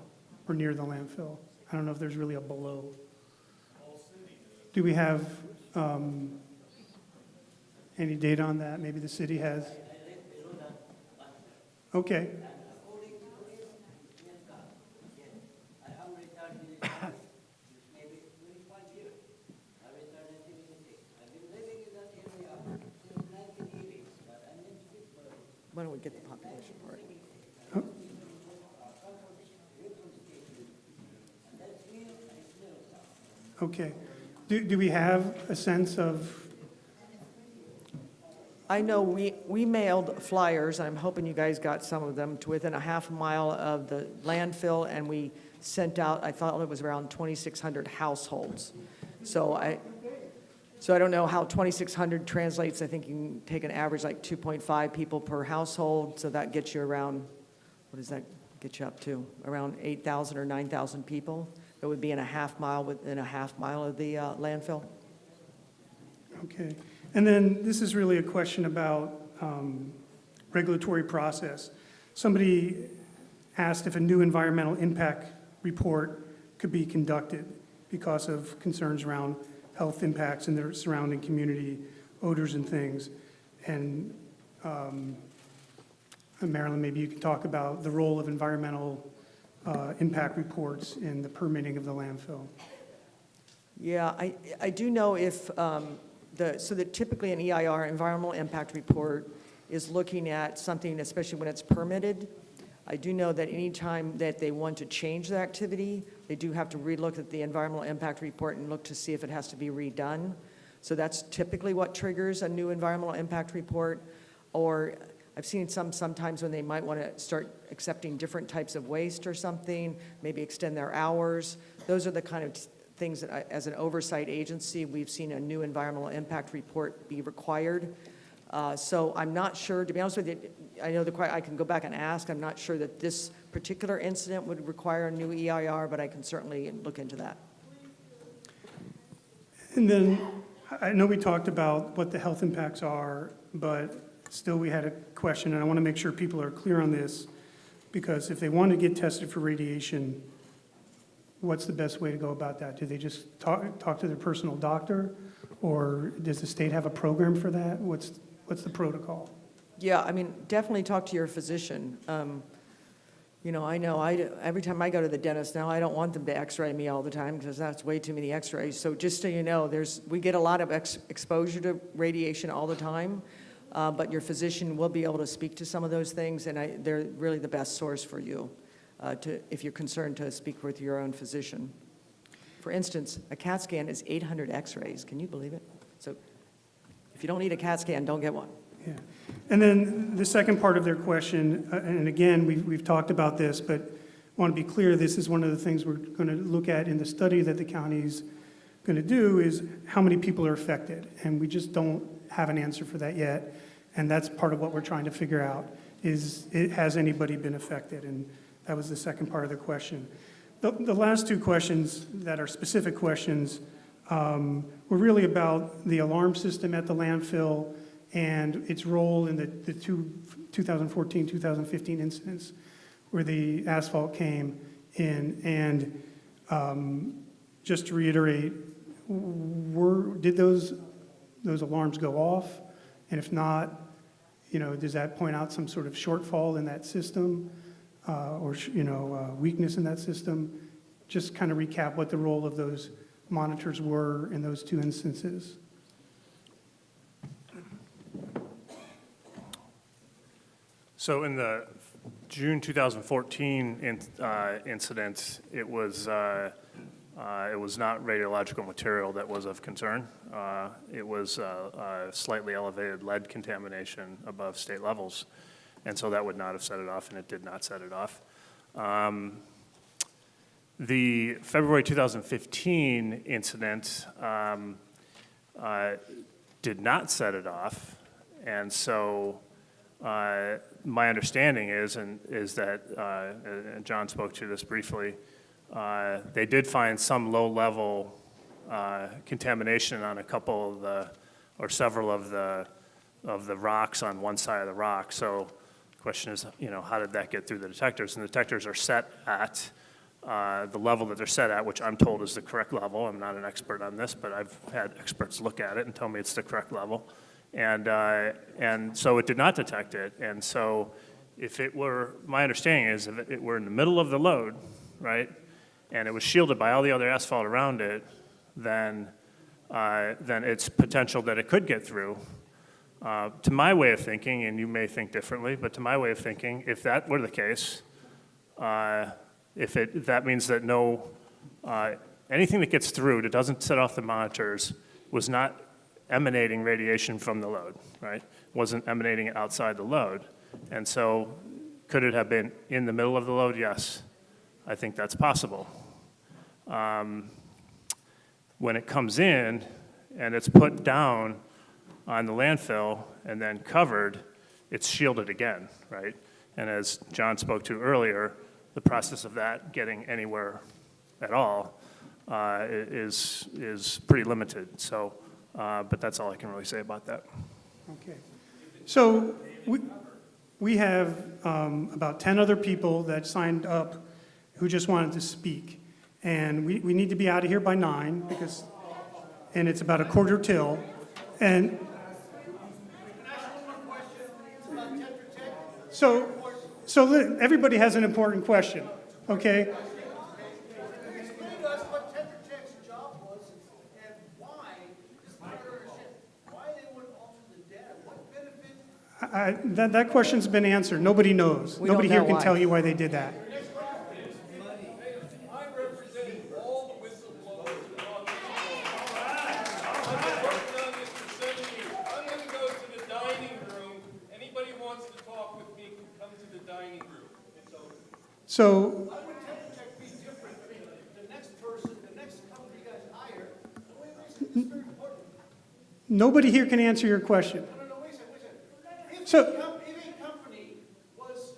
or near the landfill. I don't know if there's really a below. Do we have any data on that? Maybe the city has. Okay. Why don't we get the population part? Okay. Do we have a sense of? I know we mailed flyers, I'm hoping you guys got some of them, to within a half mile of the landfill, and we sent out, I thought it was around 2,600 households. So I don't know how 2,600 translates. I think you can take an average like 2.5 people per household, so that gets you around, what does that get you up to? Around 8,000 or 9,000 people. It would be in a half mile within a half mile of the landfill. Okay. And then this is really a question about regulatory process. Somebody asked if a new environmental impact report could be conducted because of concerns around health impacts in their surrounding community, odors and things. And Marilyn, maybe you could talk about the role of environmental impact reports in the permitting of the landfill. Yeah, I do know if, so that typically an EIR, environmental impact report, is looking at something, especially when it's permitted. I do know that any time that they want to change the activity, they do have to relook at the environmental impact report and look to see if it has to be redone. So that's typically what triggers a new environmental impact report. Or I've seen sometimes when they might want to start accepting different types of waste or something, maybe extend their hours. Those are the kind of things that as an oversight agency, we've seen a new environmental impact report be required. So I'm not sure, to be honest with you, I know I can go back and ask. I'm not sure that this particular incident would require a new EIR, but I can certainly look into that. And then I know we talked about what the health impacts are, but still we had a question, and I want to make sure people are clear on this, because if they want to get tested for radiation, what's the best way to go about that? Do they just talk to their personal doctor, or does the state have a program for that? What's the protocol? Yeah, I mean, definitely talk to your physician. You know, every time I go to the dentist now, I don't want them to x-ray me all the time because that's way too many x-rays. So just so you know, we get a lot of exposure to radiation all the time, but your physician will be able to speak to some of those things, and they're really the best source for you if you're concerned to speak with your own physician. For instance, a CAT scan is 800 x-rays. Can you believe it? So if you don't need a CAT scan, don't get one. Yeah. And then the second part of their question, and again, we've talked about this, but I want to be clear, this is one of the things we're going to look at in the study that the county's going to do, is how many people are affected. And we just don't have an answer for that yet. And that's part of what we're trying to figure out, has anybody been affected? And that was the second part of the question. The last two questions that are specific questions were really about the alarm system at the landfill and its role in the two 2014, 2015 incidents where the asphalt came in. And just to reiterate, did those alarms go off? And if not, does that point out some sort of shortfall in that system or weakness in that system? Just kind of recap what the role of those monitors were in those two instances. So in the June 2014 incident, it was not radiological material that was of concern. It was slightly elevated lead contamination above state levels. And so that would not have set it off, and it did not set it off. The February 2015 incident did not set it off. And so my understanding is that, and John spoke to this briefly, they did find some low-level contamination on a couple of or several of the rocks on one side of the rock. So the question is, how did that get through the detectors? And the detectors are set at the level that they're set at, which I'm told is the correct level. I'm not an expert on this, but I've had experts look at it and tell me it's the correct level. And so it did not detect it. And so if it were, my understanding is if it were in the middle of the load, right, and it was shielded by all the other asphalt around it, then it's potential that it could get through. To my way of thinking, and you may think differently, but to my way of thinking, if that were the case, that means that anything that gets through that doesn't set off the monitors was not emanating radiation from the load, right? Wasn't emanating outside the load. And so could it have been in the middle of the load? Yes, I think that's possible. When it comes in and it's put down on the landfill and then covered, it's shielded again, right? And as John spoke to earlier, the process of that getting anywhere at all is pretty limited. So, but that's all I can really say about that. Okay. So we have about 10 other people that signed up who just wanted to speak. And we need to be out of here by 9 and it's about 1:15. And so everybody has an important question, okay? Explain to us what Tetra Tech's job was and why they would alter the data. What benefit? That question's been answered. Nobody knows. We don't Nobody here know can why. tell you why they did that. I'm representing all the whistleblowers across the world. I've been working on this for 7 years. I'm going to go to the dining room. Anybody who wants to talk with me can come to the dining room. It's over. So Why would Tetra Tech be different than the next person, the next company you guys hire? Wait a second, this is very important. nobody here can answer your question. No, wait a second. So- If a company was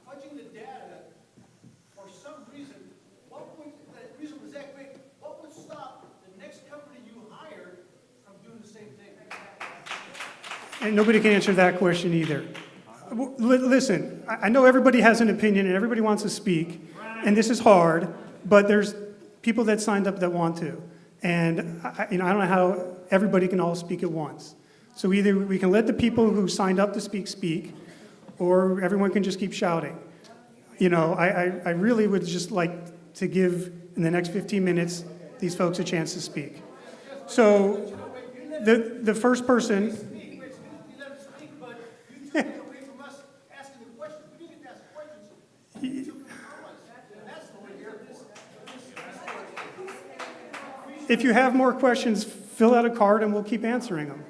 fudging the data for some reason, that reason was that great, what would stop the next company you hire from doing the same thing? And nobody can answer that question either. Listen, I know everybody has an opinion and everybody wants to speak, and this is hard, but there's people that signed up that want to. And I don't know how everybody can all speak at once. So either we can let the people who signed up to speak, or everyone can just keep shouting. I really would just like to give, in the next 15 minutes, these folks a chance to speak. So the first person, if you have more questions, fill out a card and we'll keep answering them.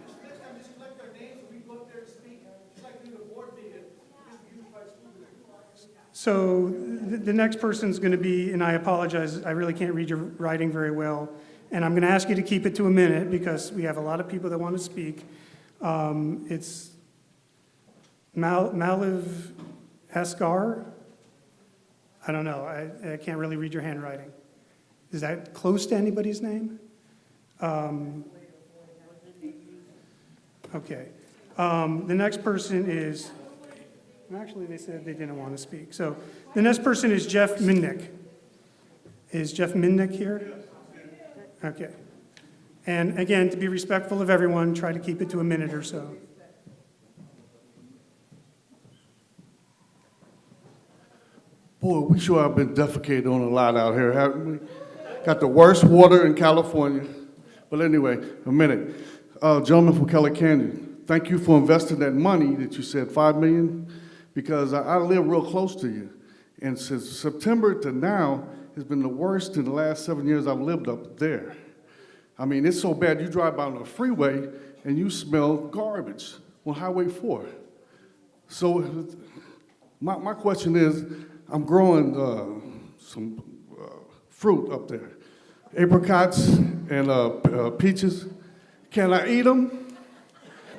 So the next person's going to be, and I apologize, I really can't read your writing very well, and I'm going to ask you to keep it to a minute because we have a lot of people that want to speak. It's Maliv Asgar. I don't know. I can't really read your handwriting. Is that close to anybody's name? Okay. The next person is, actually they said they didn't want to speak. So the next person is Jeff Minnick. Is Jeff Minnick here? Okay. And again, to be respectful of everyone, try to keep it to a minute or so. Boy, we sure have been defecating on a lot out here, haven't we? Got the worst water in California. But anyway, a minute. Gentleman from Keller Canyon, thank you for investing that money that you said, $5 million, because I live real close to you. And since September to now, it's been the worst in the last 7 years I've lived up there. I mean, it's so bad, you drive by on the freeway and you smell garbage on Highway 4. So my question is, I'm growing some fruit up there, apricots and peaches. Can I eat them?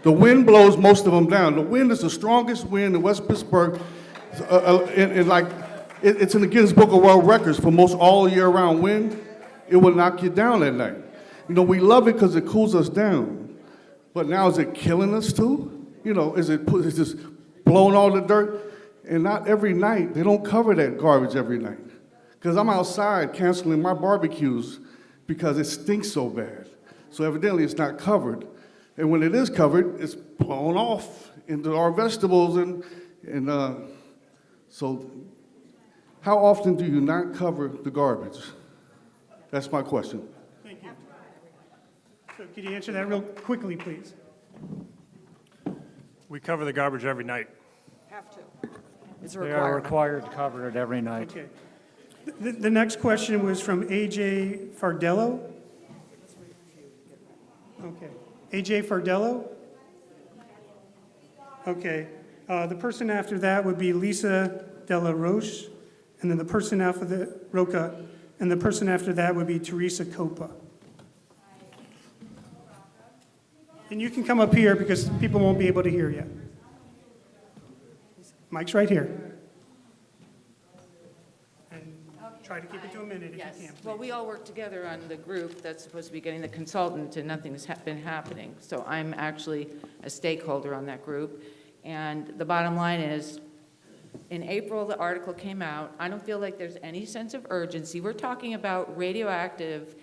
The wind blows most of them down. The wind is the strongest wind in West Pittsburgh. It's in the Guinness Book of World Records for most all year round wind. It will knock you down at night. We love it because it cools us down. But now is it killing us too? Is it just blowing all the dirt? And not every night. They don't cover that garbage every night. Because I'm outside canceling my barbecues because it stinks so bad. So evidently it's not covered. And when it is covered, it's blown off into our vegetables. And so how often do you not cover the garbage? That's my question. Thank you. So could you answer that real quickly, please? We cover the garbage every night. Have to. It's a They are requirement. required to cover it every night. Okay. The next question was from AJ Fardello. Okay. AJ Fardello? Okay. The person after that would be Lisa Della Roche, and then the person after the Roca, and the person after that would be Teresa Copa. And you can come up here because people won't be able to hear you. Mike's right here. Try to keep it to a minute if Yes. you can. Well, we all work together on the group that's supposed to be getting the consultant, and nothing's been happening. So I'm actually a stakeholder on that group. And the bottom line is, in April, the article came out. I don't feel like there's any sense of urgency. We're talking about radioactive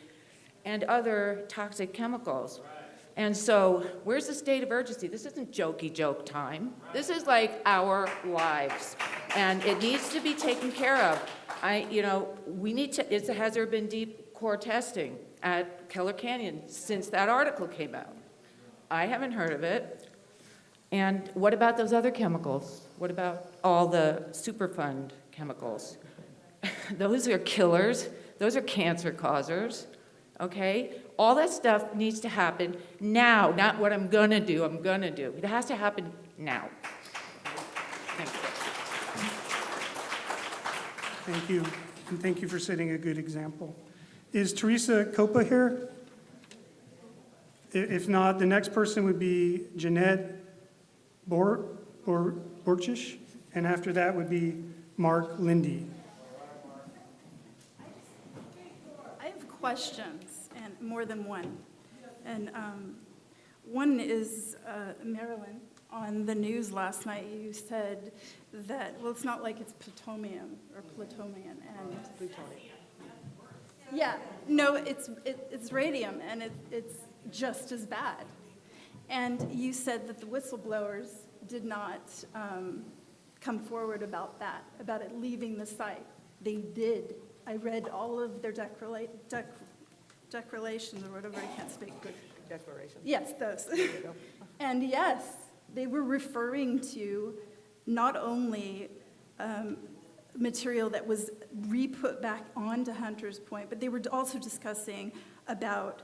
and other toxic chemicals. And so where's the state of urgency? This isn't jokey joke time. This is like our lives. And it needs to be taken care of. We need to, has there been deep core testing at Keller Canyon since that article came out? I haven't heard of it. And what about those other chemicals? What about all the Superfund chemicals? Those are killers. Those are cancer causers, okay? All that stuff needs to happen now, not what I'm gonna do, It has to happen now. Thank you. Thank you, and thank you for setting a good example. Is Teresa Copa here? If not, the next person would be Jeanette Borchish, and after that would be Mark Lindy. I have questions, and more than one. And one is, Marilyn, on the news last night, you said that, well, it's not like it's plutonium or plutonium and. Yeah, no, it's radium and it's just as bad. And you said that the whistleblowers did not come forward about that, about it leaving the site. They did. I read all of their declarations or whatever, I can't speak. Declaration. Yes, those. And yes, they were referring to not only material that was re-put back onto Hunter's Point, but they were also discussing about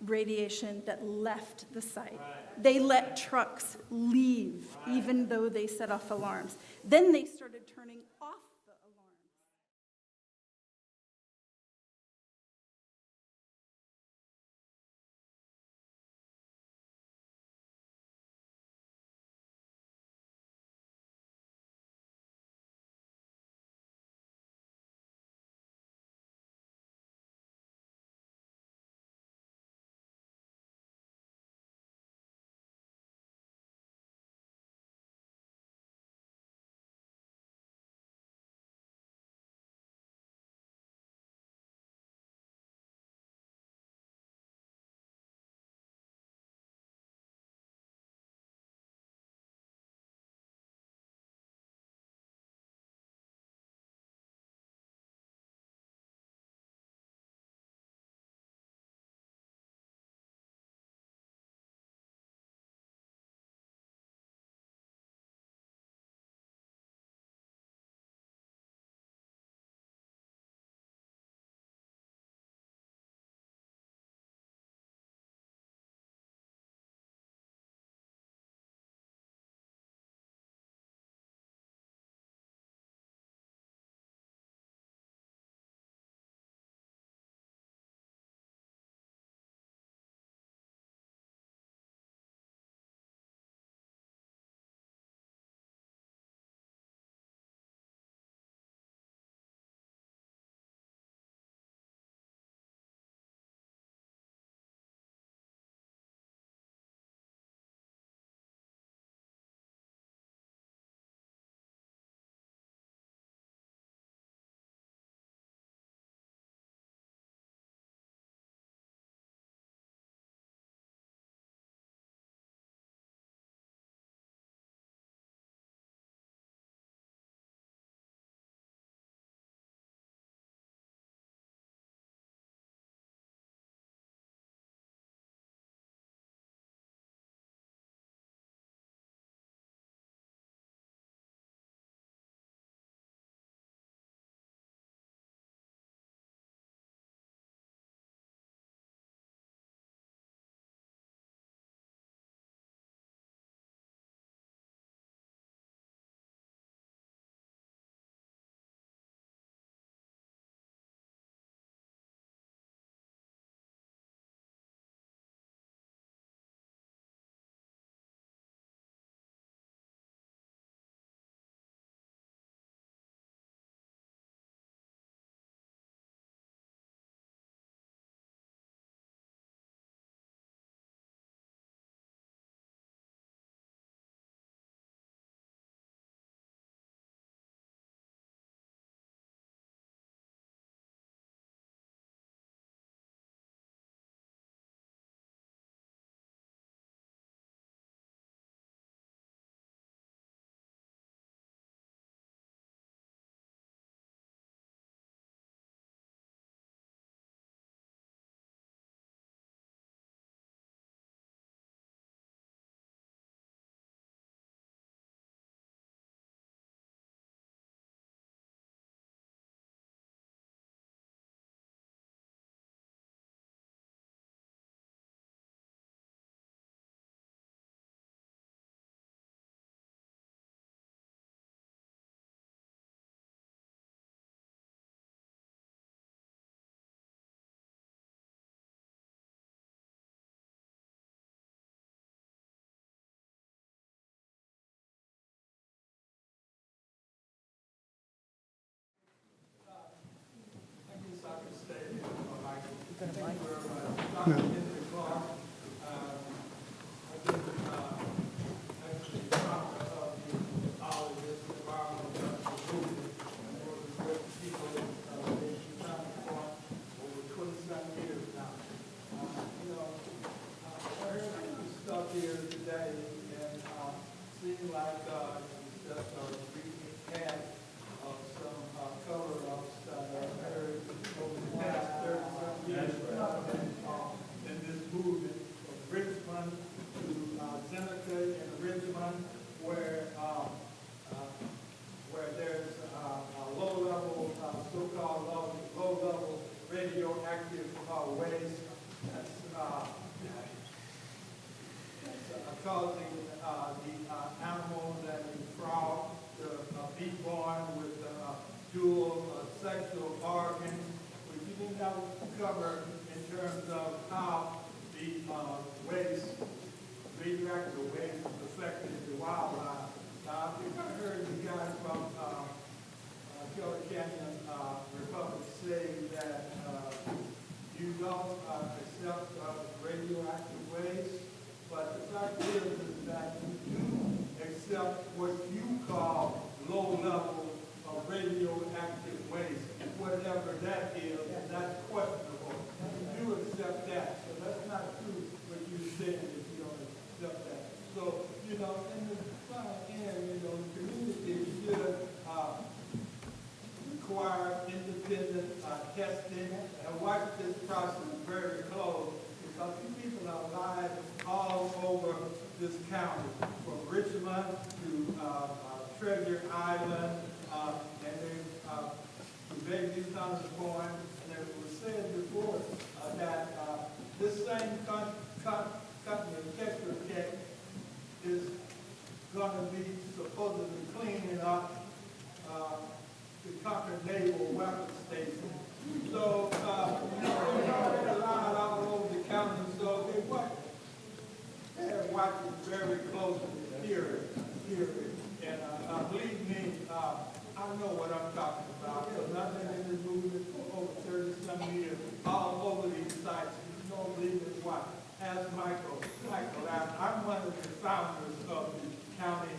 radiation that left the site. They let trucks leave even though they set off alarms. Then they started turning off the alarms. sexual organ, which you didn't have to cover in terms of how the waste, radioactive waste affected the wildlife. I think I heard the guy from Keller Canyon Republic say that you don't accept radioactive waste, but the fact is that you do accept what you call low level of radioactive waste, whatever that is, and that's questionable. You do accept that, so that's not true what you're saying if you don't accept that. So, in the final end, the community should require independent testing and watch this process very close, because these people are alive all over this county, from Richmond to Treasure Island, and then to Bayview, Hunters Point, and it was said before that this same company, Keller, is going to be supposedly cleaning up the Contra Naval weapons station. So, they're alive all over the county, so they're watching very closely here. And believe me, I know what I'm talking about, because I've been in this movement for over 30-some years, all over these sites. You don't believe it, what? Ask Michael, I'm one of the founders of the county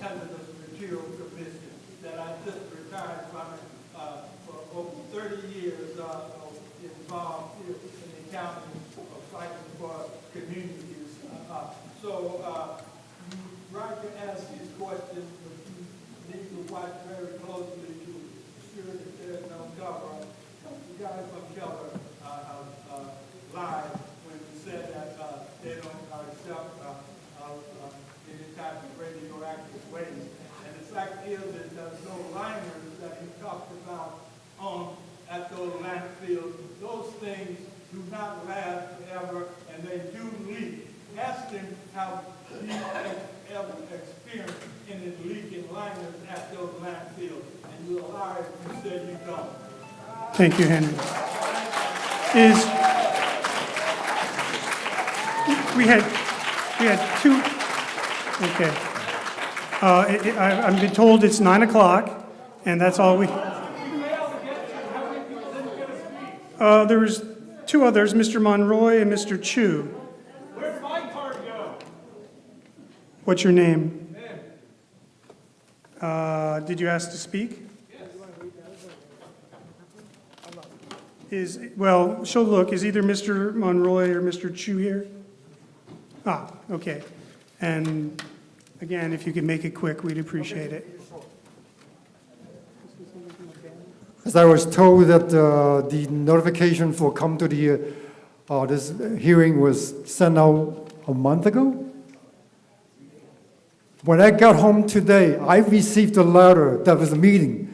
hazardous material commission that I just retired from for over 30 years involved here in the county fighting for communities. So you right to ask these questions, but you need to watch very closely to ensure that there's no cover. The guy from Keller lied when he said that they don't accept any type of radioactive waste. And the fact is that there's no liners that he talked about at those landfills. Those things do not last forever, and they do leak. Ask him how he ever experienced any leaking liners at those landfills, and you're a liar if you said you don't. Thank you, Henry. We had two, okay. I've been told it's 9 o'clock, and that's all we. There was two others, Mr. Monroy and Mr. Chu. Where'd my card go? What's your name? Did you ask to speak? Well, she'll look. Is either Mr. Monroy or Mr. Chu here? Okay. And again, if you could make it quick, we'd appreciate it. As I was told that the notification for come to the this hearing was sent out a month ago. When I got home today, I received a letter that was a meeting.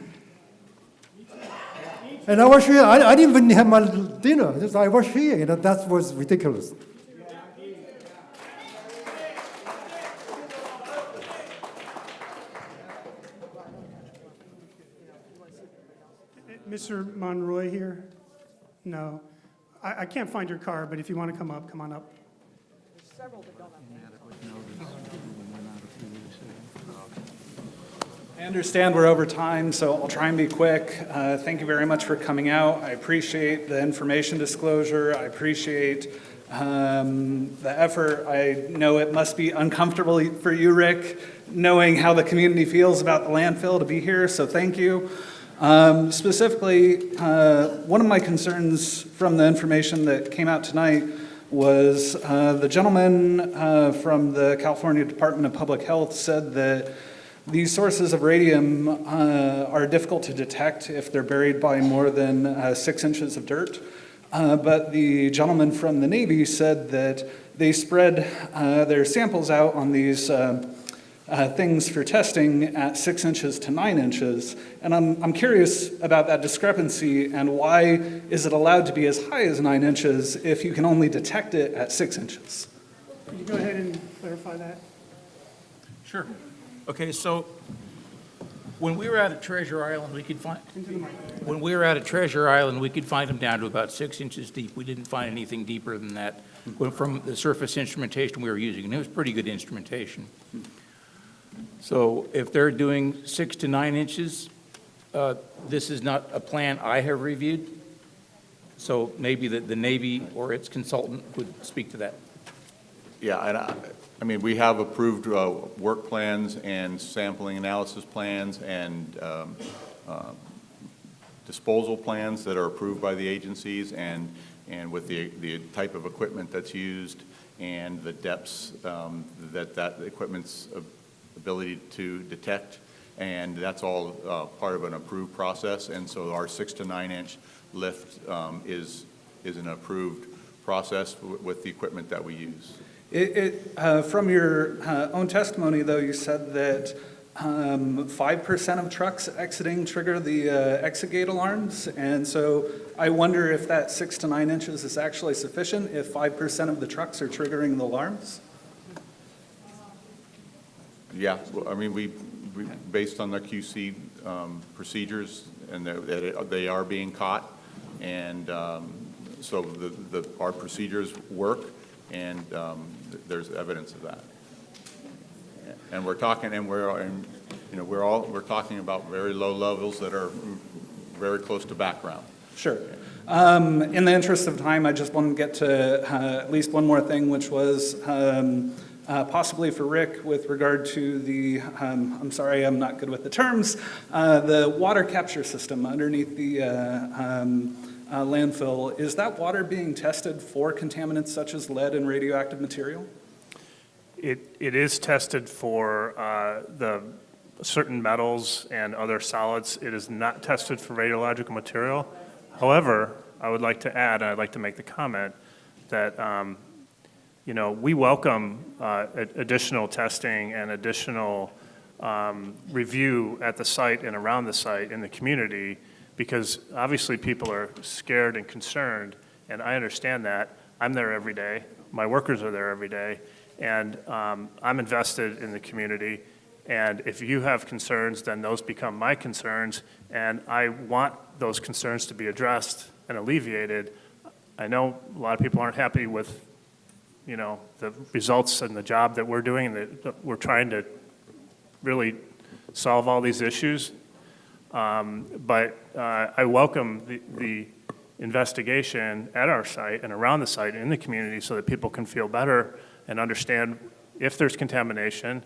And I was here, I didn't even have my dinner, I was here, that was ridiculous. Mr. Monroy here? No. I can't find your car, but if you want to come up, come on up. There's several that don't have. I understand we're over time, so I'll try and be quick. Thank you very much for coming out. I appreciate the information disclosure. I appreciate the effort. I know it must be uncomfortable for you, Rick, knowing how the community feels about the landfill to be here, so thank you. Specifically, one of my concerns from the information that came out tonight was the gentleman from the California Department of Public Health said that these sources of radium are difficult to detect if they're buried by more than 6 inches of dirt. But the gentleman from the Navy said that they spread their samples out on these things for testing at 6 inches to 9 inches. And I'm curious about that discrepancy and why is it allowed to be as high as 9 inches if you can only detect it at 6 inches? Can you go ahead and clarify that? Sure. Okay, so When we were out at Treasure Island, we could find, when we were out at Treasure Island, we could find them down to about 6 inches deep. We didn't find anything deeper than that from the surface instrumentation we were using, and it was pretty good instrumentation. So if they're doing 6 to 9 inches, this is not a plan I have reviewed. So maybe the Navy or its consultant would speak to that. Yeah, and I mean, we have approved work plans and sampling analysis plans and disposal plans that are approved by the agencies, and with the type of equipment that's used and the depths that equipment's ability to detect, and that's all part of an approved process. And so our 6 to 9 inch lift is an approved process with the equipment that we use. From your own testimony, though, you said that 5% of trucks exiting trigger the exit gate alarms, and so I wonder if that 6 to 9 inches is actually sufficient if 5% of the trucks are triggering the alarms? Yeah, well, I mean, we based on the QC procedures, and they are being caught, and so our procedures work, and there's evidence of that. And we're talking, and we're talking about very low levels that are very close to background. Sure. In the interest of time, I just want to get to at least one more thing, which was possibly for Rick with regard to the, I'm sorry, I'm not good with the terms, the water capture system underneath the landfill. Is that water being tested for contaminants such as lead and radioactive material? It is tested for the certain metals and other solids. It is not tested for radiological material. However, I would like to add, and I'd like to make the comment that we welcome additional testing and additional review at the site and around the site in the community, because obviously people are scared and concerned, and I understand that. I'm there every day. My workers are there every day. And I'm invested in the community, and if you have concerns, then those become my concerns, and I want those concerns to be addressed and alleviated. I know a lot of people aren't happy with, the results and the job that we're doing, and that we're trying to really solve all these issues, but I welcome the investigation at our site and around the site in the community so that people can feel better and understand if there's contamination.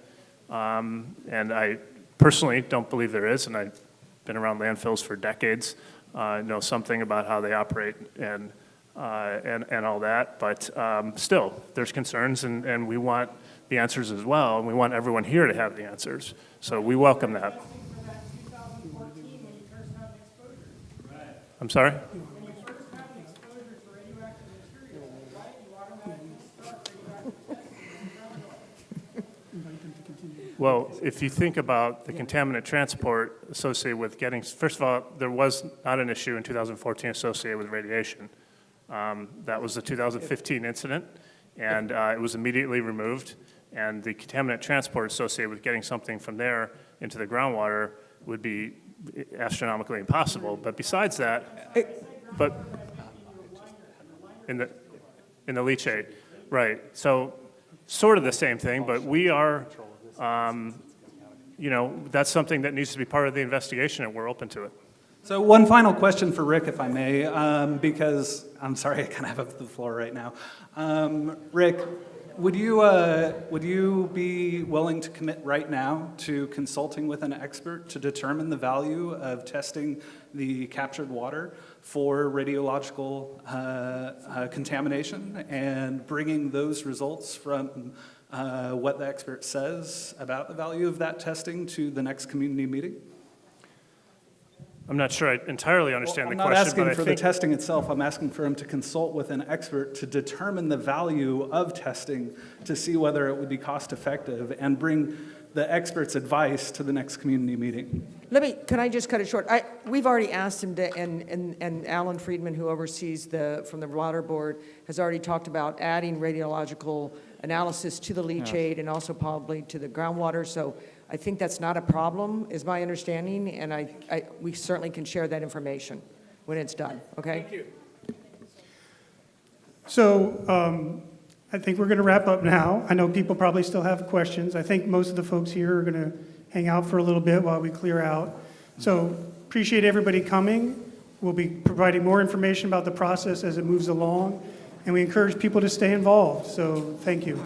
And I personally don't believe there is, and I've been around landfills for decades, know something about how they operate and all that. But still, there's concerns, and we want the answers as well, and we want everyone here to have the answers. So we welcome that. I'm sorry? Well, if you think about the contaminant transport associated with getting, first of all, there was not an issue in 2014 associated with radiation. That was the 2015 incident, and it was immediately removed. And the contaminant transport associated with getting something from there into the groundwater would be astronomically impossible. But besides that, but in the leachate, right? So sort of the same thing, but we are. That's something that needs to be part of the investigation, and we're open to it. So one final question for Rick, if I may, because I'm sorry, I kind of have the floor right now. Rick, would you be willing to commit right now to consulting with an expert to determine the value of testing the captured water for radiological contamination and bringing those results from what the expert says about the value of that testing to the next community meeting? I'm not sure I entirely understand the question. I'm not asking for the testing itself. I'm asking for him to consult with an expert to determine the value of testing to see whether it would be cost effective and bring the expert's advice to the next community meeting. Can I just cut it short? We've already asked him to, and Alan Friedman, who oversees from the Water Board, has already talked about adding radiological analysis to the leachate and also probably to the groundwater. So I think that's not a problem, is my understanding, and we certainly can share that information when it's done, okay? Thank you. So I think we're going to wrap up now. I know people probably still have questions. I think most of the folks here are going to hang out for a little bit while we clear out. So appreciate everybody coming. We'll be providing more information about the process as it moves along, and we encourage people to stay involved. So thank you.